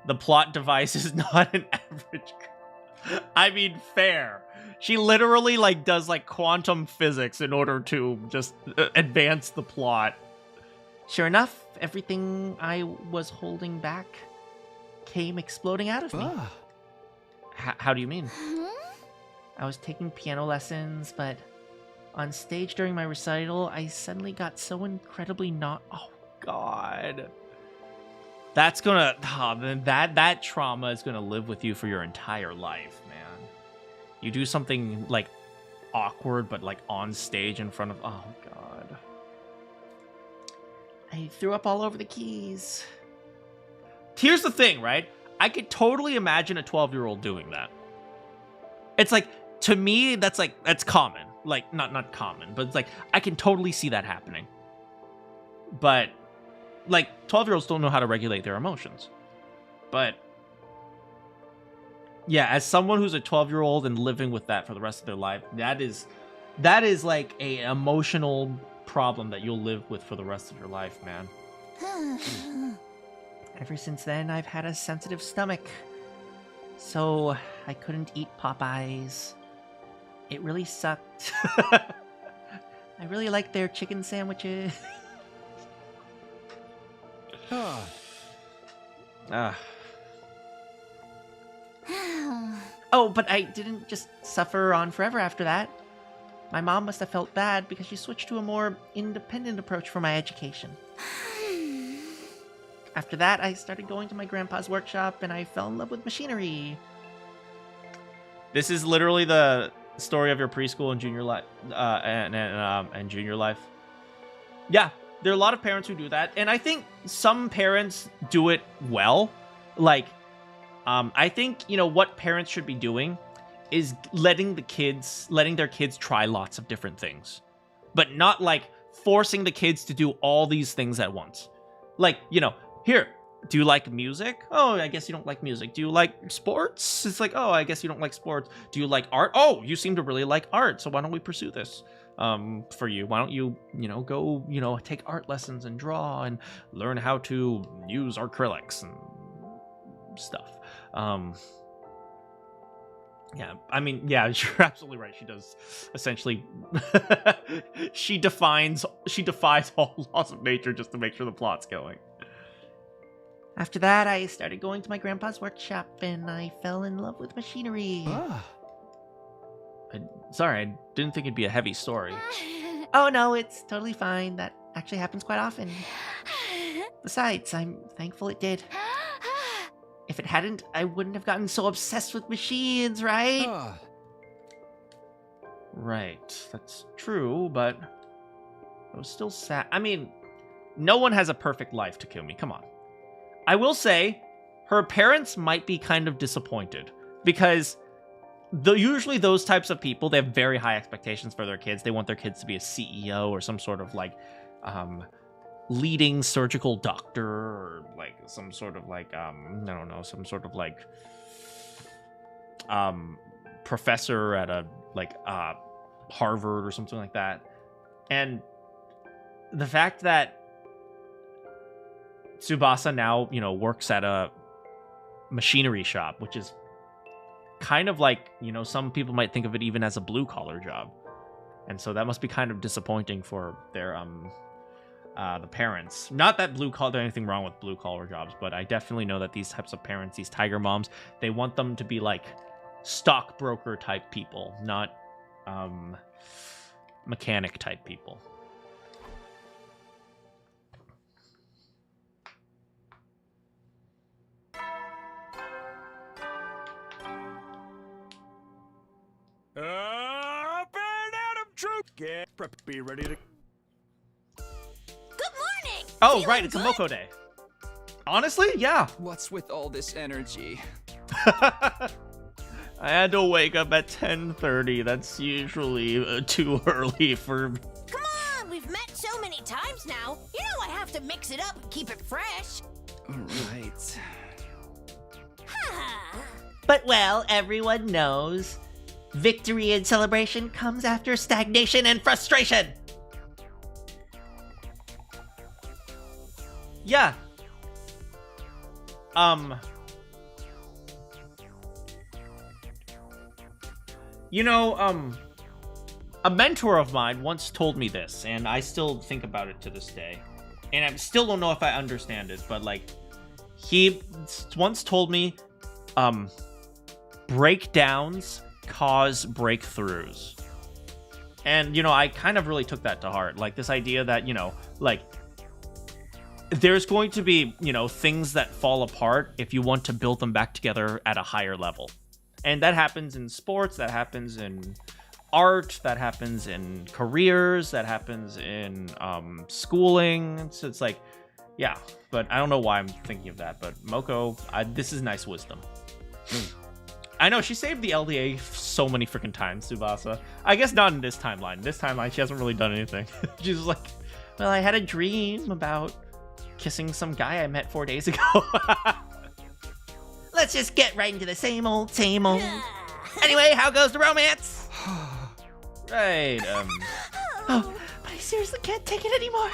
The plot device is not an average girl. I mean, fair. She literally like does like quantum physics in order to just advance the plot. Sure enough, everything I was holding back came exploding out of me. How do you mean? I was taking piano lessons, but on stage during my recital, I suddenly got so incredibly not... Oh, God. That's gonna... that trauma is gonna live with you for your entire life, man. You do something, like, awkward, but, like, on stage in front of... Oh, God. I threw up all over the keys. Here's the thing, right? I could totally imagine a 12-year-old doing that. It's like, to me, that's common. Like, not common, but it's like, I can totally see that happening. But, like, 12-year-olds don't know how to regulate their emotions. But, yeah, as someone who's a 12-year-old and living with that for the rest of their life, that is like a emotional problem that you'll live with for the rest of your life, man. Ever since then, I've had a sensitive stomach, so I couldn't eat Popeyes. It really sucked. I really like their chicken sandwiches. Oh, but I didn't just suffer on forever after that. My mom must have felt bad because she switched to a more independent approach for my education. After that, I started going to my grandpa's workshop and I fell in love with machinery. This is literally the story of your preschool and junior life, and junior life. Yeah, there are a lot of parents who do that, and I think some parents do it well. Like, I think, you know, what parents should be doing is letting their kids try lots of different things, but not like forcing the kids to do all these things at once. Like, you know, here, do you like music? Oh, I guess you don't like music. Do you like sports? It's like, oh, I guess you don't like sports. Do you like art? Oh, you seem to really like art, so why don't we pursue this for you? Why don't you, you know, go, you know, take art lessons and draw and learn how to use acrylics and stuff. Yeah, I mean, yeah, you're absolutely right. She does essentially, she defies all laws of nature just to make sure the plot's going. After that, I started going to my grandpa's workshop and I fell in love with machinery. Sorry, I didn't think it'd be a heavy story. Oh no, it's totally fine. That actually happens quite often. Besides, I'm thankful it did. If it hadn't, I wouldn't have gotten so obsessed with machines, right? Right, that's true, but it was still sad. I mean, no one has a perfect life, Takumi, come on. I will say, her parents might be kind of disappointed, because usually those types of people, they have very high expectations for their kids. They want their kids to be a CEO or some sort of, like, leading surgical doctor or like some sort of like I don't know, some sort of like professor at a like Harvard or something like that. And the fact that Tsubasa now, you know, works at a machinery shop, which is kind of like, you know, some people might think of it even as a blue collar job. And so that must be kind of disappointing for their the parents. Not that blue collar, there's anything wrong with blue collar jobs, but I definitely know that these types of parents, these tiger moms, they want them to be like stockbroker type people, not mechanic type people. Up and at 'em, troop! Get prep, be ready to... Good morning! Oh, Feeling right, it's a good? Moko day. Honestly, yeah. What's with all this energy? I had to wake up at 10:30. That's usually too early for... Come on, we've met so many times now. You know I have to mix it up and keep it fresh. Right. But well, everyone knows victory and celebration comes after stagnation and frustration. Yeah. You know, a mentor of mine once told me this, and I still think about it to this day. And I still don't know if I understand it, but like, he once told me, breakdowns cause breakthroughs. And, you know, I kind of really took that to heart. Like, this idea that, you know, like, there's going to be, you know, things that fall apart if you want to build them back together at a higher level. And that happens in sports, that happens in art, that happens in careers, that happens in schooling. So it's like, yeah, but I don't know why I'm thinking of that. But Moko, this is nice wisdom. I know, she saved the LDA so many freaking times, Tsubasa. I guess not in this timeline. This timeline, she hasn't really done anything. She's like, well, I had a dream about kissing some guy I met 4 days ago. Let's just get right into the same old, same old. Anyway, how goes the romance? Right, Oh, but I seriously can't take it anymore.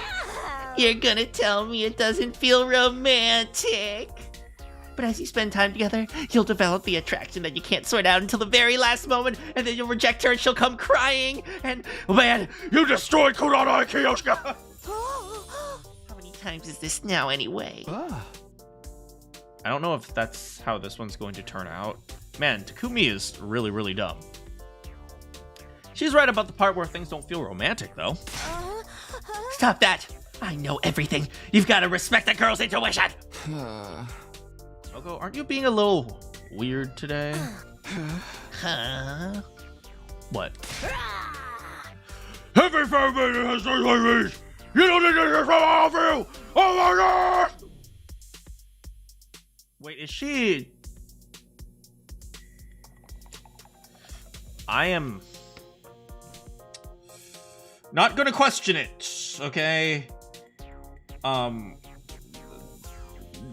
You're gonna tell me it doesn't feel romantic. But as you spend time together, you'll develop the attraction that you can't sort out until the very last moment, and then you'll reject her and she'll come crying, and, oh man, You destroyed Kurana Kiyoshika! how many times is this now anyway? I don't know if that's how this one's going to turn out. Man, Takumi is really, really dumb. She's right about the part where things don't feel romantic, though. Stop that! I know everything. You've got to respect a girl's intuition! Moko, aren't you being a little weird today? Huh? What? Every family has their ladies! You don't need to hear from all of you! Oh my god! Wait, is she... I am... not gonna question it, okay?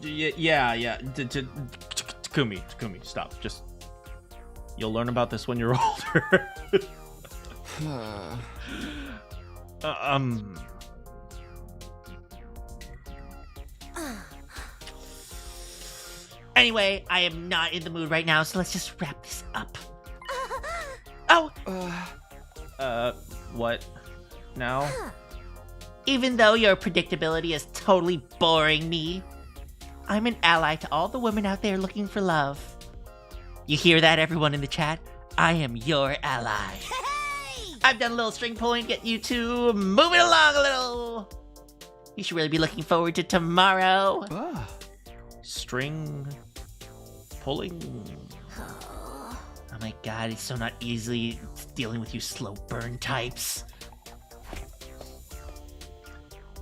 Yeah. Takumi, stop. Just... you'll learn about this when you're older. Anyway, I am not in the mood right now, so let's just wrap this up. Oh! What? Now? Even though your predictability is totally boring me, I'm an ally to all the women out there looking for love. You hear that, everyone in the chat? I am your ally. I've done a little string pulling to get you two moving along a little. You should really be looking forward to tomorrow. String... pulling? Oh my god, it's so not easily dealing with you slow burn types.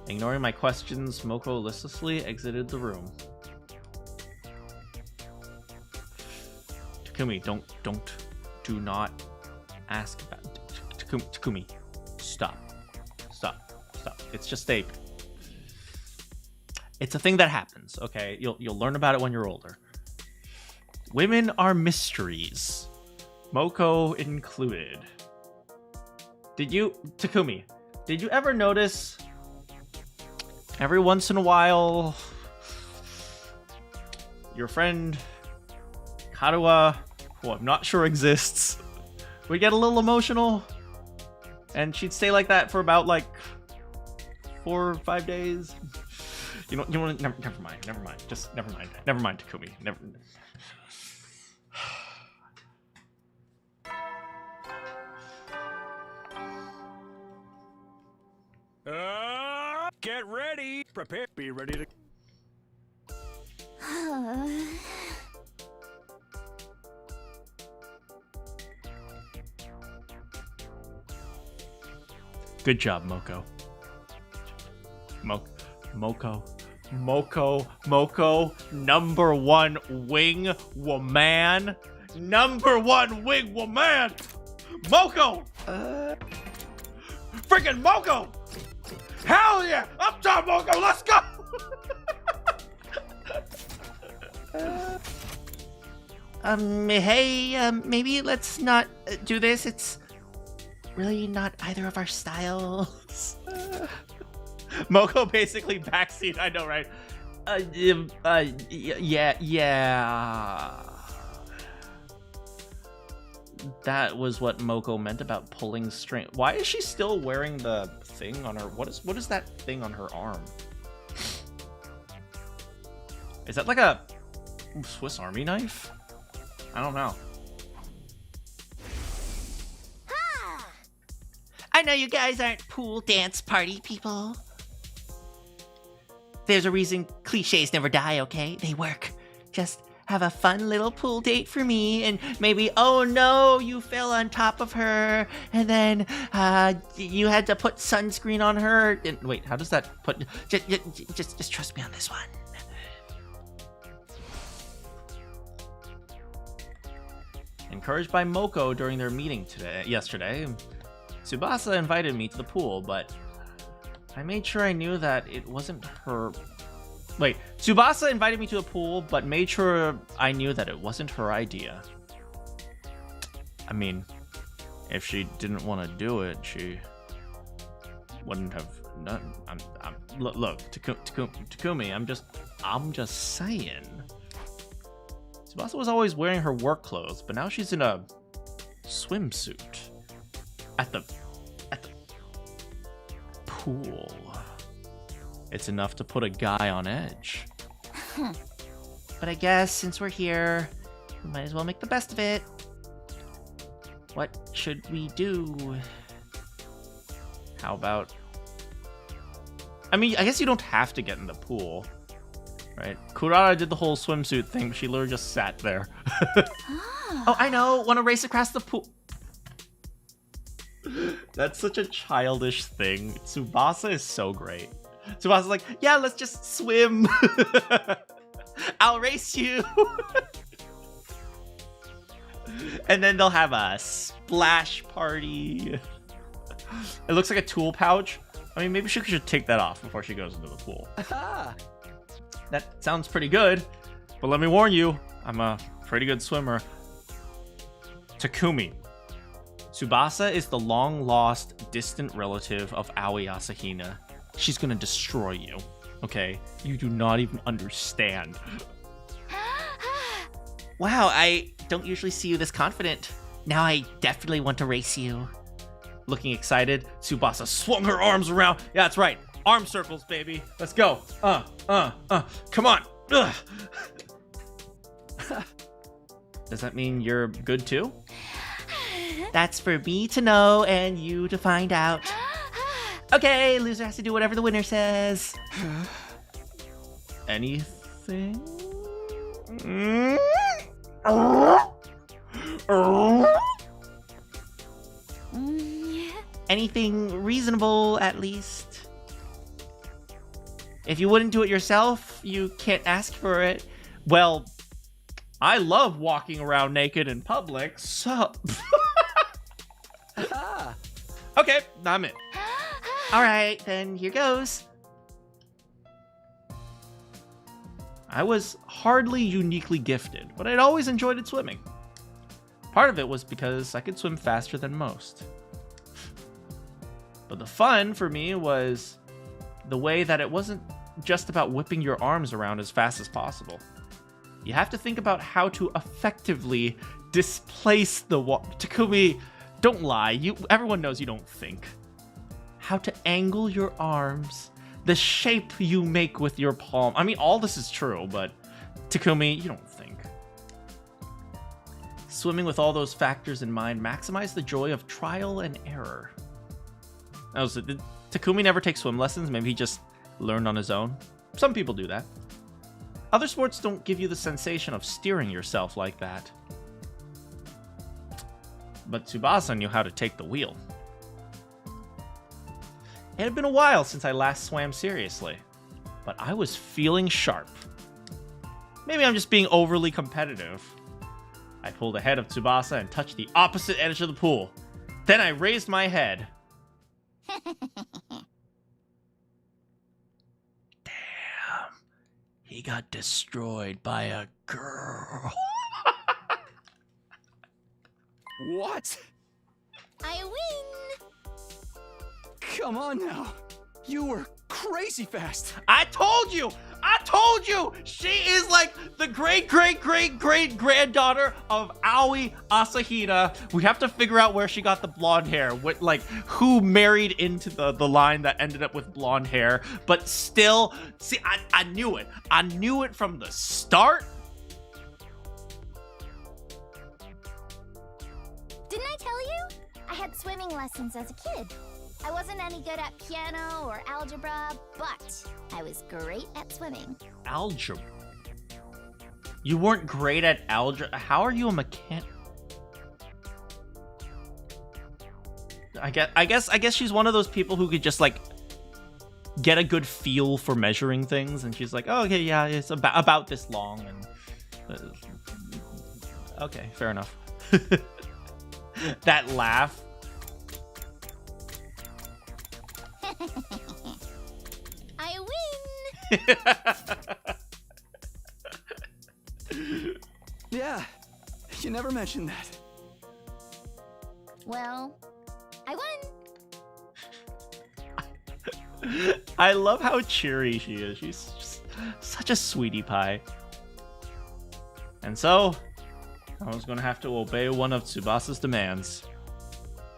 Ignoring my questions, Moko listlessly exited the room. Takumi, do not ask about... Takumi, stop. It's just a... It's a thing that happens, okay? You'll learn about it when you're older. Women are mysteries. Moko included. Takumi, did you ever notice every once in a while your friend Karuha, who I'm not sure exists, would get a little emotional? And she'd stay like that for about like 4 or 5 days. You know, never mind. Just never mind, Takumi. Get ready. Prepare. Be ready to. Good job, Moko. Moko, number one wing woman. Number one wing woman. Moko. Freaking Moko. Hell yeah! Up top, Moko. Let's go. Hey, maybe let's not do this. It's really not either of our styles. Moko basically backseat. I know, right? Yeah. That was what Moko meant about pulling string. Why is she still wearing the thing on her? What is that thing on her arm? Is that like a Swiss Army knife? I don't know. I know you guys aren't pool dance party people. There's a reason cliches never die, okay? They work. Just have a fun little pool date for me, and maybe, oh no, you fell on top of her, and then you had to put sunscreen on her. And wait, how does that put? Just trust me on this one. Encouraged by Moko during their meeting yesterday, Tsubasa invited me to the pool, but I made sure I knew that it wasn't her. Wait, Tsubasa invited me to the pool, but made sure I knew that it wasn't her idea. I mean, if she didn't want to do it, she wouldn't have done. Look, Takumi, I'm just saying. Tsubasa was always wearing her work clothes, but now she's in a swimsuit at the pool. It's enough to put a guy on edge. But I guess since we're here, we might as well make the best of it. What should we do? How about... I mean, I guess you don't have to get in the pool, right? Kurara did the whole swimsuit thing, but she literally just sat there. Oh, I know. Want to race across the pool? That's such a childish thing. Tsubasa is so great. Tsubasa's like, yeah, let's just swim. I'll race you. And then they'll have a splash party. It looks like a tool pouch. I mean, maybe she should take that off before she goes into the pool. That sounds pretty good. But let me warn you, I'm a pretty good swimmer. Takumi. Tsubasa is the long-lost, distant relative of Aoi Asahina. She's gonna destroy you, okay? You do not even understand. Wow, I don't usually see you this confident. Now I definitely want to race you. Looking excited, Tsubasa swung her arms around. Yeah, that's right. Arm circles, baby. Let's go. Come on. Ugh. Does that mean you're good too? That's for me to know and you to find out. Okay, loser has to do whatever the winner says. Anything? Anything reasonable, at least. If you wouldn't do it yourself, you can't ask for it. Well, I love walking around naked in public, so... Okay, I'm in. All right, then here goes. I was hardly uniquely gifted, but I'd always enjoyed swimming. Part of it was because I could swim faster than most. But the fun for me was the way that it wasn't just about whipping your arms around as fast as possible. You have to think about how to effectively displace the water. Takumi, don't lie. Everyone knows you don't think. How to angle your arms, the shape you make with your palm. I mean, all this is true, but Takumi, you don't think. Swimming with all those factors in mind, maximize the joy of trial and error. Did Takumi never take swim lessons? Maybe he just learned on his own? Some people do that. Other sports don't give you the sensation of steering yourself like that. But Tsubasa knew how to take the wheel. It had been a while since I last swam seriously, but I was feeling sharp. Maybe I'm just being overly competitive. I pulled ahead of Tsubasa and touched the opposite edge of the pool. Then I raised my head. Damn, he got destroyed by a girl. What? I win! Come on now. You were crazy fast. I told you! She is like the great-great-great-great-granddaughter of Aoi Asahina. We have to figure out where she got the blonde hair. Who married into the line that ended up with blonde hair. But still, see, I knew it. I knew it from the start. Didn't I tell you? I had swimming lessons as a kid. I wasn't any good at piano or algebra, but I was great at swimming. Algebra? You weren't great at algebra? How are you a mechanic? I guess she's one of those people who could just like get a good feel for measuring things, and she's like, oh, okay, yeah, it's about this long, and okay, fair enough. That laugh. I win! Yeah, you never mentioned that. Well, I won! I love how cheery she is. She's just such a sweetie pie. And so, I was going to have to obey one of Tsubasa's demands.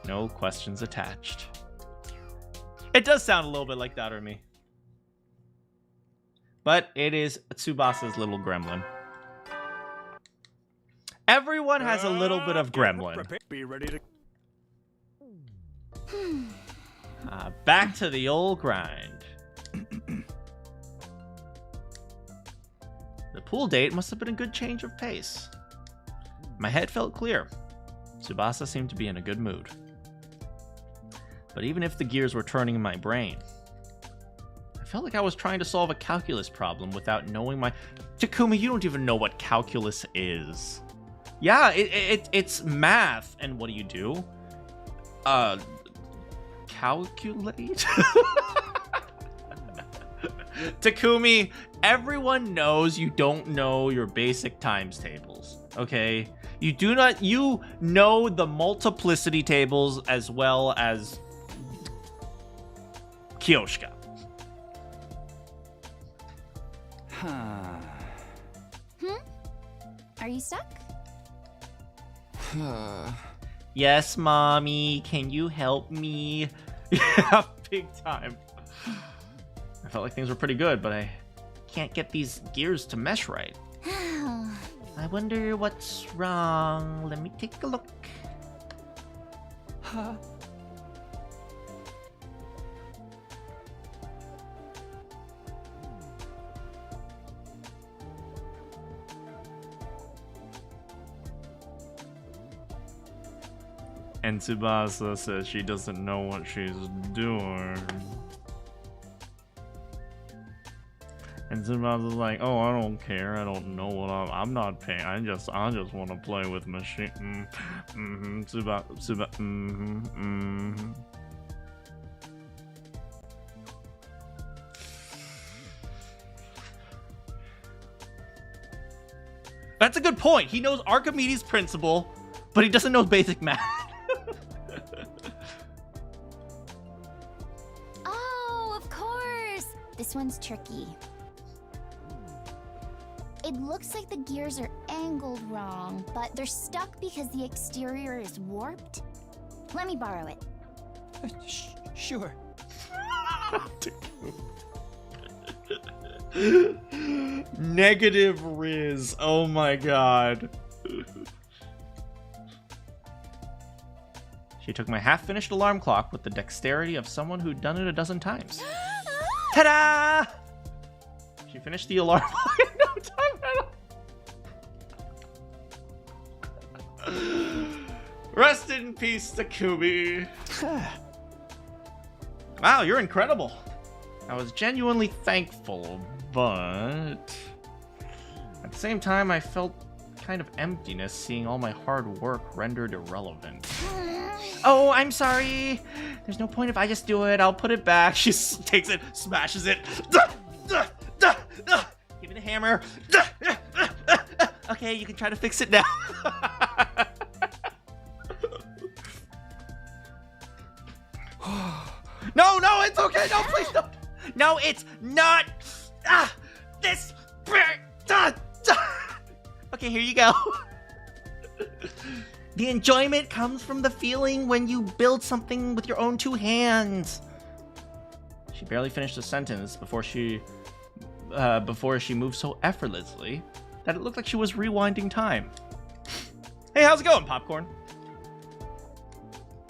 No questions attached. It does sound a little bit like Darumi. But it is Tsubasa's little gremlin. Everyone has a little bit of gremlin. Be ready to... Back to the old grind. The pool date must have been a good change of pace. My head felt clear. Tsubasa seemed to be in a good mood. But even if the gears were turning in my brain, I felt like I was trying to solve a calculus problem without knowing my... Takumi, you don't even know what calculus is. Yeah, it's math. And what do? Calculate? Takumi, everyone knows you don't know your basic times tables, okay? You know the multiplicity tables as well as Kyoshika. Are you stuck? Yes, mommy, can you help me? Yeah, big time. I felt like things were pretty good, but I can't get these gears to mesh right. I wonder what's wrong. Let me take a look. And Tsubasa says she doesn't know what she's doing. And Tsubasa's like, oh, I don't care. I don't know what I'm not paying. I just want to play with machine. That's a good point. He knows Archimedes' principle, but he doesn't know basic math. Oh, of course. This one's tricky. It looks like the gears are angled wrong, but they're stuck because the exterior is warped. Let me borrow it. Sure. Negative Riz. Oh my god. She took my half-finished alarm clock with the dexterity of someone who'd done it a dozen times. Ta-da! She finished the alarm clock in no time at all. Rest in peace, Takumi. Wow, you're incredible. I was genuinely thankful, but at the same time, I felt kind of emptiness seeing all my hard work rendered irrelevant. Oh, I'm sorry. There's no point if I just do it. I'll put it back. She takes it, smashes it. Give me the hammer. Okay, you can try to fix it now. No, it's okay. No, please don't. No, it's not. This. Okay, here you go. The enjoyment comes from the feeling when you build something with your own two hands. She barely finished a sentence before she moved so effortlessly that it looked like she was rewinding time. Hey, how's it going, Popcorn?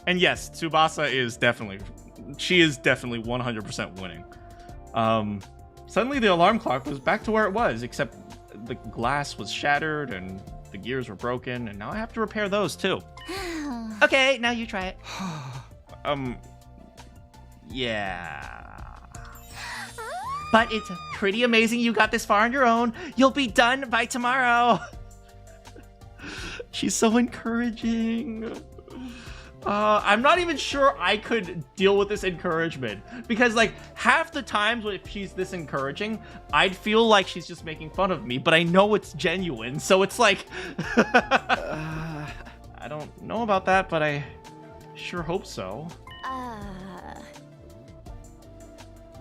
And yes, Tsubasa is definitely 100% winning. Suddenly the alarm clock was back to where it was, except the glass was shattered and the gears were broken, and now I have to repair those too. Okay, now you try it. Yeah. But it's pretty amazing you got this far on your own. You'll be done by tomorrow. She's so encouraging. I'm not even sure I could deal with this encouragement, because like half the times if she's this encouraging, I'd feel like she's just making fun of me, but I know it's genuine, so it's like I don't know about that, but I sure hope so.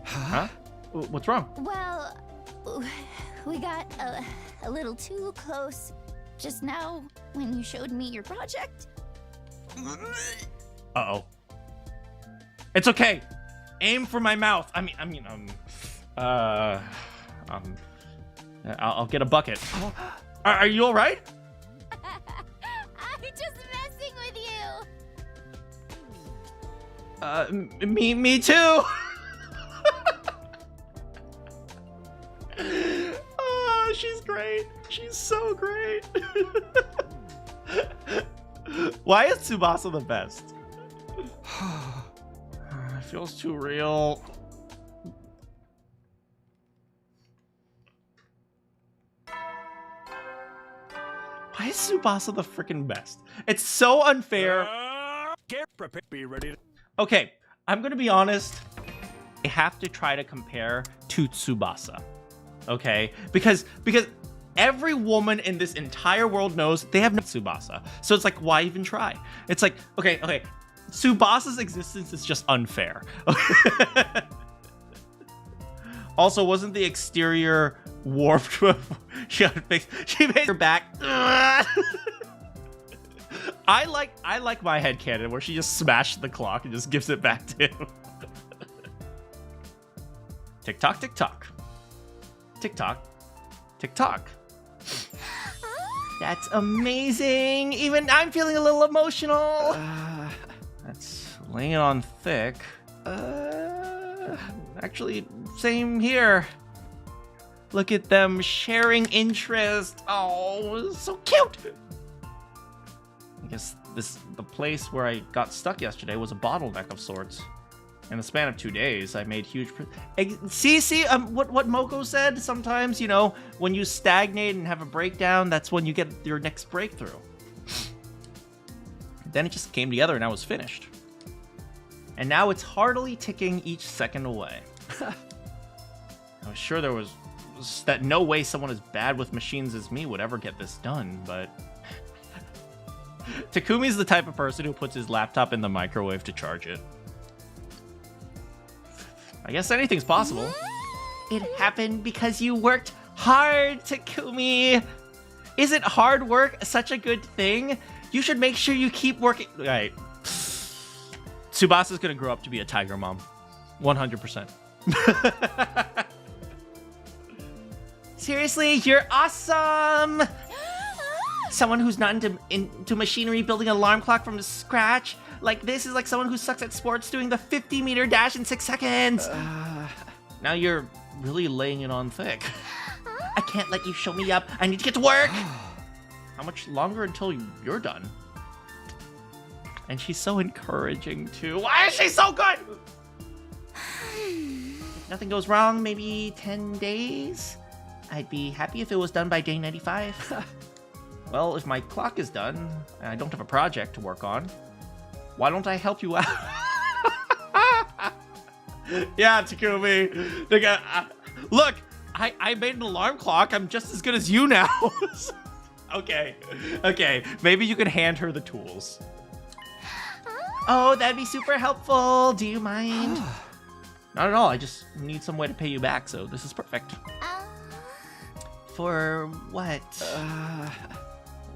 Huh? What's wrong? Well, we got a little too close just now when you showed me your project. Uh-oh. It's okay. Aim for my mouth. I'll get a bucket. Are you all right? I'm just messing with you. Me too. Oh, she's great. She's so great. Why is Tsubasa the best? It feels too real. Why is Tsubasa the freaking best? It's so unfair. Be ready. Okay, I'm gonna be honest. I have to try to compare to Tsubasa. Okay? Because every woman in this entire world knows they have no Tsubasa. So it's like, why even try? It's like, okay. Tsubasa's existence is just unfair. Also, wasn't the exterior warped? She made her back. I like my headcanon where she just smashed the clock and just gives it back to him. Tick tock, tick tock. Tick tock, tick tock. That's amazing. Even I'm feeling a little emotional. That's laying it on thick. Actually, same here. Look at them sharing interest. Oh, so cute. I guess the place where I got stuck yesterday was a bottleneck of sorts. In the span of 2 days, I made huge... See, what Moko said? Sometimes, when you stagnate and have a breakdown, that's when you get your next breakthrough. Then it just came together and I was finished. And now it's heartily ticking each second away. I was sure there was that no way someone as bad with machines as me would ever get this done, but Takumi's the type of person who puts his laptop in the microwave to charge it. I guess anything's possible. It happened because you worked hard, Takumi. Isn't hard work such a good thing? You should make sure you keep working. All right. Tsubasa's gonna grow up to be a tiger mom. 100%. Seriously, you're awesome! Someone who's not into machinery building an alarm clock from scratch like this is like someone who sucks at sports doing the 50-meter dash in 6 seconds. Now you're really laying it on thick. I can't let you show me up. I need to get to work. How much longer until you're done? And she's so encouraging too. Why is she so good? If nothing goes wrong, maybe 10 days? I'd be happy if it was done by day 95. Well, if my clock is done, and I don't have a project to work on, why don't I help you out? Yeah, Takumi. Look, I made an alarm clock. I'm just as good as you now. Okay. Maybe you could hand her the tools. Oh, that'd be super helpful. Do you mind? Not at all. I just need some way to pay you back, so this is perfect. For what?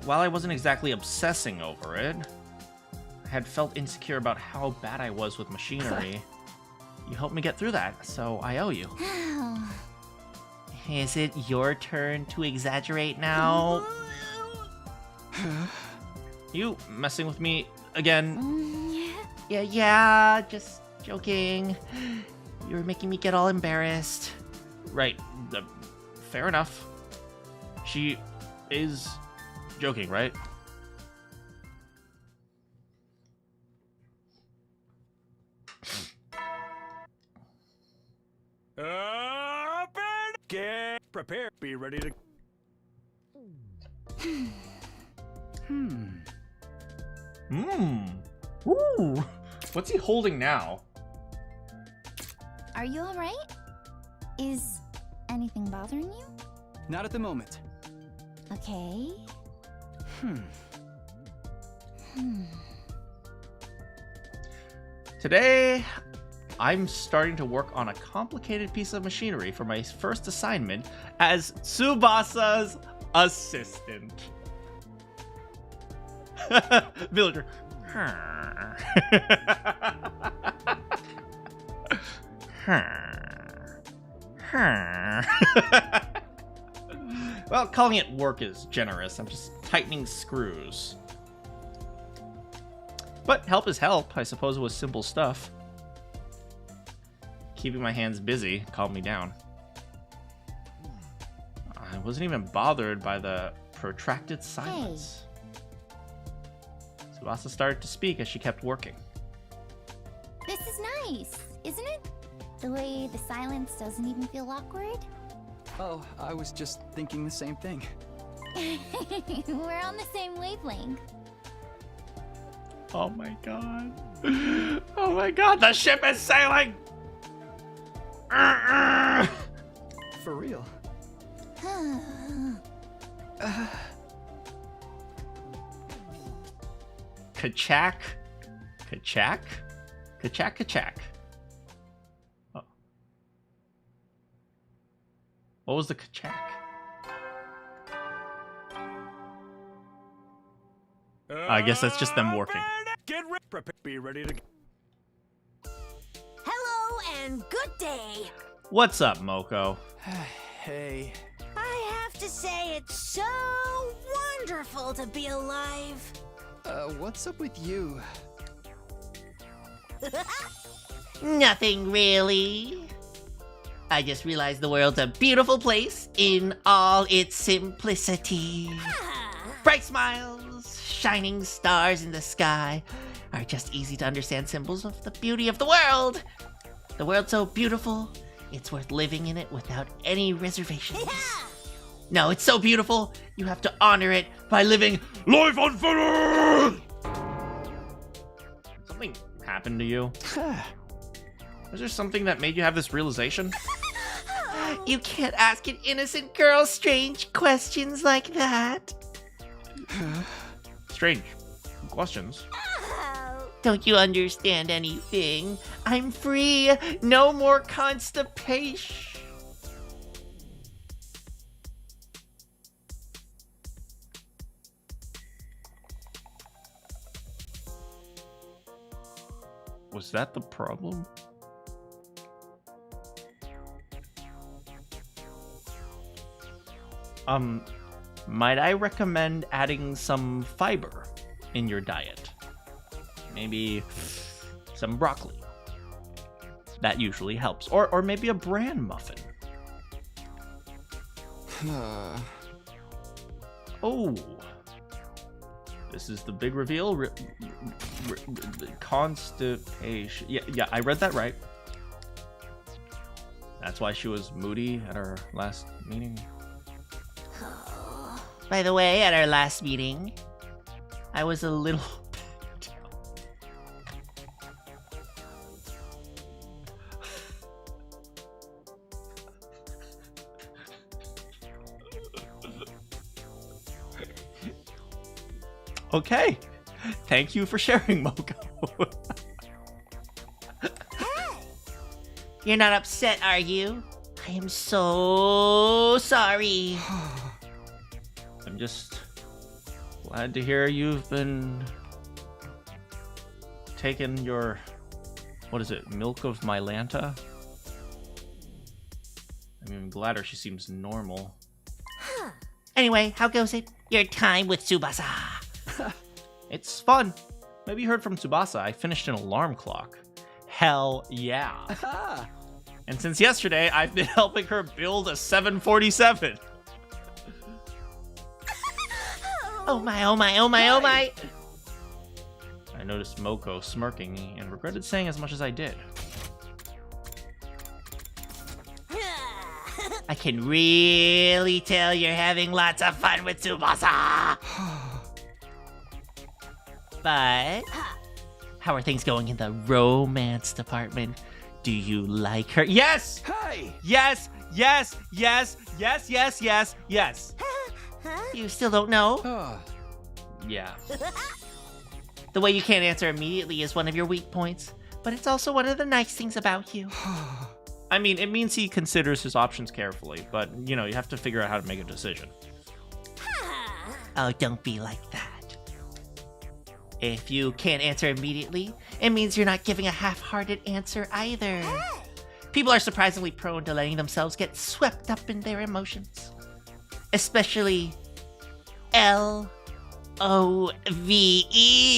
While I wasn't exactly obsessing over it, I had felt insecure about how bad I was with machinery. You helped me get through that, so I owe you. Is it your turn to exaggerate now? You messing with me again? Yeah, just joking. You were making me get all embarrassed. Right, fair enough. She is joking, right? Get prepared. Be ready to. Ooh. What's he holding now? Are you alright? Is anything bothering you? Not at the moment. Okay. Today, I'm starting to work on a complicated piece of machinery for my first assignment as Tsubasa's assistant. Villager. Well, calling it work is generous. I'm just tightening screws. But help is help. I suppose it was simple stuff. Keeping my hands busy calmed me down. I wasn't even bothered by the protracted silence. Tsubasa started to speak as she kept working. This is nice, isn't it? The way the silence doesn't even feel awkward. Oh, I was just thinking the same thing. We're on the same wavelength. Oh my god. Oh my god, the ship is sailing! For real. Kachak. Kachak? Kachak, kachak. Oh. What was the kachak? I guess that's just them working. Get ready. Prepare. Be ready to. Hello and good day. What's up, Moko? Hey. I have to say it's so wonderful to be alive. What's up with you? Nothing really. I just realized the world's a beautiful place in all its simplicity. Bright smiles, shining stars in the sky are just easy to understand symbols of the beauty of the world. The world's so beautiful, it's worth living in it without any reservations. No, it's so beautiful, you have to honor it by living Life unfettered! Something happened to you? Was there something that made you have this realization? You can't ask an innocent girl strange questions like that. Strange questions. Don't you understand anything? I'm free. No more constipation. Was that the problem? Might I recommend adding some fiber in your diet? Maybe some broccoli. That usually helps. Or maybe a bran muffin. Oh. This is the big reveal. Constipation. Yeah, I read that right. That's why she was moody at our last meeting. By the way, at our last meeting, I was a little... Okay. Thank you for sharing, Moko. You're not upset, are you? I am so sorry. I'm just glad to hear you've been taking your, what is it, milk of Mylanta? I mean, I'm glad her, she seems normal. Anyway, how goes it? Your time with Tsubasa. It's fun. Maybe you heard from Tsubasa, I finished an alarm clock. Hell yeah. And since yesterday, I've been helping her build a 747. Oh my, oh my, oh my, oh my. I noticed Moko smirking and regretted saying as much as I did. I can really tell you're having lots of fun with Tsubasa. But how are things going in the romance department? Do you like her? Yes! Hey! Yes! Yes! Yes! Yes! Yes! Yes! Yes! You still don't know? Yeah. The way you can't answer immediately is one of your weak points, but it's also one of the nice things about you. I mean, it means he considers his options carefully, but, you know, you have to figure out how to make a decision. Oh, don't be like that. If you can't answer immediately, it means you're not giving a half-hearted answer either. People are surprisingly prone to letting themselves get swept up in their emotions. Especially L-O-V-E,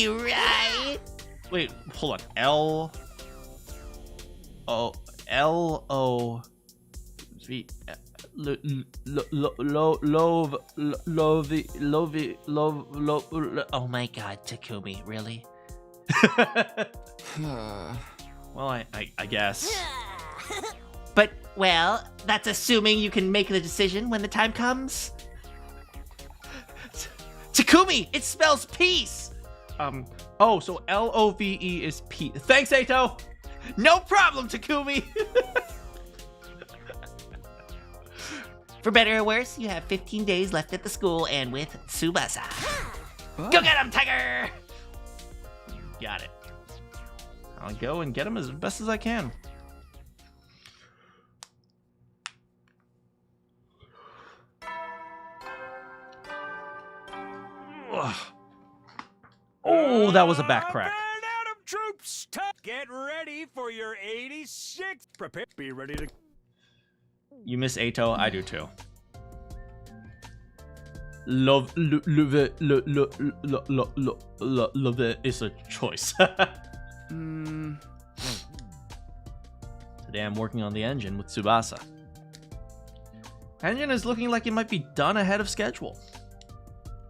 right? Wait, hold on. L-O-V... Oh my god, Takumi, really? Well, I guess. But, well, that's assuming you can make the decision when the time comes. Takumi, it spells peace! Oh, so L-O-V-E is peace. Thanks, Eito! No problem, Takumi! For better or worse, you have 15 days left at the school and with Tsubasa. Go get him, Tiger! Got it. I'll go and get him as best as I can. Ugh. Oh, that was a back crack. Troops, get ready for your 86th. Prepare, be ready to... You miss Eito, I do too. Love it is a choice. Today I'm working on the engine with Tsubasa. Engine is looking like it might be done ahead of schedule.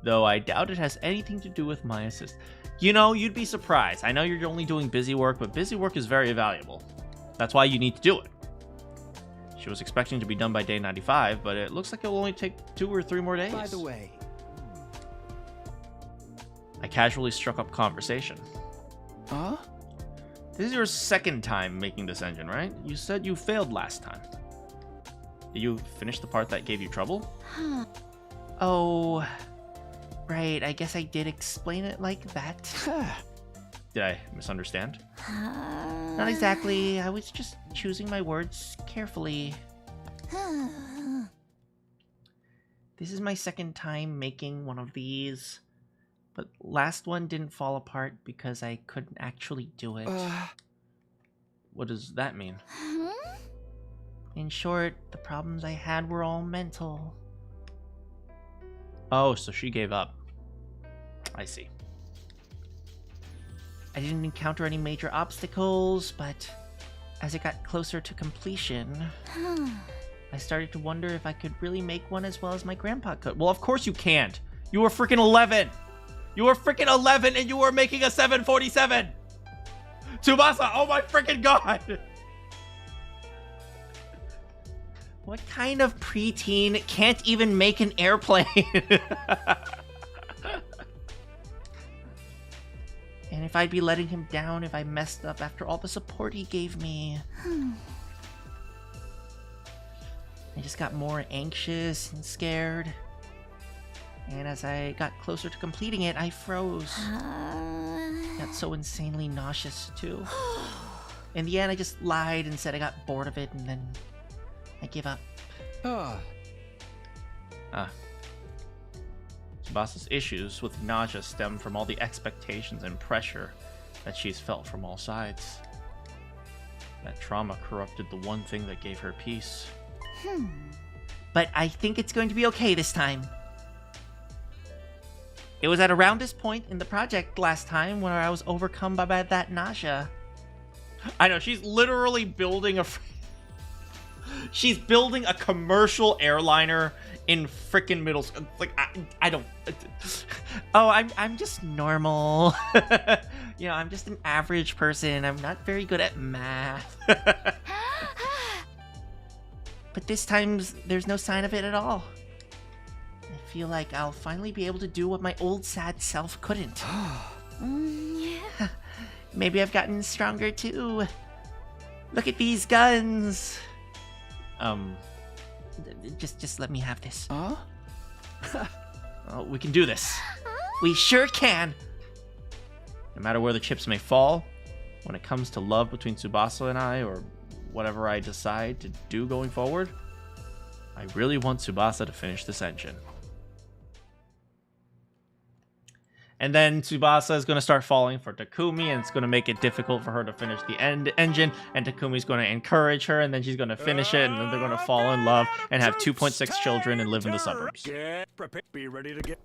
Though I doubt it has anything to do with my assist. You know, you'd be surprised. I know you're only doing busy work, but busy work is very valuable. That's why you need to do it. She was expecting to be done by day 95, but it looks like it will only take 2 or 3 more days. By the way... I casually struck up conversation. Huh? This is your second time making this engine, right? You said you failed last time. You finished the part that gave you trouble? Oh, right. I guess I did explain it like that. Did I misunderstand? Not exactly. I was just choosing my words carefully. This is my second time making one of these, but last one didn't fall apart because I couldn't actually do it. What does that mean? In short, the problems I had were all mental. Oh, so she gave up. I see. I didn't encounter any major obstacles, but as it got closer to completion, I started to wonder if I could really make one as well as my grandpa could. Well, of course you can't. You were freaking 11. You were freaking 11 and you were making a 747. Tsubasa, oh my freaking god. What kind of preteen can't even make an airplane? And if I'd be letting him down if I messed up after all the support he gave me. I just got more anxious and scared. And as I got closer to completing it, I froze. Got so insanely nauseous, too. In the end, I just lied and said I got bored of it, and then I give up. Tsubasa's issues with nausea stem from all the expectations and pressure that she's felt from all sides. That trauma corrupted the one thing that gave her peace. But I think it's going to be okay this time. It was at around this point in the project last time when I was overcome by that nausea. I know, she's literally building she's building a commercial airliner in frickin' middle school. Like, I don't... Oh, I'm just normal. You know, I'm just an average person. I'm not very good at math. But this time, there's no sign of it at all. I feel like I'll finally be able to do what my old sad self couldn't. Maybe I've gotten stronger too. Look at these guns. Just let me have this. Oh, we can do this. We sure can. No matter where the chips may fall, when it comes to love between Tsubasa and I, or whatever I decide to do going forward, I really want Tsubasa to finish this engine. And then Tsubasa is going to start falling for Takumi, and it's going to make it difficult for her to finish the engine, and Takumi's going to encourage her, and then she's going to finish it, and then they're going to fall in love and have 2.6 children and live in the suburbs. Get prepared. Be ready to get...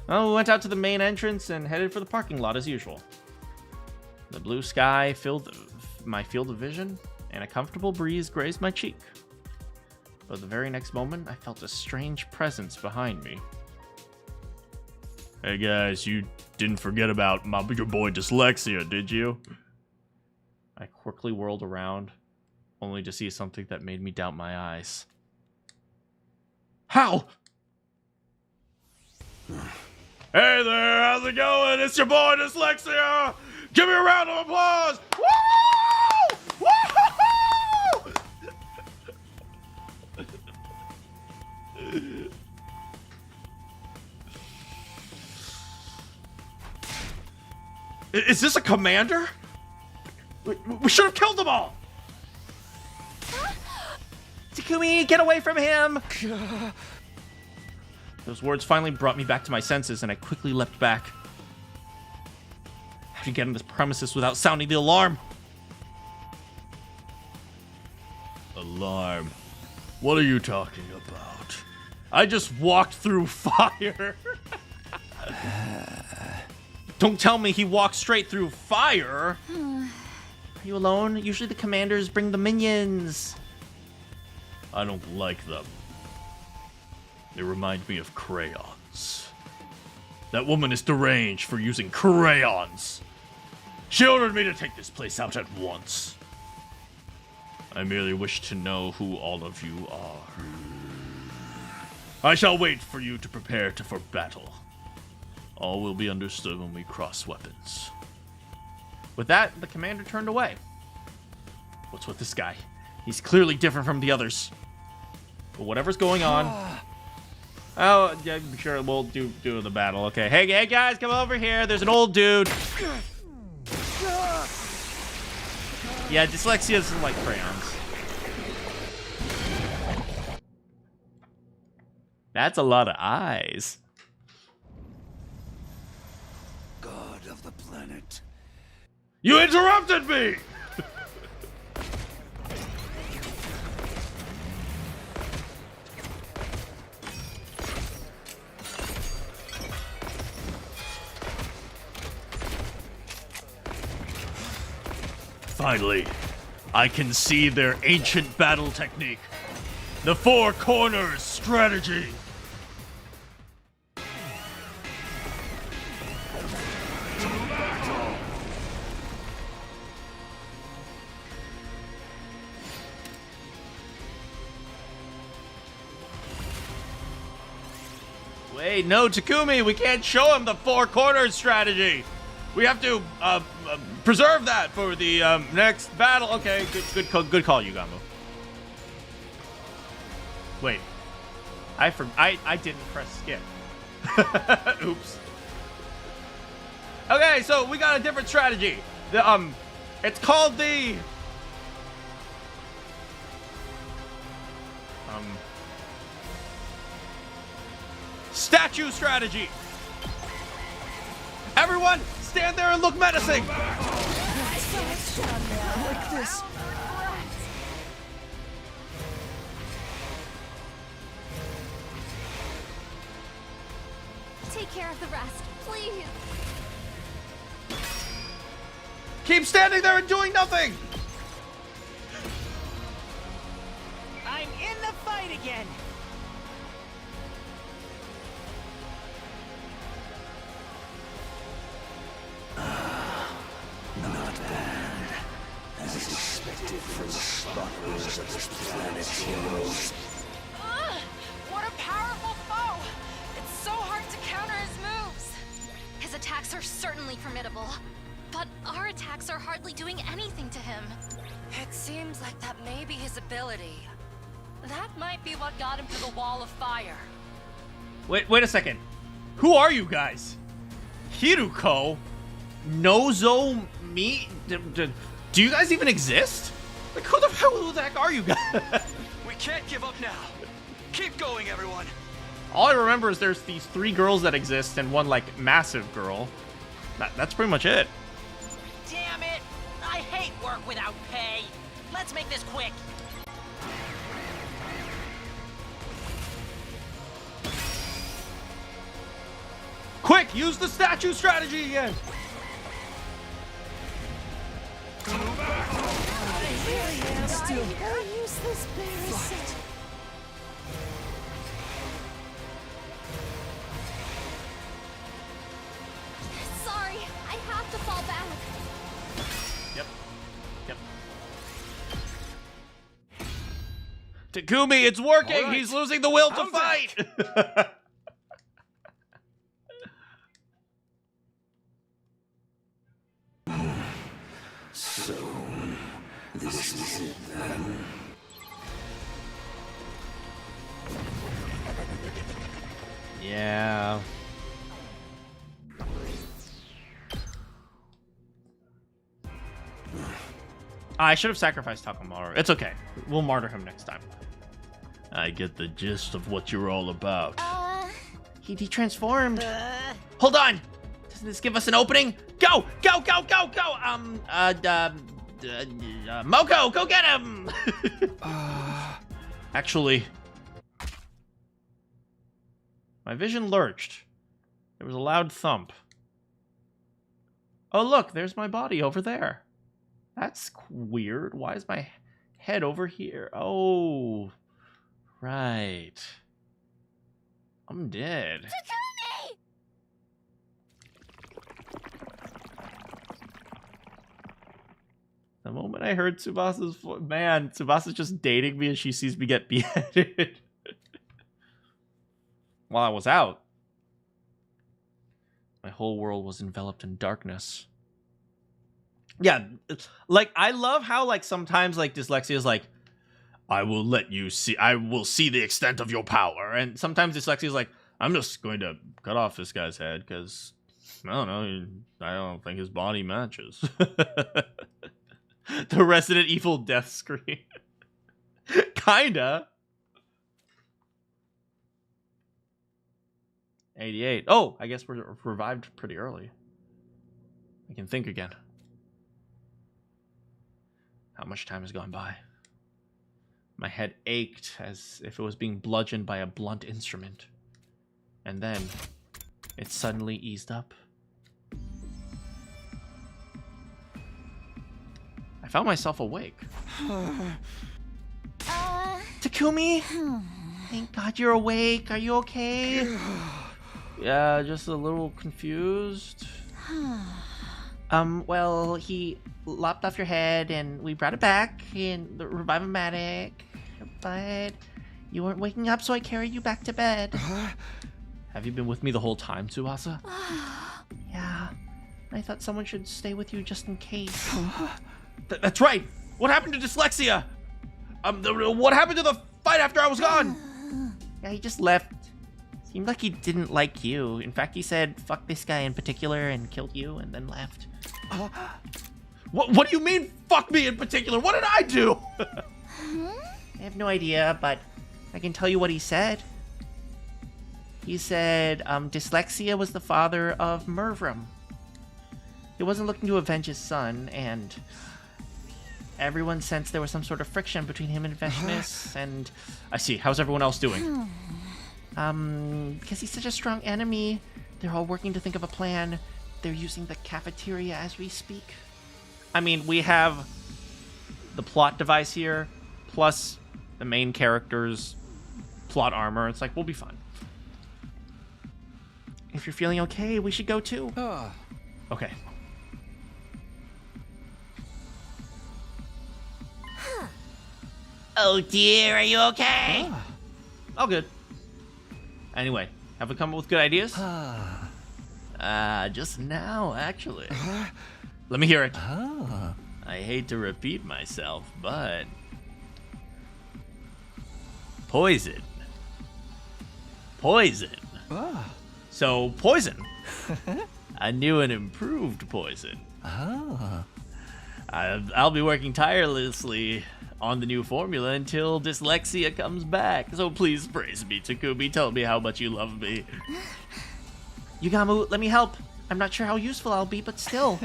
Well, we went out to the main entrance and headed for the parking lot as usual. The blue sky filled my field of vision, and a comfortable breeze grazed my cheek. But the very next moment, I felt a strange presence behind me. Hey guys, you didn't forget about your boy Dyslexia, did you? I quickly whirled around, only to see something that made me doubt my eyes. How? Hey there, how's it going? It's your boy Dyslexia! Give me a round of applause! Woo! Woo! Is this a commander? We should have killed them all! Takumi, get away from him! Those words finally brought me back to my senses, and I quickly leapt back. How do you get on this premises without sounding the alarm? Alarm? What are you talking about? I just walked through fire. Don't tell me he walked straight through fire. Are you alone? Usually the commanders bring the minions. I don't like them. They remind me of crayons. That woman is deranged for using crayons. She ordered me to take this place out at once. I merely wish to know who all of you are. I shall wait for you to prepare for battle. All will be understood when we cross weapons. With that, the commander turned away. What's with this guy? He's clearly different from the others. But whatever's going on... Oh, yeah, sure, we'll do the battle. Okay, hey guys, come over here. There's an old dude. Yeah, dyslexia isn't like crayons. That's a lot of eyes. God of the planet. You interrupted me! Finally, I can see their ancient battle technique. The four corners strategy. Wait, no, Takumi, we can't show him the four corners strategy. We have to preserve that for the next battle. Okay, good call, Yugamo. Wait, I didn't press skip. Oops. Okay, so we got a different strategy. It's called the statue strategy. Everyone, stand there and look menacing. Like this. Take care of the rest, please. Keep standing there and doing nothing. I'm in the fight again. Not bad. As expected from the spotless of this planet's heroes. Ugh, what a powerful foe! It's so hard to counter his moves. His attacks are certainly formidable, but our attacks are hardly doing anything to him. It seems like that may be his ability. That might be what got him to the wall of fire. Wait a second. Who are you guys? Hiruko? Nozo? Me? Do you guys even exist? Like, who the heck are you guys? We can't give up now. Keep going, everyone. All I remember is there's these three girls that exist and one, like, massive girl. That's pretty much it. Damn it! I hate work without pay. Let's make this quick. Quick, use the statue strategy again. Sorry, I have to fall back. Yep. Takumi, it's working. All right. He's losing the will to I'm fight. So, this is it then. Yeah. I should have sacrificed Takamaru. It's okay. We'll martyr him next time. I get the gist of what you're all about. He transformed. Hold on. Doesn't this give us an opening? Go! Go, go, go, go! Moko, go get him! Actually, my vision lurched. There was a loud thump. Oh, look, there's my body over there. That's weird. Why is my head over here? Oh, right. I'm dead. Takumi! The moment I heard Tsubasa's voice, man, Tsubasa's just dating me as she sees me get beheaded. While I was out, my whole world was enveloped in darkness. Yeah, like I love how like sometimes like dyslexia is like, I will see the extent of your power, and sometimes dyslexia is like, I'm just going to cut off this guy's head because I don't know, I don't think his body matches. The Resident Evil death screen. Kinda. 88. Oh, I guess we're revived pretty early. I can think again. How much time has gone by? My head ached as if it was being bludgeoned by a blunt instrument. And then, it suddenly eased up. I found myself awake. Takumi? Thank God you're awake. Are you okay? Yeah, just a little confused. Well, he lopped off your head and we brought it back in the Revive-O-Matic, but you weren't waking up, so I carried you back to bed. Have you been with me the whole time, Tsubasa? Yeah. I thought someone should stay with you just in case. That's right! What happened to dyslexia? What happened to the fight after I was gone? Yeah, he just left. Seemed like he didn't like you. In fact, he said, fuck this guy in particular, and killed you, and then left. What do you mean, fuck me in particular? What did I do? I have no idea, but I can tell you what he said. He said, dyslexia was the father of Mervram. He wasn't looking to avenge his son, and everyone sensed there was some sort of friction between him and Veshnis, and... I see. How's everyone else doing? Because he's such a strong enemy, they're all working to think of a plan. They're using the cafeteria as we speak. I mean, we have the plot device here, plus the main character's plot armor. It's like, we'll be fine. If you're feeling okay, we should go too. Okay. Oh dear, are you okay? All good. Anyway, have we come up with good ideas? Just now, actually. Let me hear it. I hate to repeat myself, but... Poison. Poison. So, poison. A new and improved poison. I'll be working tirelessly on the new formula until dyslexia comes back. So please praise me, Takumi. Tell me how much you love me. Yugamu, let me help. I'm not sure how useful I'll be, but still.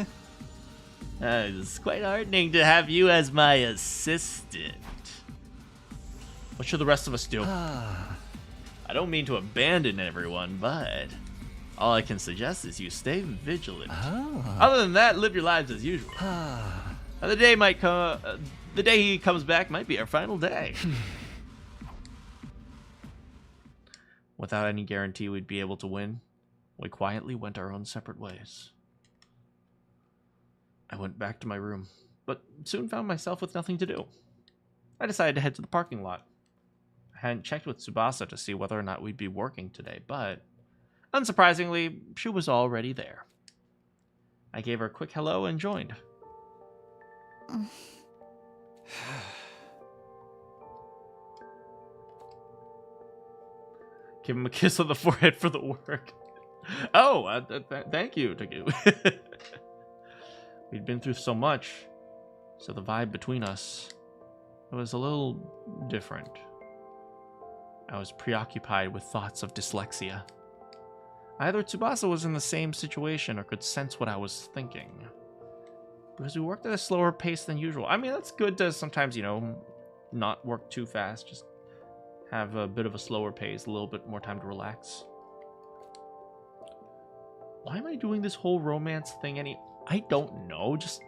It's quite heartening to have you as my assistant. What should the rest of us do? I don't mean to abandon everyone, but all I can suggest is you stay vigilant. Other than that, live your lives as usual. The day might come. The day he comes back might be our final day. Without any guarantee we'd be able to win, we quietly went our own separate ways. I went back to my room, but soon found myself with nothing to do. I decided to head to the parking lot. I hadn't checked with Tsubasa to see whether or not we'd be working today, but unsurprisingly, she was already there. I gave her a quick hello and joined. Give him a kiss on the forehead for the work. Oh, thank you, Takumi. We'd been through so much, so the vibe between us, it was a little different. I was preoccupied with thoughts of dyslexia. Either Tsubasa was in the same situation or could sense what I was thinking. Because we worked at a slower pace than usual. I mean, that's good to sometimes, you know, not work too fast. Just have a bit of a slower pace, a little bit more time to relax. Why am I doing this whole romance thing I don't know. Just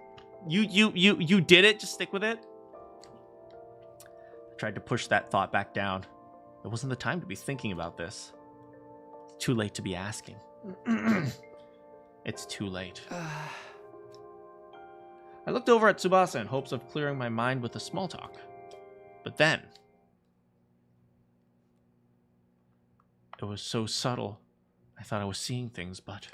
you did it. Just stick with it. I tried to push that thought back down. It wasn't the time to be thinking about this. It's too late to be asking. It's too late. I looked over at Tsubasa in hopes of clearing my mind with a small talk. But then... it was so subtle. I thought I was seeing things, but...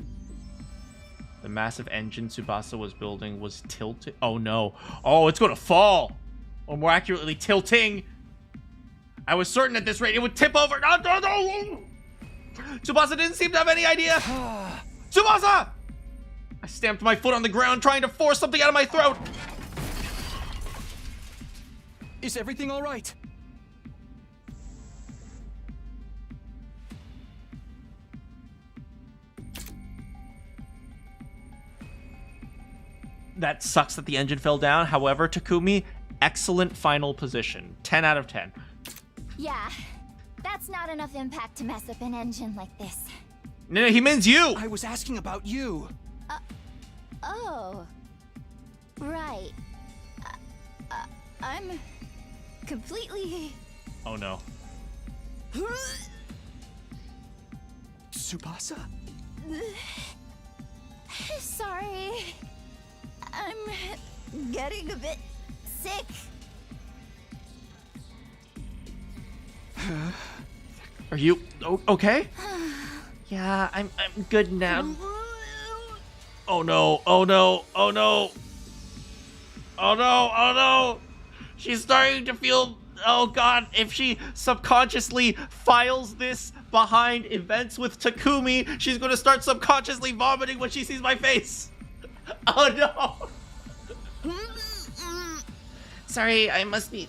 The massive engine Tsubasa was building was tilted. Oh no. Oh, it's gonna fall. Or more accurately, tilting. I was certain at this rate it would tip over. No, no, no. Tsubasa didn't seem to have any idea. Tsubasa! I stamped my foot on the ground trying to force something out of my throat. Is everything all right? That sucks that the engine fell down. However, Takumi, excellent final position. 10 out of 10. Yeah, that's not enough impact to mess up an engine like this. No, he means you. I was asking about you. Oh. Right. I'm completely... Oh no. Tsubasa? Sorry. I'm getting a bit sick. Are you okay? Yeah, I'm good now. Oh no, oh no, oh no. Oh no, oh no. She's starting to feel, oh god, if she subconsciously files this behind events with Takumi, she's gonna start subconsciously vomiting when she sees my face. Oh no. Sorry, I must be...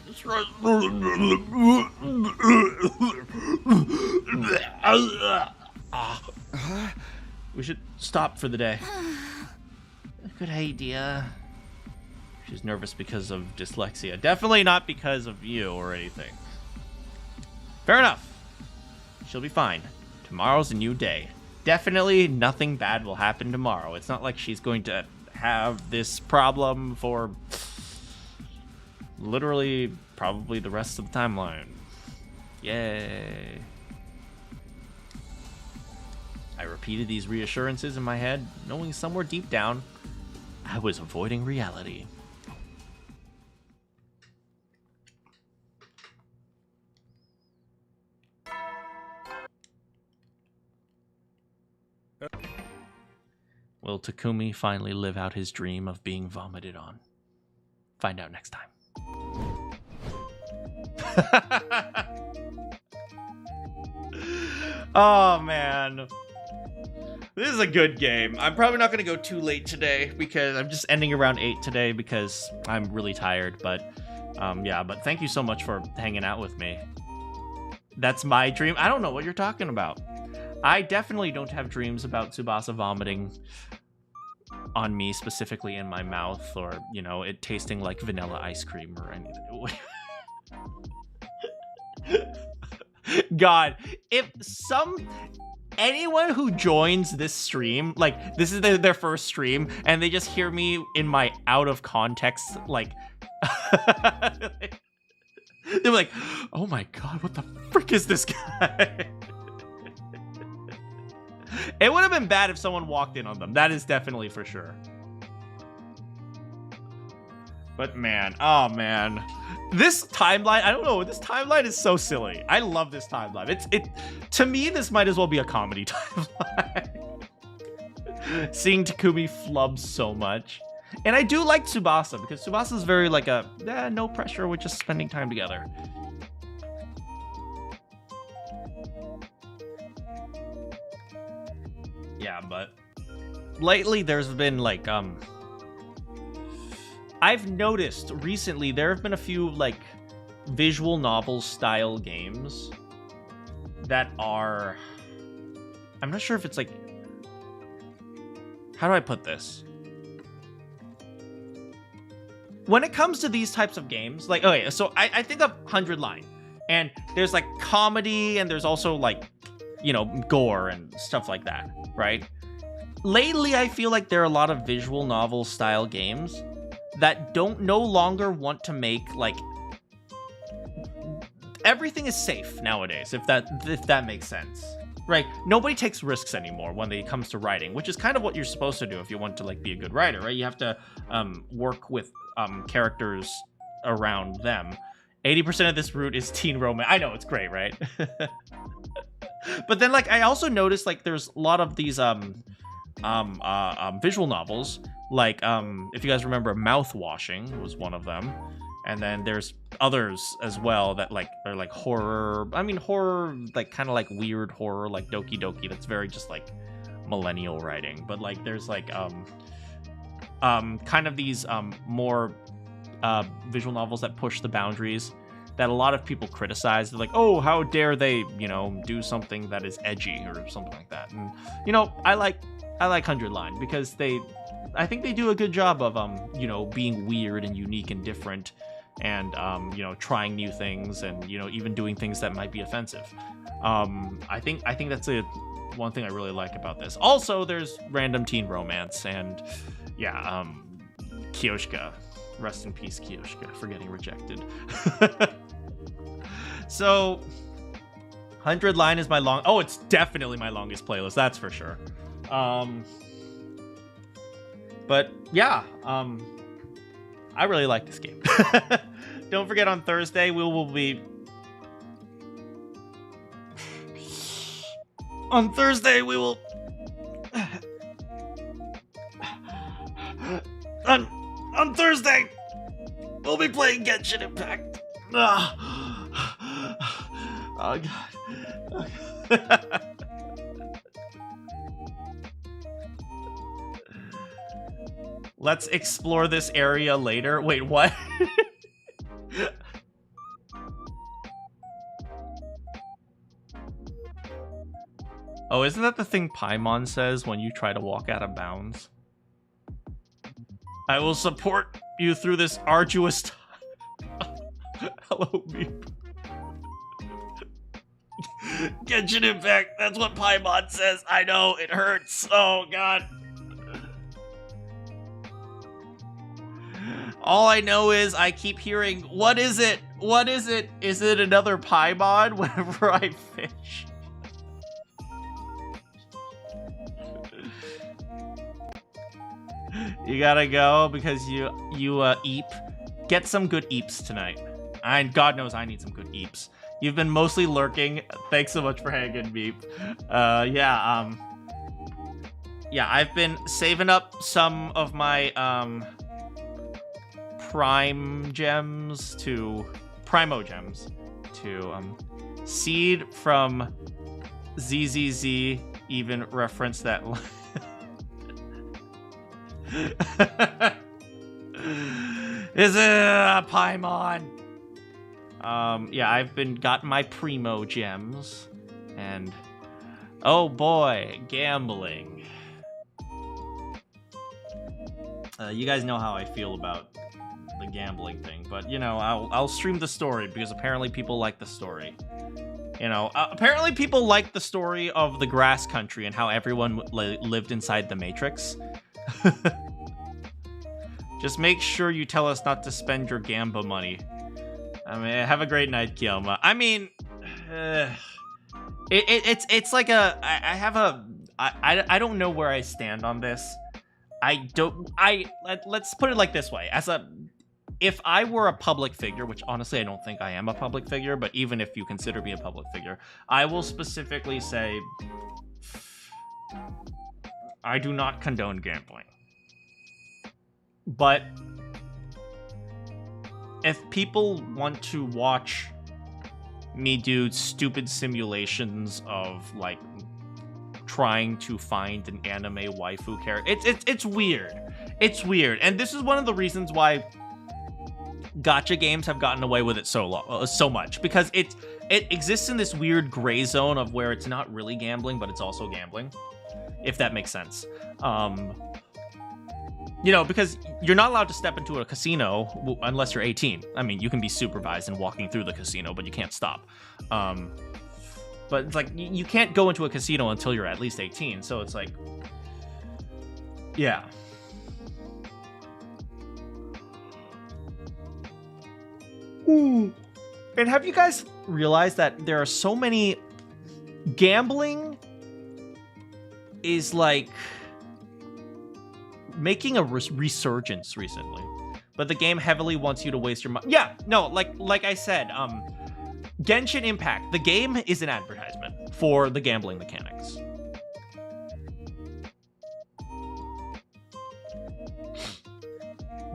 We should stop for the day. Good idea. She's nervous because of dyslexia. Definitely not because of you or anything. Fair enough. She'll be fine. Tomorrow's a new day. Definitely nothing bad will happen tomorrow. It's not like she's going to have this problem for literally probably the rest of the timeline. Yay. I repeated these reassurances in my head, knowing somewhere deep down, I was avoiding reality. Will Takumi finally live out his dream of being vomited on? Find out next time. Oh man, this is a good game. I'm probably not going to go too late today because I'm just ending around 8 today because I'm really tired. But yeah, but thank you so much for hanging out with me. That's my dream. I don't know what you're talking about. I definitely don't have dreams about Tsubasa vomiting on me, specifically in my mouth, or, you know, it tasting like vanilla ice cream or anything. God, if anyone who joins this stream, like, this is their first stream, and they just hear me in my out of context, like, they're like, oh my god, what the frick is this guy? It would have been bad if someone walked in on them. That is definitely for sure. But man, oh man. This timeline, I don't know, this timeline is so silly. I love this timeline. To me, this might as well be a comedy timeline. Seeing Takumi flub so much. And I do like Tsubasa, because Tsubasa's very like a, no pressure, we're just spending time together. Yeah, but lately there's been like, I've noticed recently there have been a few like visual novel style games that are, I'm not sure if it's like, how do I put this? When it comes to these types of games, like, okay, so I think of 100 Line, and there's like comedy and there's also like, you know, gore and stuff like that, right? Lately, I feel like there are a lot of visual novel style games that no longer want to make like, everything is safe nowadays, if that makes sense, right? Nobody takes risks anymore when it comes to writing, which is kind of what you're supposed to do if you want to like be a good writer, right? You have to work with characters around them. 80% of this route is teen romance. I know, it's great, right? But then like I also noticed like there's a lot of these visual novels, like if you guys remember, Mouth Washing was one of them, and then there's others as well that like are like horror. I mean horror, like kind of like weird horror, like Doki Doki. That's very just like millennial writing. But like there's like kind of these more visual novels that push the boundaries that a lot of people criticize. They're like, oh, how dare they, you know, do something that is edgy or something like that. And you know, I like 100 Line because I think they do a good job of you know, being weird and unique and different, and you know, trying new things, and you know, even doing things that might be offensive. I think that's one thing I really like about this. Also, there's random teen romance, and yeah, Kyoshka, rest in peace, Kyoshka, for getting rejected. So 100 Line is it's definitely my longest playlist, that's for sure. But yeah, I really like this game. Don't forget, on Thursday we will be on Thursday we'll be playing Genshin Impact. Oh god. Let's explore this area later. Wait, what? Oh, isn't that the thing Paimon says when you try to walk out of bounds? I will support you through this arduous time. Hello, Meep. Genshin Impact, that's what Paimon says. I know, it hurts. Oh, God. All I know is I keep hearing, what is it? What is it? Is it another Paimon whenever I fish? You gotta go because you eep. Get some good eeps tonight. And God knows I need some good eeps. You've been mostly lurking. Thanks so much for hanging, Meep. Yeah, I've been saving up some of my primo gems to Seed from ZZZ even referenced that. Is it a Paimon? Yeah, I've got my primo gems, and oh boy, gambling. You guys know how I feel about the gambling thing, but you know, I'll stream the story because apparently people like the story. You know, apparently people like the story of the Grass Country and how everyone lived inside the Matrix. Just make sure you tell us not to spend your Gamba money. I mean, have a great night, Kielma. I mean, it's like I don't know where I stand on this. Let's put it like this way. If I were a public figure, which honestly I don't think I am a public figure, but even if you consider me a public figure, I will specifically say I do not condone gambling. But if people want to watch me do stupid simulations of like trying to find an anime waifu character, it's weird. It's weird, and this is one of the reasons why gacha games have gotten away with it so much, because it exists in this weird gray zone of where it's not really gambling, but it's also gambling, if that makes sense. You know, because you're not allowed to step into a casino unless you're 18. I mean, you can be supervised in walking through the casino, but you can't stop. But it's like, you can't go into a casino until you're at least 18. So it's like, yeah. Ooh. And have you guys realized that there are so many... Gambling is like... making a resurgence recently, but the game heavily wants you to waste your money. Yeah, no, like I said, Genshin Impact, the game is an advertisement for the gambling mechanics.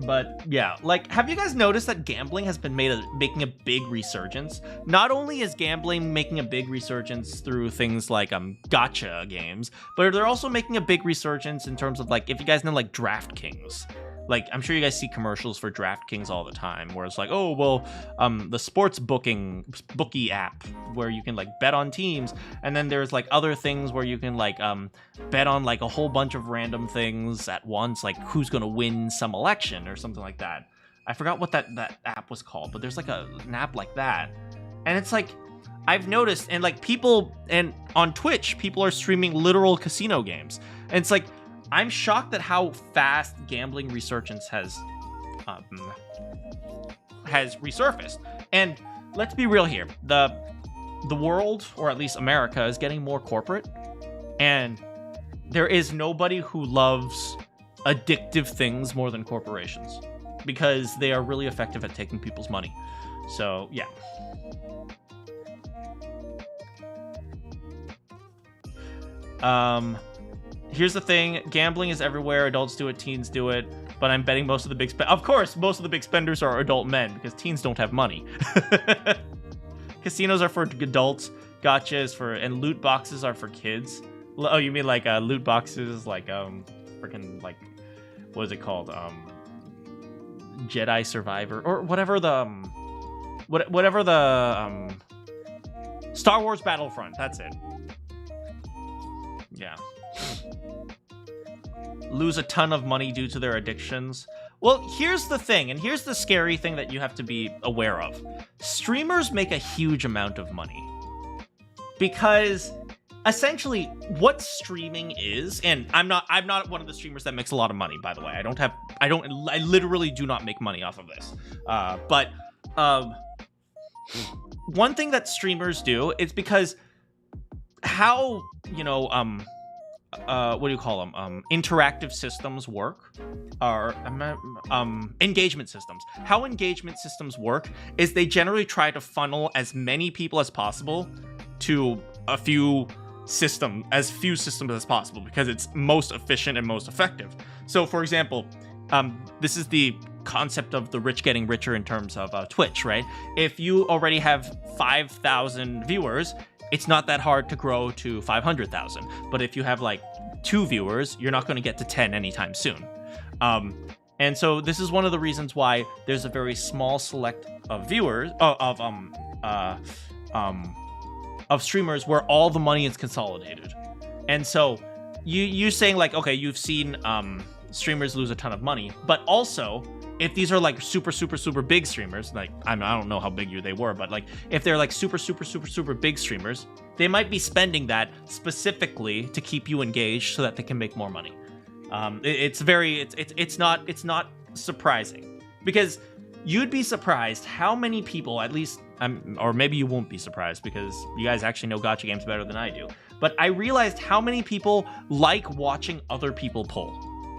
But yeah, like, have you guys noticed that gambling has been making a big resurgence? Not only is gambling making a big resurgence through things like gacha games, but they're also making a big resurgence in terms of, like, if you guys know, like, DraftKings. Like, I'm sure you guys see commercials for DraftKings all the time, where it's like, oh, well, the sports bookie app, where you can, like, bet on teams, and then there's, like, other things where you can, like, bet on, like, a whole bunch of random things at once, like who's gonna win some election or something like that. I forgot what that app was called, but there's, like, an app like that. And it's like, I've noticed, and, like, people, and on Twitch, people are streaming literal casino games. And it's like, I'm shocked at how fast gambling resurgence has resurfaced. And let's be real here. The world, or at least America, is getting more corporate. And there is nobody who loves addictive things more than corporations, because they are really effective at taking people's money. So, yeah. Here's the thing, gambling is everywhere, adults do it, teens do it, but I'm betting most of the big of course, most of the big spenders are adult men, because teens don't have money. Casinos are for adults, gotcha is for, and loot boxes are for kids. Oh, you mean like loot boxes, like freaking, like, what is it called? Jedi Survivor, or whatever the whatever the Star Wars Battlefront, that's it. Yeah. Lose a ton of money due to their addictions. Well, here's the thing, and here's the scary thing that you have to be aware of. Streamers make a huge amount of money. Because essentially what streaming is, and I'm not one of the streamers that makes a lot of money, by the way. I literally do not make money off of this. But one thing that streamers do is because how, you know, what do you call them? Interactive systems work, or engagement systems. How engagement systems work is they generally try to funnel as many people as possible to as few systems as possible, because it's most efficient and most effective. So, for example, this is the concept of the rich getting richer in terms of Twitch, right? If you already have 5,000 viewers, it's not that hard to grow to 500,000. But if you have like 2 viewers, you're not going to get to 10 anytime soon. And so this is one of the reasons why there's a very small select of viewers of streamers where all the money is consolidated. And so you saying like, okay, you've seen streamers lose a ton of money, but also if these are like super big streamers, like I don't know how big they were, but like if they're like super big streamers, they might be spending that specifically to keep you engaged so that they can make more money. It's not surprising, because you'd be surprised how many people, at least, or maybe you won't be surprised because you guys actually know gacha games better than I do, but I realized how many people like watching other people pull.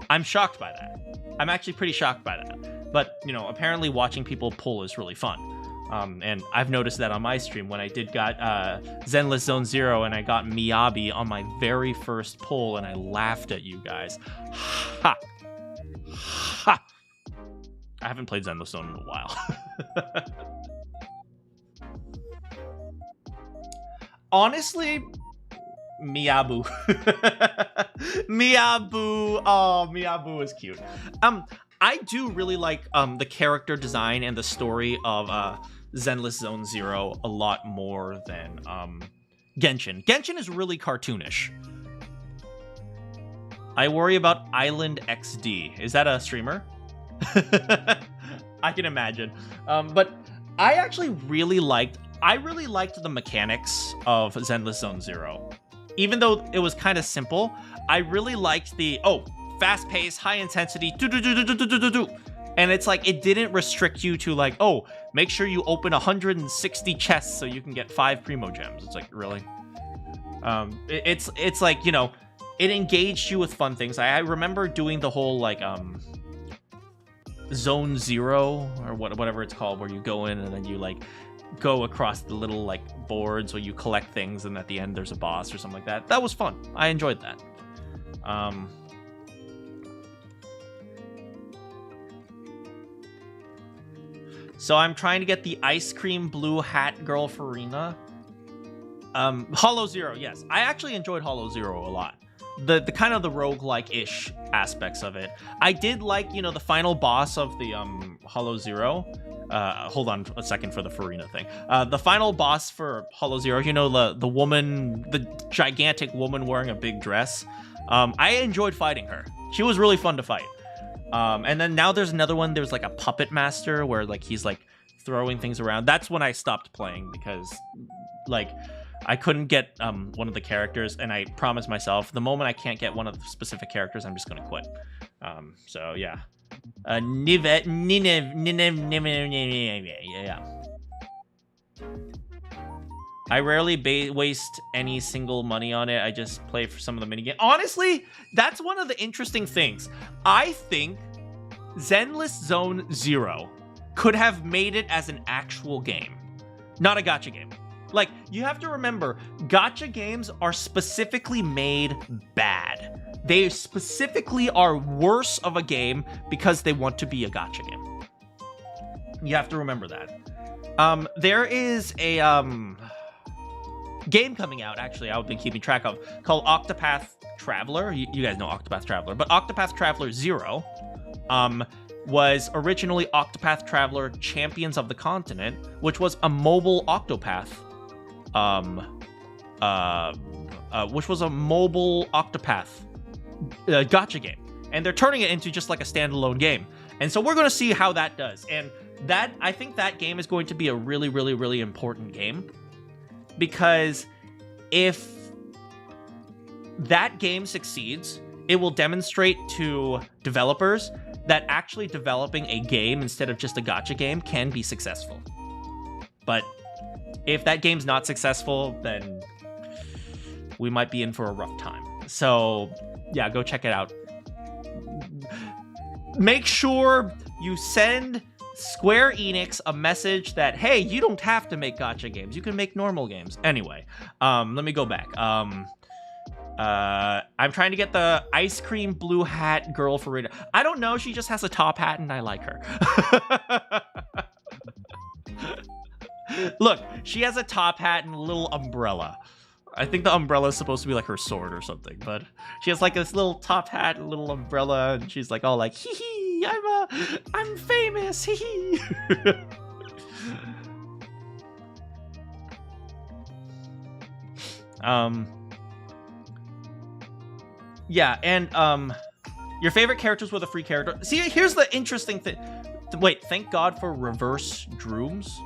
I'm shocked by that. I'm actually pretty shocked by that. But, you know, apparently watching people pull is really fun. And I've noticed that on my stream when I got Zenless Zone Zero and I got Miyabi on my very first pull, and I laughed at you guys. Ha! Ha! I haven't played Zenless Zone in a while. Honestly, Miyabu. Miyabu. Oh, Miyabu is cute. I do really like the character design and the story of Zenless Zone Zero a lot more than Genshin. Genshin is really cartoonish. I worry about Island XD. Is that a streamer? I can imagine. But I actually really liked the mechanics of Zenless Zone Zero. Even though it was kind of simple, I really liked the fast pace, high intensity, and it's like it didn't restrict you to like, oh, make sure you open 160 chests so you can get 5 primo gems. It's like, really? It's like, you know, it engaged you with fun things. I remember doing the whole like Zone Zero or whatever it's called, where you go in and then you like go across the little like boards where you collect things, and at the end there's a boss or something like that. That was fun. I enjoyed that. So I'm trying to get the ice cream blue hat girl Farina. Hollow Zero, yes. I actually enjoyed Hollow Zero a lot. The kind of the roguelike-ish aspects of it. I did like, you know, the final boss of the Hollow Zero. Hold on a second for the Farina thing. The final boss for Hollow Zero, you know, the woman, the gigantic woman wearing a big dress. I enjoyed fighting her. She was really fun to fight. And then now there's another one. There's like a puppet master where like he's like throwing things around. That's when I stopped playing because like I couldn't get one of the characters, and I promised myself the moment I can't get one of the specific characters, I'm just gonna quit. So yeah. Yeah. I rarely waste any single money on it. I just play for some of the minigames. Honestly, that's one of the interesting things. I think Zenless Zone Zero could have made it as an actual game, not a gacha game. Like, you have to remember, gacha games are specifically made bad. They specifically are worse of a game because they want to be a gacha game. You have to remember that. There is a game coming out, actually, I've been keeping track of, called Octopath Traveler. You guys know Octopath Traveler, but Octopath Traveler 0 was originally Octopath Traveler Champions of the Continent, which was a mobile Octopath gacha game, and they're turning it into just like a standalone game. And so we're going to see how that does. And that, I think that game is going to be a really, really, really important game, because if that game succeeds, it will demonstrate to developers that actually developing a game instead of just a gacha game can be successful. But if that game's not successful, then we might be in for a rough time. So yeah, go check it out. Make sure you send Square Enix a message that, hey, you don't have to make gacha games. You can make normal games. Anyway, let me go back. I'm trying to get the ice cream blue hat girl for Rita. I don't know. She just has a top hat and I like her. Look, she has a top hat and a little umbrella. I think the umbrella is supposed to be like her sword or something, but she has like this little top hat and little umbrella, and she's like all like, hee hee, I'm famous, hee hee. Yeah, and your favorite characters were the free character. See, here's the interesting thing. Wait, thank God for reverse drooms.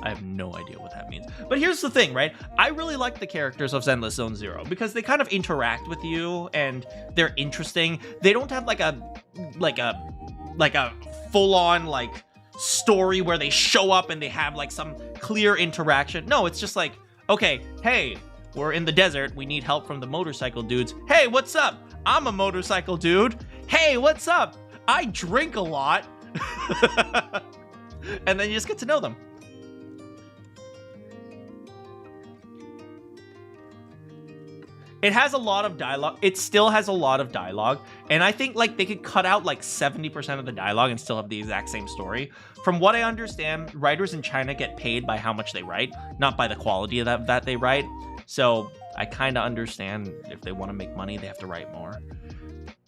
I have no idea what that means. But here's the thing, right? I really like the characters of Zenless Zone Zero because they kind of interact with you and they're interesting. They don't have like a full-on like story where they show up and they have like some clear interaction. No, it's just like, okay, hey, we're in the desert. We need help from the motorcycle dudes. Hey, what's up? I'm a motorcycle dude. Hey, what's up? I drink a lot. And then you just get to know them. It has a lot of dialogue. It still has a lot of dialogue. And I think like they could cut out like 70% of the dialogue and still have the exact same story. From what I understand, writers in China get paid by how much they write, not by the quality of that they write. So I kind of understand if they want to make money, they have to write more.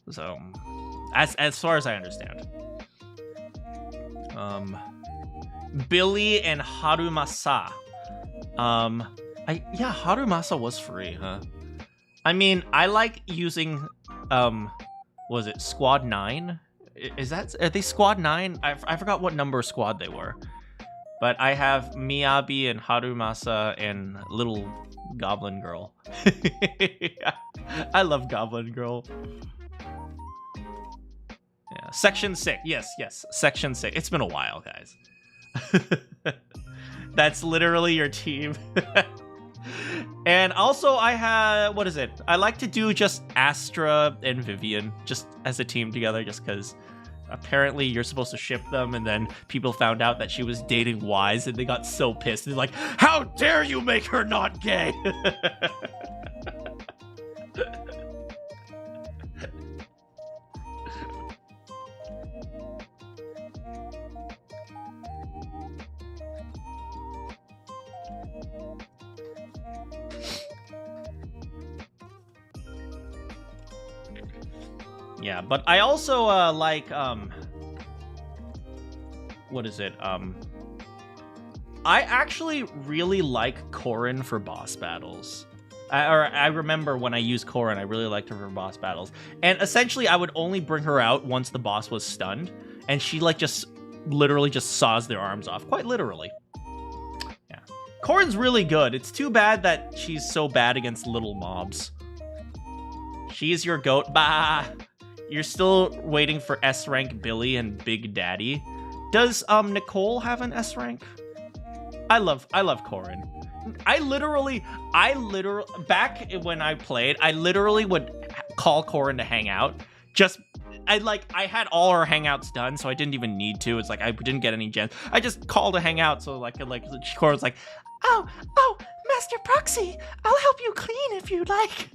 So as far as I understand. Billy and Harumasa. Harumasa was free, huh? I mean, I like using, was it Squad 9? Are they Squad 9? I forgot what number squad they were. But I have Miyabi and Harumasa and little Goblin Girl. I love Goblin Girl. Yeah, Section 6. Yes, Section 6. It's been a while, guys. That's literally your team. And also I have, what is it? I like to do just Astra and Vivian just as a team together, just because apparently you're supposed to ship them, and then people found out that she was dating Wise and they got so pissed. They're like, how dare you make her not gay? Yeah, but I also like what is it? I actually really like Corrin for boss battles. I remember when I used Corrin, I really liked her for boss battles. And essentially, I would only bring her out once the boss was stunned, and she like just literally just saws their arms off, quite literally. Yeah, Corrin's really good. It's too bad that she's so bad against little mobs. She's your goat. Bah. You're still waiting for S rank Billy and Big Daddy. Does Nicole have an S rank? I love Corrin. I literally, back when I played, I literally would call Corrin to hang out. I had all her hangouts done, so I didn't even need to. It's like, I didn't get any gens. I just called to hang out, so Corrin's like, oh, Master Proxy, I'll help you clean if you'd like.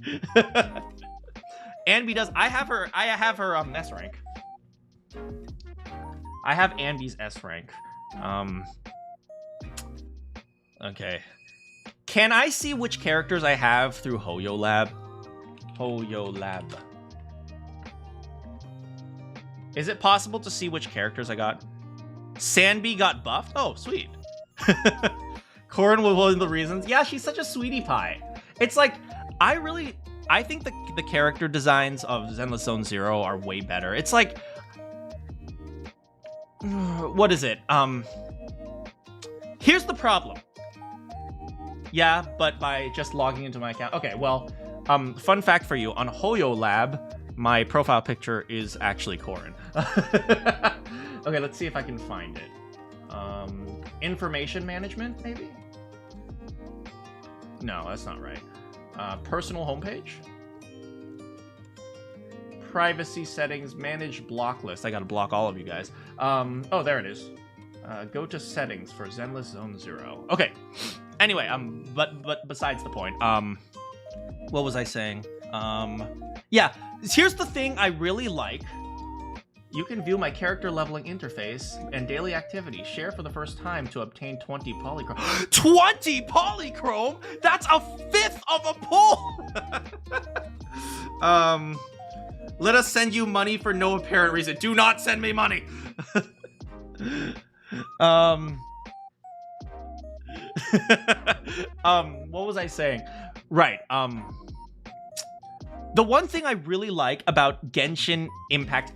Anby does, I have her S rank. I have Anby's S rank. Okay. Can I see which characters I have through Hoyo Lab? Hoyo Lab. Is it possible to see which characters I got? Sanby got buffed? Oh, sweet. Corrin was one of the reasons. Yeah, she's such a sweetie pie. It's like, I think the character designs of Zenless Zone Zero are way better. It's like, what is it? Here's the problem. Yeah, but by just logging into my account. Okay, well, fun fact for you, on Hoyo Lab, my profile picture is actually Corrin. Okay, let's see if I can find it. Information management, maybe? No, that's not right. Personal homepage? Privacy settings, manage block list. I gotta block all of you guys. Oh, there it is. Go to settings for Zenless Zone Zero. Okay. Anyway, but besides the point. What was I saying? Yeah, here's the thing I really like. You can view my character leveling interface and daily activity. Share for the first time to obtain 20 polychrome. 20 polychrome? That's a fifth of a pull! Let us send you money for no apparent reason. Do not send me money! What was I saying? Right, the one thing I really like about Genshin Impact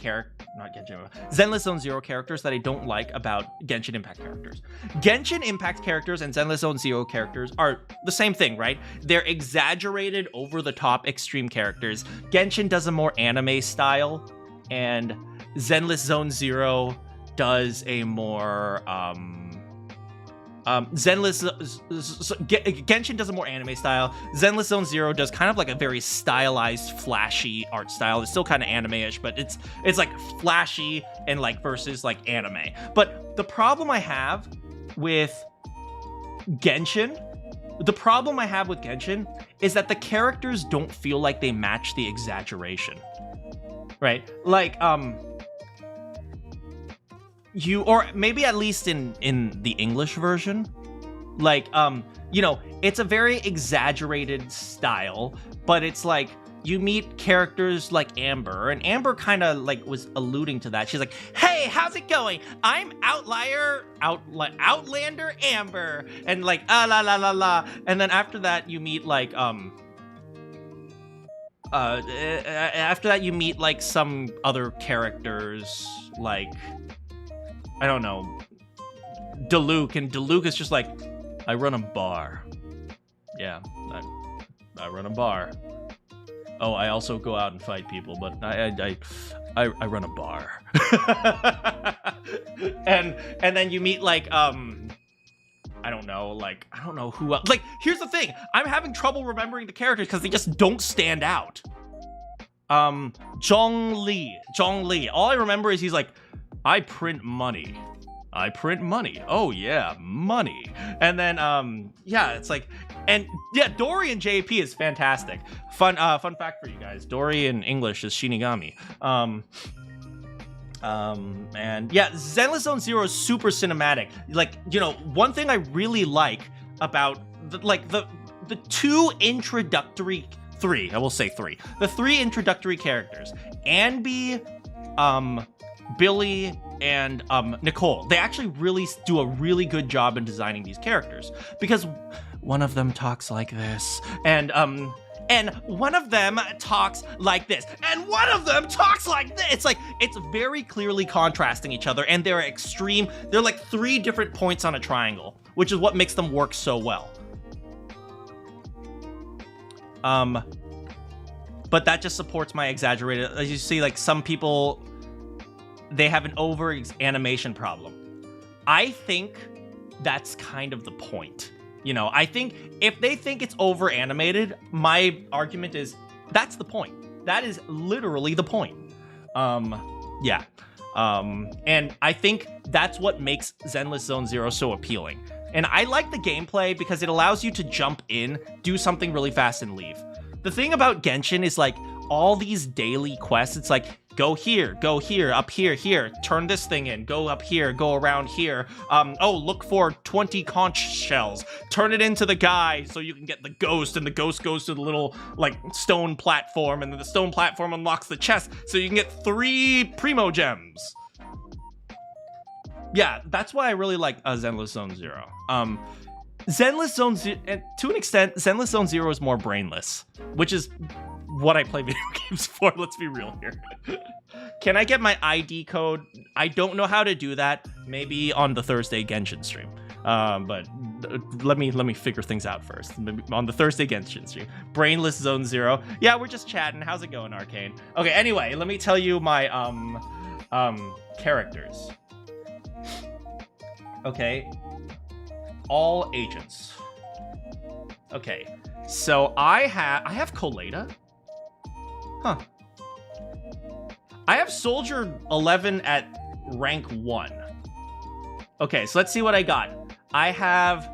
Zenless Zone Zero characters that I don't like about Genshin Impact characters. Genshin Impact characters and Zenless Zone Zero characters are the same thing, right? They're exaggerated, over-the-top, extreme characters. Genshin does a more anime style, and Zenless Zone Zero does a more, Genshin does a more anime style. Zenless Zone Zero does kind of like a very stylized, flashy art style. It's still kind of anime-ish, but it's like flashy and like versus like anime. But the problem I have with Genshin is that the characters don't feel like they match the exaggeration. Right? Like, or maybe at least in the English version, like, you know, it's a very exaggerated style, but it's like, you meet characters like Amber, and Amber kind of like was alluding to that. She's like, hey, how's it going? I'm Outlander Amber, and like, la la la la. And then after that, you meet like, after that, you meet like some other characters, like, I don't know, Diluc, and Diluc is just like, I run a bar. Yeah, I run a bar. Oh, I also go out and fight people, but I run a bar. and then you meet like, I don't know who else. Like, here's the thing, I'm having trouble remembering the characters because they just don't stand out. Zhongli. All I remember is he's like, I print money. Oh yeah, money. And then yeah, it's like, and yeah, Dory and JP is fantastic. Fun fact for you guys. Dory in English is Shinigami. And yeah, Zenless Zone Zero is super cinematic. Like, you know, one thing I really like about the two introductory, three, I will say three, the three introductory characters, Anby, Billy, and Nicole, they actually really do a really good job in designing these characters, because one of them talks like this, and one of them talks like this, and one of them talks like this. It's like, it's very clearly contrasting each other, and they're extreme. They're like three different points on a triangle, which is what makes them work so well. But that just supports my exaggerated, as you see, like some people, they have an over animation problem. I think that's kind of the point. You know, I think if they think it's over animated, my argument is that's the point. That is literally the point. Yeah. And I think that's what makes Zenless Zone Zero so appealing. And I like the gameplay because it allows you to jump in, do something really fast, and leave. The thing about Genshin is like all these daily quests, it's like, go here, up here, here, turn this thing in, go up here, go around here. Oh, look for 20 conch shells, turn it into the guy so you can get the ghost, and the ghost goes to the little like stone platform, and then the stone platform unlocks the chest so you can get 3 primo gems. Yeah, that's why I really like Zenless Zone Zero. Zenless Zone Zero, to an extent, Zenless Zone Zero is more brainless, which is what I play video games for. Let's be real here. Can I get my ID code? I don't know how to do that. Maybe on the Thursday Genshin stream. But let me figure things out first. Maybe on the Thursday Genshin stream. Brainless Zone Zero. Yeah, we're just chatting. How's it going, Arcane? Okay, anyway, let me tell you my characters. Okay. All agents. Okay. So I have Coleta. Huh. I have Soldier 11 at rank 1. Okay, so let's see what I got. I have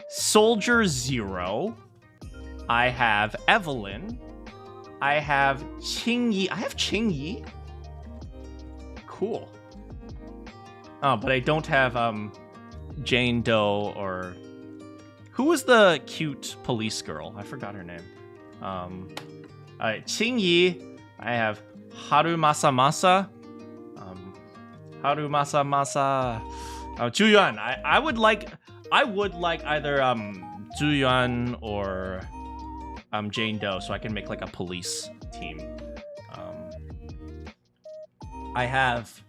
Soldier 0. I have Evelyn. I have Qingyi. I have Qingyi. Cool. Oh, but I don't have Jane Doe or... Who was the cute police girl? I forgot her name. Qingyi. I have Harumasa Masa. Harumasa Masa. Zhuyuan. I would like either Zhuyuan or Jane Doe, so I can make like a police team. I have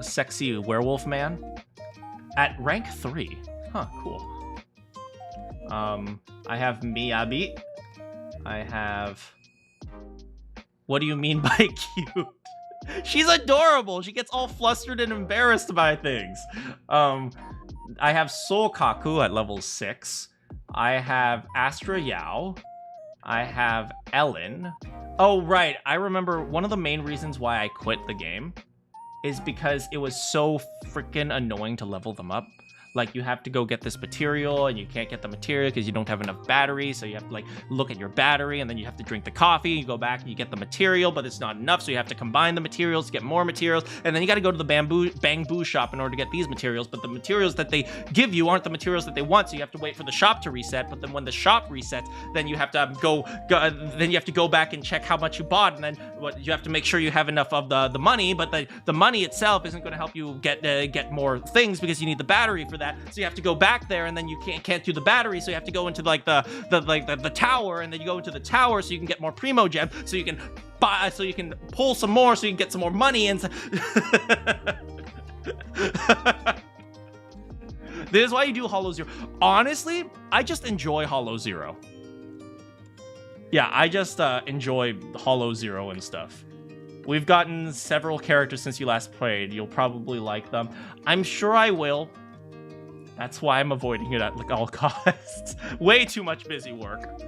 Sexy Werewolf Man at rank 3. Huh, cool. I have Miyabi. I have... What do you mean by cute? She's adorable. She gets all flustered and embarrassed by things. I have Sokaku at level 6. I have Astra Yao. I have Ellen. Oh, right. I remember one of the main reasons why I quit the game is because it was so freaking annoying to level them up. Like, you have to go get this material, and you can't get the material because you don't have enough battery, so you have to, like, look at your battery, and then you have to drink the coffee, you go back and you get the material, but it's not enough, so you have to combine the materials to get more materials, and then you got to go to the bamboo shop in order to get these materials, but the materials that they give you aren't the materials that they want, so you have to wait for the shop to reset, but then when the shop resets, then you have to then you have to go back and check how much you bought, and then you have to make sure you have enough of the money, but the money itself isn't going to help you get more things because you need the battery for that. So you have to go back there, and then you can't do the battery, so you have to go into like the tower, and then you go into the tower so you can get more primo gem, so you can buy, so you can pull some more, so you can get some more money, and this is why you do Hollow Zero. Honestly, I just enjoy Hollow Zero. Yeah, I just enjoy Hollow Zero and stuff. We've gotten several characters since you last played. You'll probably like them. I'm sure I will. That's why I'm avoiding it at like all costs. Way too much busy work.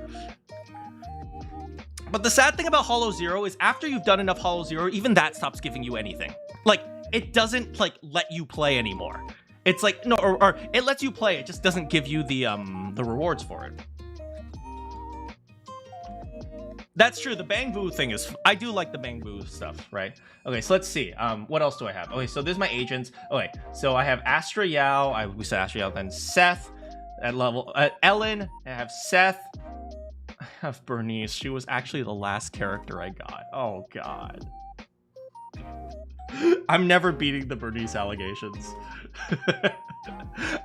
But the sad thing about Hollow Zero is after you've done enough Hollow Zero, even that stops giving you anything. Like, it doesn't like let you play anymore. It's like, no, or it lets you play, it just doesn't give you the rewards for it. That's true, the Bang Boo thing is... I do like the Bang Boo stuff, right? Okay, so let's see. What else do I have? Okay, so there's my agents. Okay, so I have Astra Yao. We said Astra Yao, then Seth. Ellen. I have Seth. I have Bernice. She was actually the last character I got. Oh god. I'm never beating the Bernice allegations.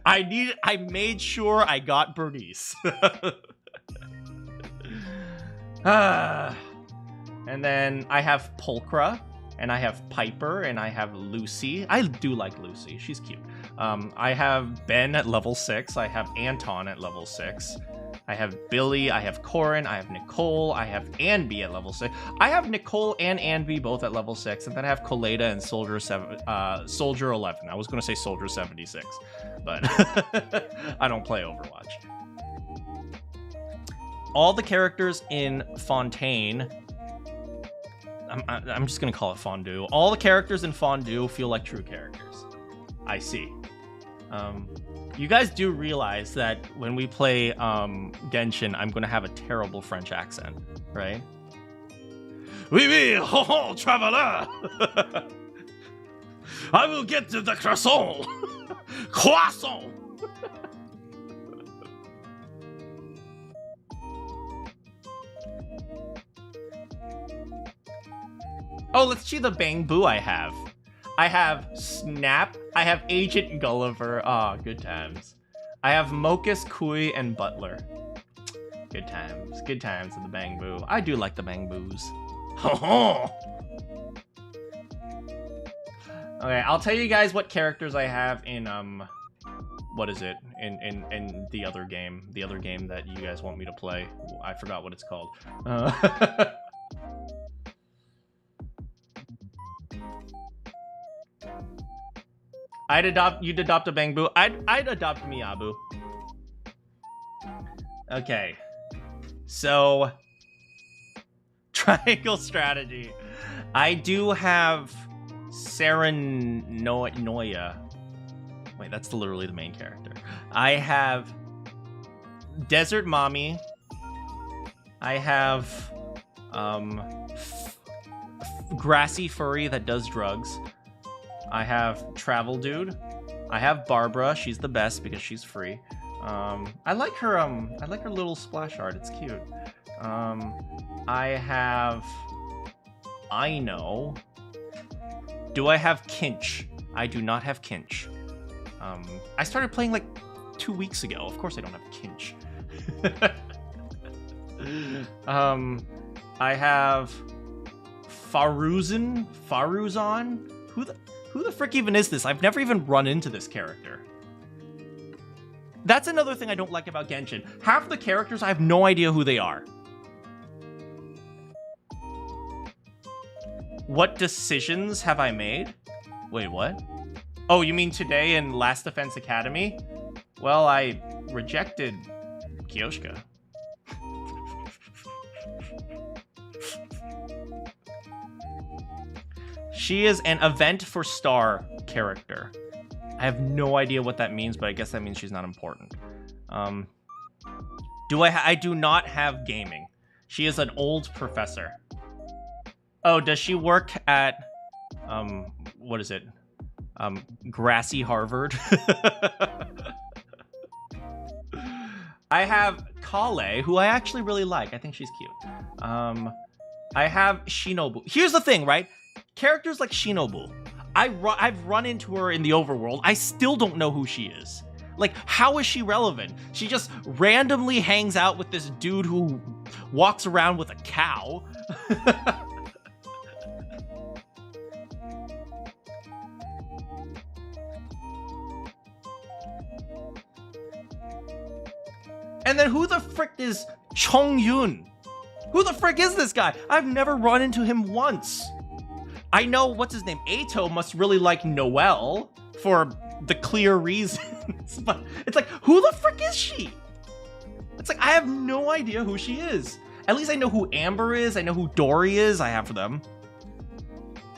I made sure I got Bernice. And then I have Pulchra, and I have Piper, and I have Lucy. I do like Lucy. She's cute. I have Ben at level 6. I have Anton at level 6. I have Billy. I have Corin. I have Nicole. I have Anby at level 6. I have Nicole and Anby both at level 6, and then I have Koleda and Soldier 11. I was going to say Soldier 76, but I don't play Overwatch. All the characters in Fontaine, I'm just gonna call it Fondue. All the characters in Fondue feel like true characters. I see. You guys do realize that when we play Genshin, I'm gonna have a terrible French accent, right? Oui, oui, ho, ho, traveler! I will get to the croissant! Croissant! Oh, let's see the Bang Boo I have. I have Snap. I have Agent Gulliver. Ah, good times. I have Mokus, Kui, and Butler. Good times. Good times in the Bang Boo. I do like the Bang Boos. Ho ho! Okay, I'll tell you guys what characters I have in, what is it? In the other game. The other game that you guys want me to play. I forgot what it's called. You'd adopt a Bang Boo. I'd adopt Miyabu. Okay. So, triangle strategy. I do have Serenoia. Wait, that's literally the main character. I have Desert Mommy. I have Grassy Furry that does drugs. I have Travel Dude. I have Barbara. She's the best because she's free. I like her little splash art. It's cute. I have Aino. Do I have Kinch? I do not have Kinch. I started playing like 2 weeks ago. Of course I don't have Kinch. I have Faruzan. Who the frick even is this? I've never even run into this character. That's another thing I don't like about Genshin. Half the characters, I have no idea who they are. What decisions have I made? Wait, what? Oh, you mean today in Last Defense Academy? Well, I rejected Kyoshka. She is an event for star character. I have no idea what that means, but I guess that means she's not important. I do not have gaming. She is an old professor. Oh, does she work at, what is it? Grassy Harvard? I have Kale, who I actually really like. I think she's cute. I have Shinobu. Here's the thing, right? Characters like Shinobu, I've run into her in the overworld. I still don't know who she is. Like, how is she relevant? She just randomly hangs out with this dude who walks around with a cow. And then who the frick is Chong Yun? Who the frick is this guy? I've never run into him once. I know, what's his name? Ato must really like Noelle for the clear reasons, but it's like, who the frick is she? It's like, I have no idea who she is. At least I know who Amber is. I know who Dory is. I have them.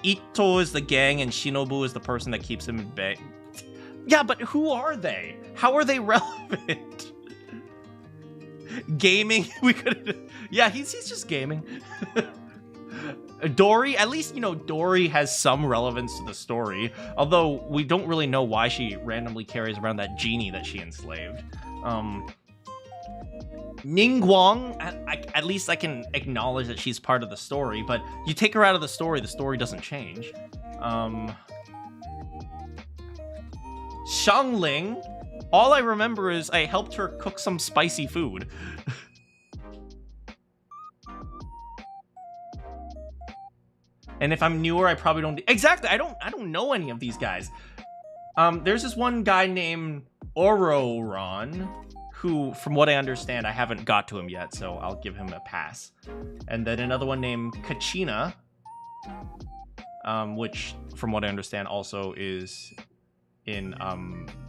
Ito is the gang and Shinobu is the person that keeps him in bay. Yeah, but who are they? How are they relevant? Gaming? We could. Yeah, he's just gaming. Dory, at least, you know, Dory has some relevance to the story, although we don't really know why she randomly carries around that genie that she enslaved. Ningguang, at least I can acknowledge that she's part of the story, but you take her out of the story doesn't change. Xiangling, all I remember is I helped her cook some spicy food. And if I'm newer, I probably don't... Exactly, I don't know any of these guys. There's this one guy named Ororon, who, from what I understand, I haven't got to him yet, so I'll give him a pass. And then another one named Kachina, which, from what I understand, also is in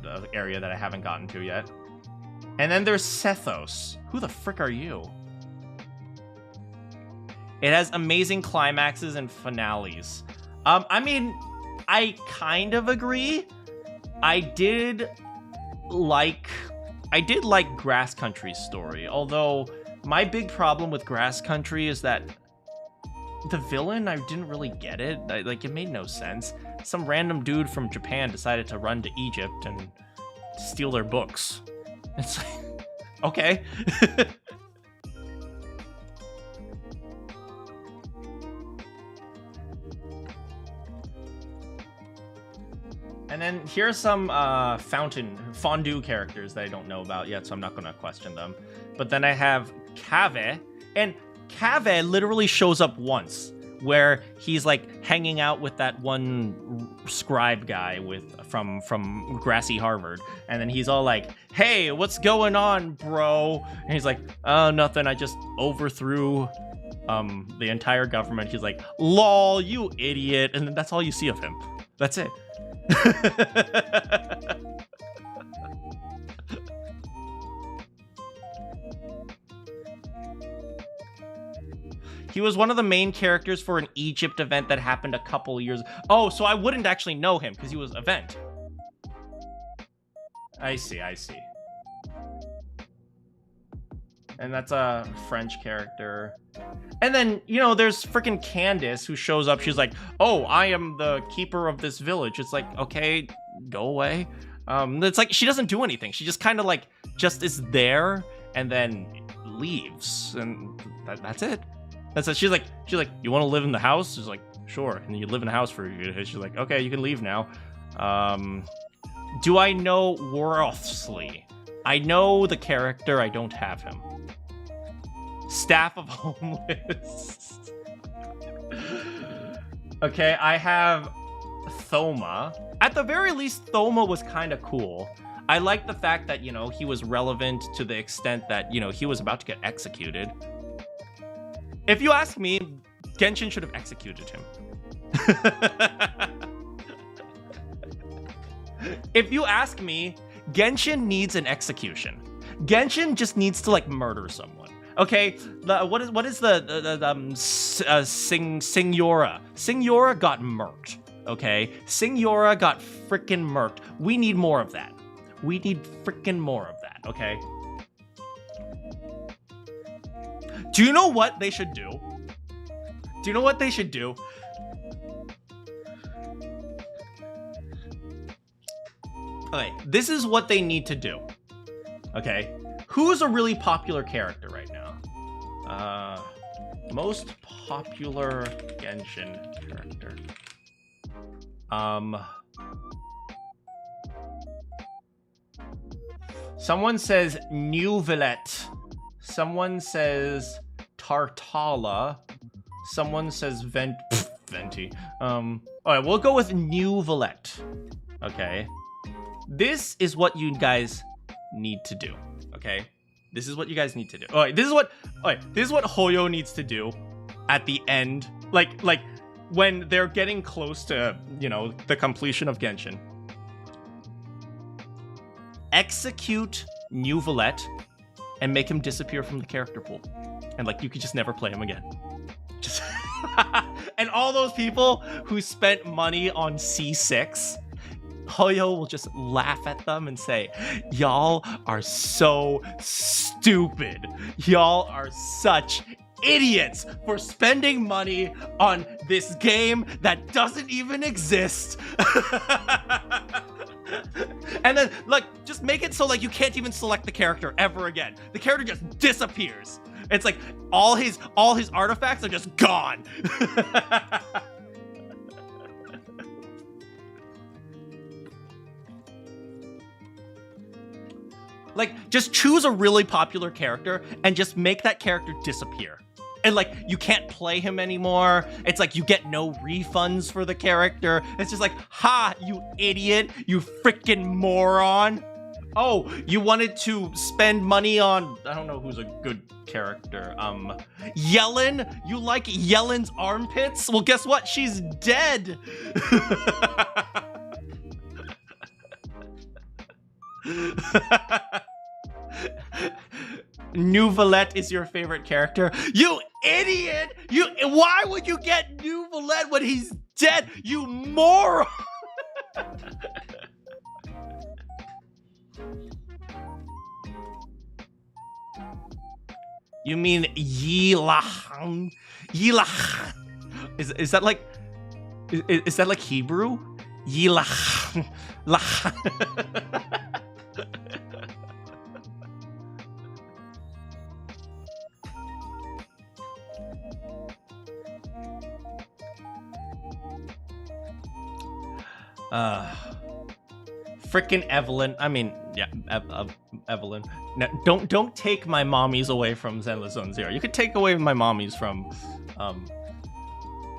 the area that I haven't gotten to yet. And then there's Sethos. Who the frick are you? It has amazing climaxes and finales. I mean, I kind of agree. I did like Grass Country's story, although my big problem with Grass Country is that the villain, I didn't really get it. Like, it made no sense. Some random dude from Japan decided to run to Egypt and steal their books. It's like, okay. And then here's some fondue characters that I don't know about yet, so I'm not going to question them. But then I have Kave, and Kave literally shows up once, where he's like hanging out with that one scribe guy from Grassy Harvard, and then he's all like, "Hey, what's going on, bro?" And he's like, "Oh, nothing. I just overthrew the entire government." He's like, "Lol, you idiot!" And then that's all you see of him. That's it. He was one of the main characters for an Egypt event that happened a couple years. Oh, so I wouldn't actually know him because he was event. I see. And that's a French character. And then, you know, there's freaking Candace who shows up. She's like, "Oh, I am the keeper of this village." It's like, okay, go away. It's like she doesn't do anything. She just kind of like just is there and then leaves, and that's it. That's it. She's like, "You want to live in the house?" She's like, "Sure." And then you live in the house for a few days. She's like, "Okay, you can leave now." Do I know Worthsley? I know the character. I don't have him. Staff of Homeless. Okay, I have Thoma. At the very least, Thoma was kind of cool. I like the fact that, you know, he was relevant to the extent that, you know, he was about to get executed. If you ask me, Genshin should have executed him. If you ask me, Genshin needs an execution. Genshin just needs to, like, murder someone. Okay, what is the Signora? Signora got murked. Okay, Signora got frickin' murked. We need more of that. We need frickin' more of that. Okay. Do you know what they should do? Do you know what they should do? Okay, this is what they need to do. Okay, who's a really popular character right now? Most popular Genshin character. Someone says Newvillet. Someone says Tartala. Someone says Venti. Alright, we'll go with Newvillet. Okay. This is what you guys need to do. Okay? This is what you guys need to do. Alright, this is what Hoyo needs to do at the end. Like when they're getting close to, you know, the completion of Genshin. Execute Newvillet and make him disappear from the character pool. And like you could just never play him again. Just and all those people who spent money on C6, Hoyo will just laugh at them and say, "Y'all are so stupid. Y'all are such idiots for spending money on this game that doesn't even exist." And then, like, just make it so, like, you can't even select the character ever again. The character just disappears. It's like all his artifacts are just gone. Like, just choose a really popular character and just make that character disappear. And, like, you can't play him anymore. It's like you get no refunds for the character. It's just like, ha, you idiot, you freaking moron. Oh, you wanted to spend money on, I don't know who's a good character. Yellen? You like Yellen's armpits? Well, guess what? She's dead. Nouvelette is your favorite character. You idiot! Why would you get Nouvelette when he's dead? You moron! You mean Yilahan? Yilahan. Is that like is that like Hebrew? Yilahan. Frickin' Evelyn. I mean, yeah, Evelyn. Now, don't take my mommies away from Zenless Zone Zero. You could take away my mommies from.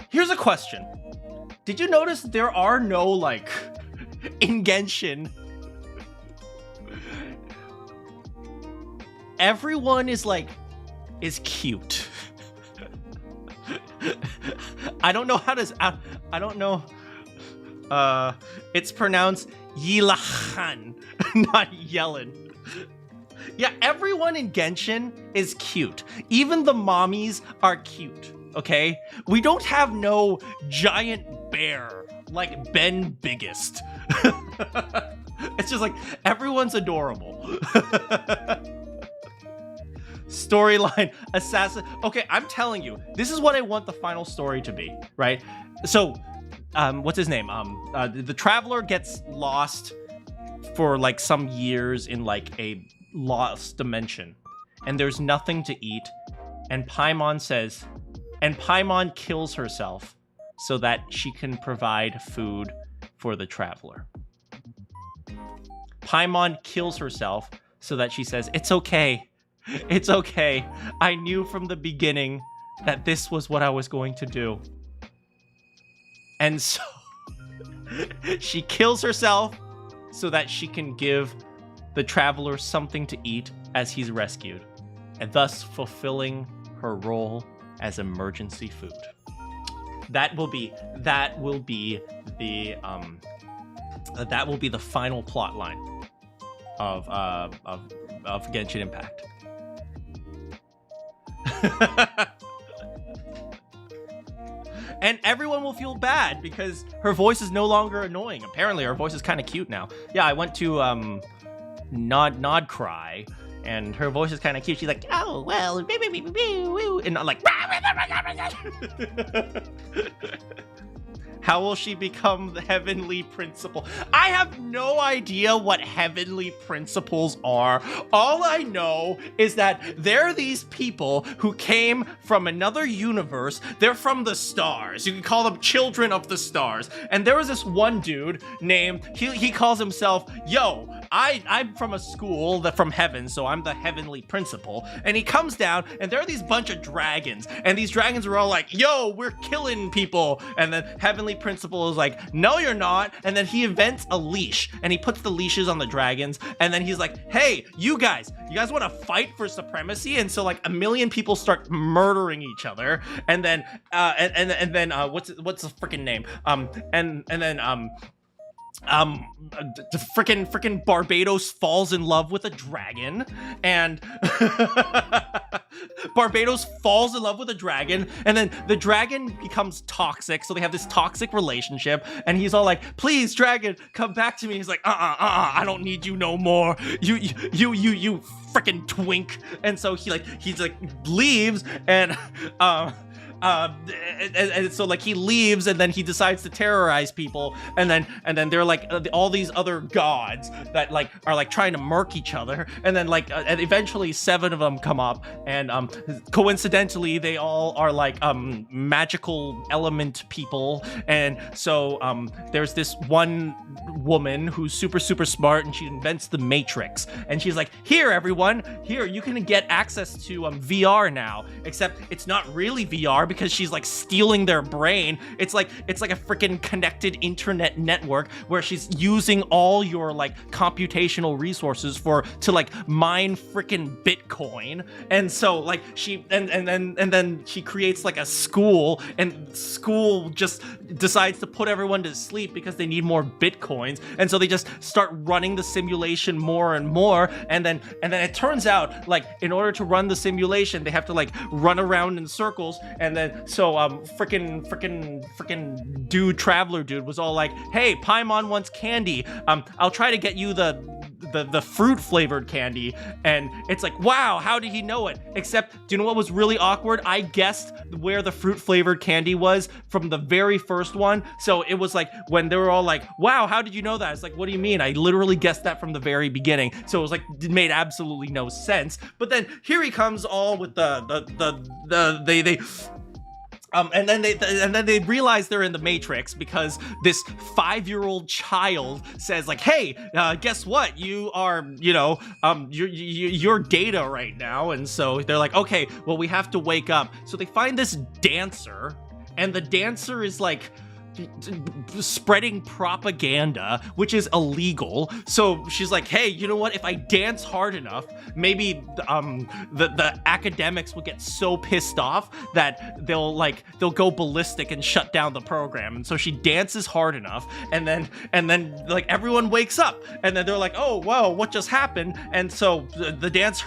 Here's a question. Did you notice there are no, like, in Genshin? Everyone is cute. I don't know how to. I don't know. It's pronounced Yilahan, not Yellen. Yeah, everyone in Genshin is cute. Even the mommies are cute, okay? We don't have no giant bear like Ben Biggest. It's just like, everyone's adorable. Storyline, assassin. Okay, I'm telling you, this is what I want the final story to be, right? So, what's his name? The traveler gets lost for like some years in like a lost dimension, and there's nothing to eat. And Paimon kills herself so that she can provide food for the traveler. Paimon kills herself so that she says, "It's okay. It's okay. I knew from the beginning that this was what I was going to do." And so she kills herself so that she can give the traveler something to eat as he's rescued, and thus fulfilling her role as emergency food. That will be the final plot line of Genshin Impact. And everyone will feel bad because her voice is no longer annoying. Apparently, her voice is kind of cute now. Yeah, I went to Nod Cry, and her voice is kind of cute. She's like, "Oh well," and I'm like, how will she become the heavenly principal? I have no idea what heavenly principles are. All I know is that there are these people who came from another universe. They're from the stars. You can call them children of the stars. And there was this one dude named, he calls himself, I'm from a school from heaven, so I'm the heavenly principal. And he comes down, and there are these bunch of dragons. And these dragons are all like, we're killing people. And then heavenly principal is like, no, you're not. And then he invents a leash, and he puts the leashes on the dragons. And then he's like, hey, you guys want to fight for supremacy? And so like a million people start murdering each other. And then what's the freaking name? Frickin' Barbados falls in love with a dragon, and Barbados falls in love with a dragon, and then the dragon becomes toxic, so they have this toxic relationship, and he's all like, please, dragon, come back to me. He's like, I don't need you no more. You frickin' twink. And so he leaves, and and so like he leaves, and then he decides to terrorize people, and then they're like all these other gods that like are like trying to murk each other, and then like and eventually 7 of them come up, and coincidentally they all are like magical element people, and so there's this one woman who's super smart, and she invents the Matrix, and she's like, here everyone, here you can get access to VR now, except it's not really VR because she's like stealing their brain. It's like a freaking connected internet network where she's using all your like computational resources to like mine freaking Bitcoin. And so like she and then she creates like a school, and school just decides to put everyone to sleep because they need more Bitcoins, and so they just start running the simulation more and more, and then it turns out like in order to run the simulation they have to like run around in circles, and then so freaking traveler dude was all like, hey, Paimon wants candy, I'll try to get you the fruit flavored candy. And it's like, wow, how did he know it? Except, do you know what was really awkward? I guessed where the fruit flavored candy was from the very first one. So it was like when they were all like, wow, how did you know that? It's like, what do you mean? I literally guessed that from the very beginning. So it was like, it made absolutely no sense. But then here he comes all with and then they realize they're in the Matrix because this 5-year-old child says like, hey, guess what? You are, you're data right now. And so they're like, okay, well, we have to wake up. So they find this dancer, and the dancer is like spreading propaganda, which is illegal. So she's like, hey, you know what, if I dance hard enough, maybe the academics will get so pissed off that they'll go ballistic and shut down the program. And so she dances hard enough, and then like everyone wakes up, and then they're like, oh wow, what just happened? And so the dancer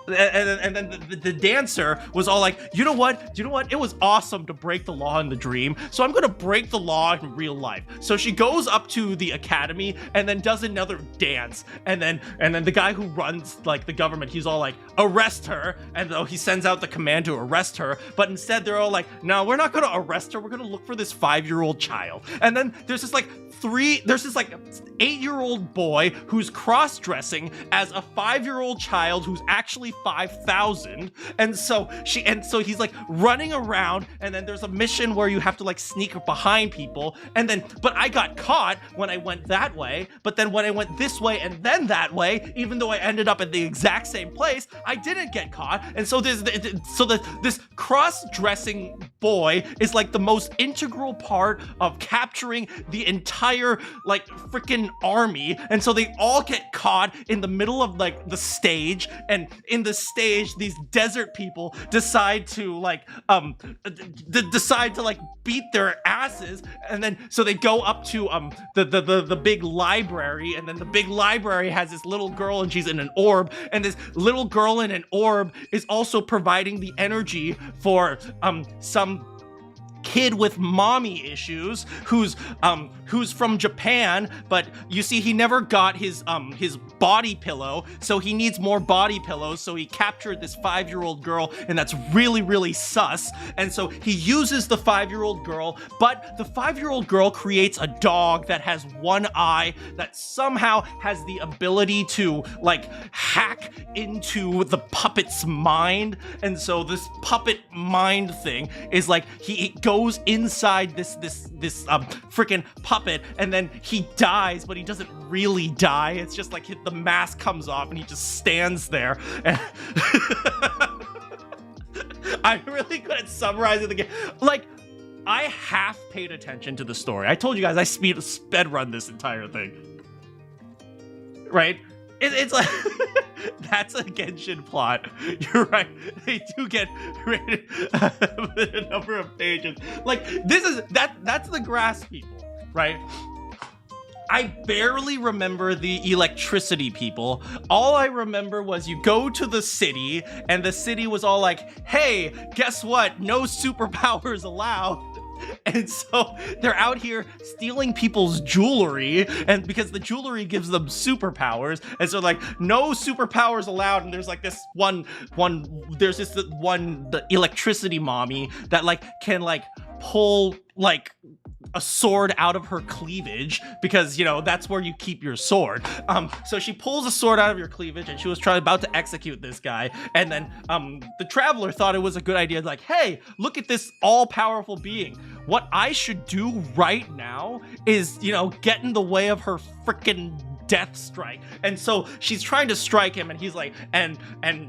and then the dancer was all like, you know what? It was awesome to break the law in the dream, so I'm gonna break the law in real life. So she goes up to the academy and then does another dance, and then the guy who runs like the government, he's all like, arrest her, and though he sends out the command to arrest her, but instead they're all like, no, we're not gonna arrest her, we're gonna look for this 5-year-old child. And then there's this 8-year-old boy who's cross-dressing as a 5-year-old child who's actually 5,000, and so he's like running around, and then there's a mission where you have to like sneak behind people, but I got caught when I went that way, but then when I went this way and then that way, even though I ended up at the exact same place, I didn't get caught. And so this cross-dressing boy is like the most integral part of capturing the entire like freaking army, and so they all get caught in the middle of like the stage, and in the stage these desert people decide to beat their asses, and then so they go up to the big library, and then the big library has this little girl, and she's in an orb, and this little girl in an orb is also providing the energy for some kid with mommy issues who's from Japan, but you see he never got his body pillow, so he needs more body pillows, so he captured this 5-year-old girl, and that's really sus. And so he uses the 5-year-old girl, but the 5-year-old girl creates a dog that has one eye that somehow has the ability to like hack into the puppet's mind. And so this puppet mind thing is like he goes inside this freaking puppet, and then he dies, but he doesn't really die. It's just like the mask comes off and he just stands there. I'm really good at summarizing the game. Like, I half paid attention to the story. I told you guys I sped run this entire thing. Right? It's like that's a Genshin plot. You're right. They do get rated with a number of pages. Like that's the grass people, right? I barely remember the electricity people. All I remember was you go to the city, and the city was all like, hey, guess what? No superpowers allowed. And so they're out here stealing people's jewelry, and because the jewelry gives them superpowers, and so like no superpowers allowed. And there's like this the electricity mommy that like can like pull like a sword out of her cleavage, because you know that's where you keep your sword. So she pulls a sword out of your cleavage, and she was about to execute this guy, and then the traveler thought it was a good idea, like, hey, look at this all-powerful being. What I should do right now is, you know, get in the way of her freaking death strike. And so she's trying to strike him, and he's like, and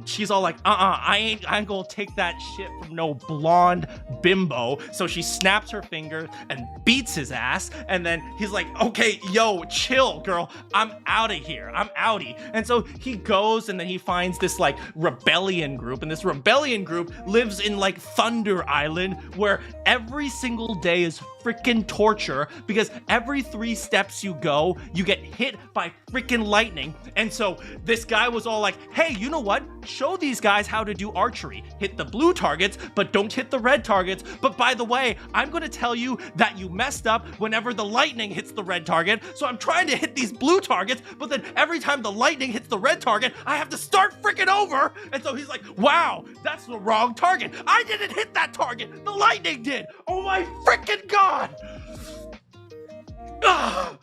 she's all like, I ain't gonna take that shit from no blonde bimbo. So she snaps her finger and beats his ass, and then he's like, okay, yo, chill, girl, I'm out of here, I'm outie. And so he goes, and then he finds this like rebellion group, and this rebellion group lives in like Thunder Island, where every single day is freaking torture, because every 3 steps you go, you get hit by freaking lightning. And so this guy was all like, hey, you know what? Show these guys how to do archery. Hit the blue targets, but don't hit the red targets. But by the way, I'm going to tell you that you messed up whenever the lightning hits the red target. So I'm trying to hit these blue targets, but then every time the lightning hits the red target, I have to start freaking over. And so he's like, wow, that's the wrong target. I didn't hit that target. The lightning did. Oh my freaking God. Ah.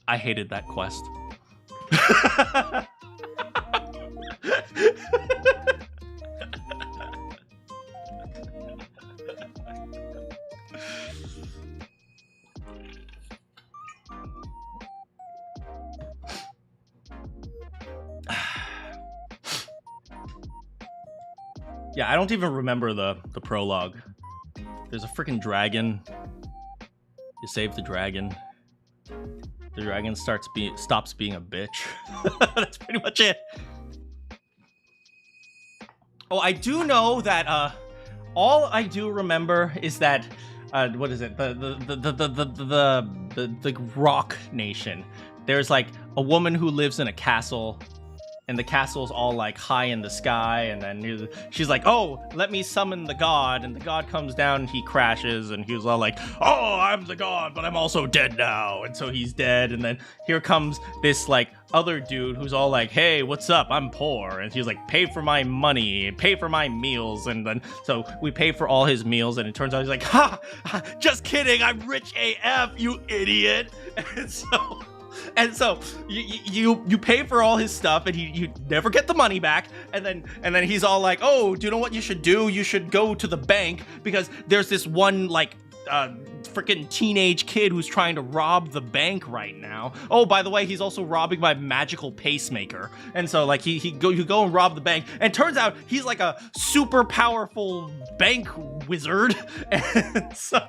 I hated that quest. Yeah, I don't even remember the prologue. There's a freaking dragon. You save the dragon. The dragon stops being a bitch. That's pretty much it. Oh, I do know that all I do remember is that what is it? The Rock Nation. There's like a woman who lives in a castle, and the castle's all like high in the sky, and then she's like, oh, let me summon the god, and the god comes down and he crashes, and he was all like, oh, I'm the god, but I'm also dead now. And so he's dead, and then here comes this like other dude who's all like, hey, what's up, I'm poor. And he's like, pay for my money, pay for my meals. And then so we pay for all his meals, and it turns out he's like, ha, just kidding, I'm rich AF, you idiot. And so you pay for all his stuff, and you never get the money back. And then he's all like, oh, do you know what you should do? You should go to the bank, because there's this one like freaking teenage kid who's trying to rob the bank right now. Oh, by the way, he's also robbing my magical pacemaker. And so like you go and rob the bank, and turns out he's like a super powerful bank wizard. And so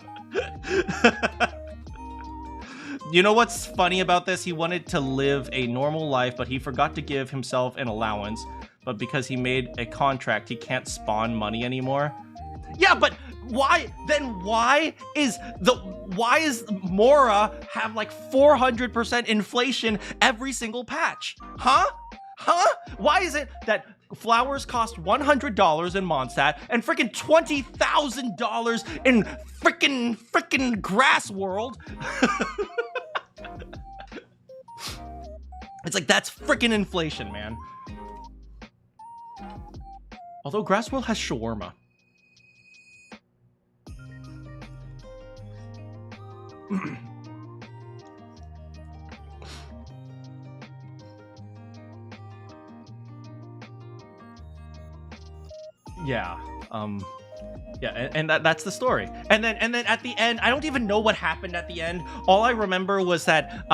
you know what's funny about this? He wanted to live a normal life, but he forgot to give himself an allowance. But because he made a contract, he can't spawn money anymore. Yeah, but why? Then why is Mora have like 400% inflation every single patch? Huh? Why is it that flowers cost $100 in Mondstadt and freaking $20,000 in freaking Grass World? It's like, that's freaking inflation, man. Although Grass World has shawarma. Yeah. Yeah, and that's the story. And then at the end, I don't even know what happened at the end. All I remember was that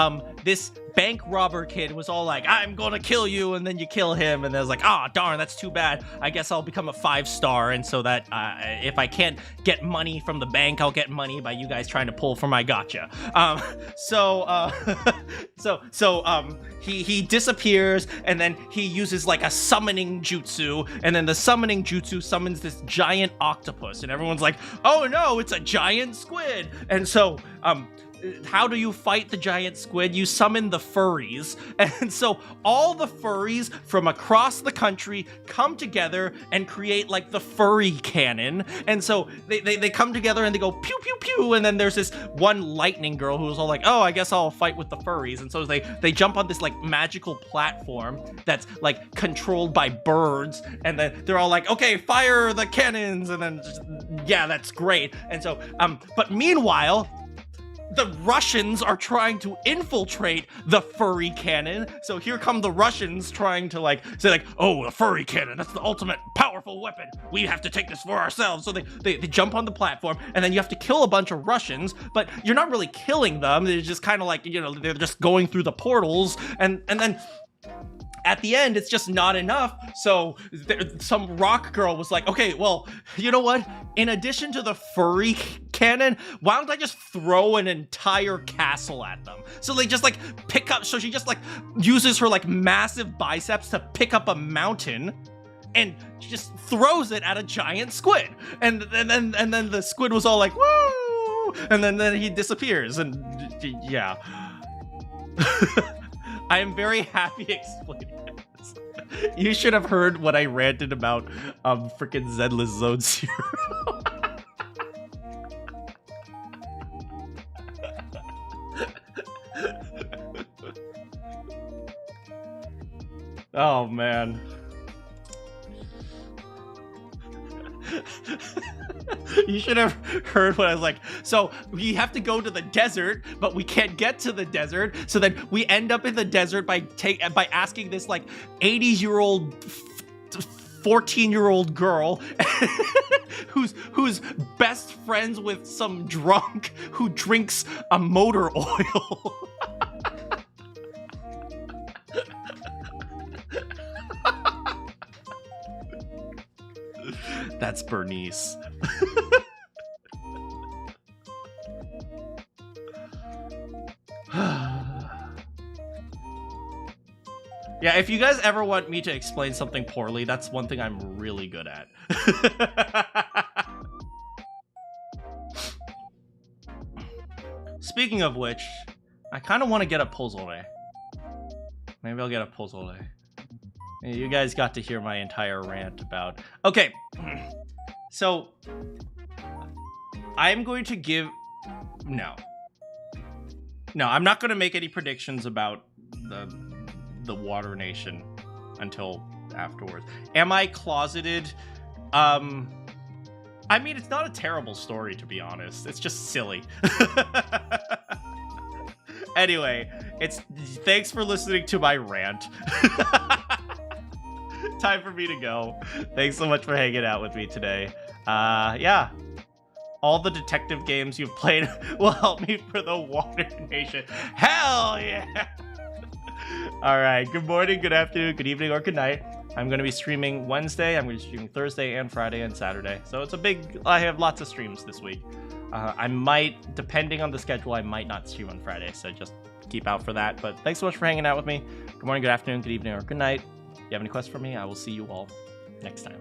this bank robber kid was all like, I'm gonna kill you, and then you kill him, and I was like, ah, darn, that's too bad. I guess I'll become a 5-star, and so that if I can't get money from the bank, I'll get money by you guys trying to pull for my gotcha. He disappears, and then he uses like a summoning jutsu, and then the summoning jutsu summons this giant octopus, and everyone's like, oh no, it's a giant squid. And so how do you fight the giant squid? You summon the furries. And so all the furries from across the country come together and create like the furry cannon. And so they come together and they go pew, pew, pew. And then there's this one lightning girl who's all like, oh, I guess I'll fight with the furries. And so they jump on this like magical platform that's like controlled by birds. And then they're all like, okay, fire the cannons. And then, yeah, that's great. And so, but meanwhile, the Russians are trying to infiltrate the furry cannon. So here come the Russians trying to like say like, oh, the furry cannon, that's the ultimate powerful weapon. We have to take this for ourselves. So they jump on the platform and then you have to kill a bunch of Russians, but you're not really killing them. They're just kind of like, you know, they're just going through the portals and then at the end, it's just not enough. So some rock girl was like, okay, well, you know what? In addition to the furry cannon, why don't I just throw an entire castle at them? So they just like pick up, so she just like uses her like massive biceps to pick up a mountain and she just throws it at a giant squid. And then the squid was all like, woo! And then he disappears and yeah. I am very happy explaining this. You should have heard what I ranted about freaking Zenless Zone Zero. Oh man. You should have heard what I was like. So we have to go to the desert, but we can't get to the desert. So then we end up in the desert by asking this like 80-year-old, 14-year-old girl who's best friends with some drunk who drinks a motor oil. That's Bernice. Yeah, if you guys ever want me to explain something poorly, that's one thing I'm really good at. Speaking of which, I kind of want to get a pozole. Maybe I'll get a pozole. You guys got to hear my entire rant about... Okay, so I'm going to give... No, I'm not going to make any predictions about the Water Nation until afterwards. Am I closeted? I mean, it's not a terrible story, to be honest. It's just silly. Anyway, thanks for listening to my rant. Time for me to go. Thanks so much for hanging out with me today. Yeah. All the detective games you've played will help me for the Water Nation. Hell yeah! Alright, good morning, good afternoon, good evening, or good night. I'm going to be streaming Wednesday, I'm going to be streaming Thursday and Friday and Saturday. So it's I have lots of streams this week. I might, depending on the schedule, I might not stream on Friday, so just keep out for that. But thanks so much for hanging out with me. Good morning, good afternoon, good evening, or good night. If you have any questions for me, I will see you all next time.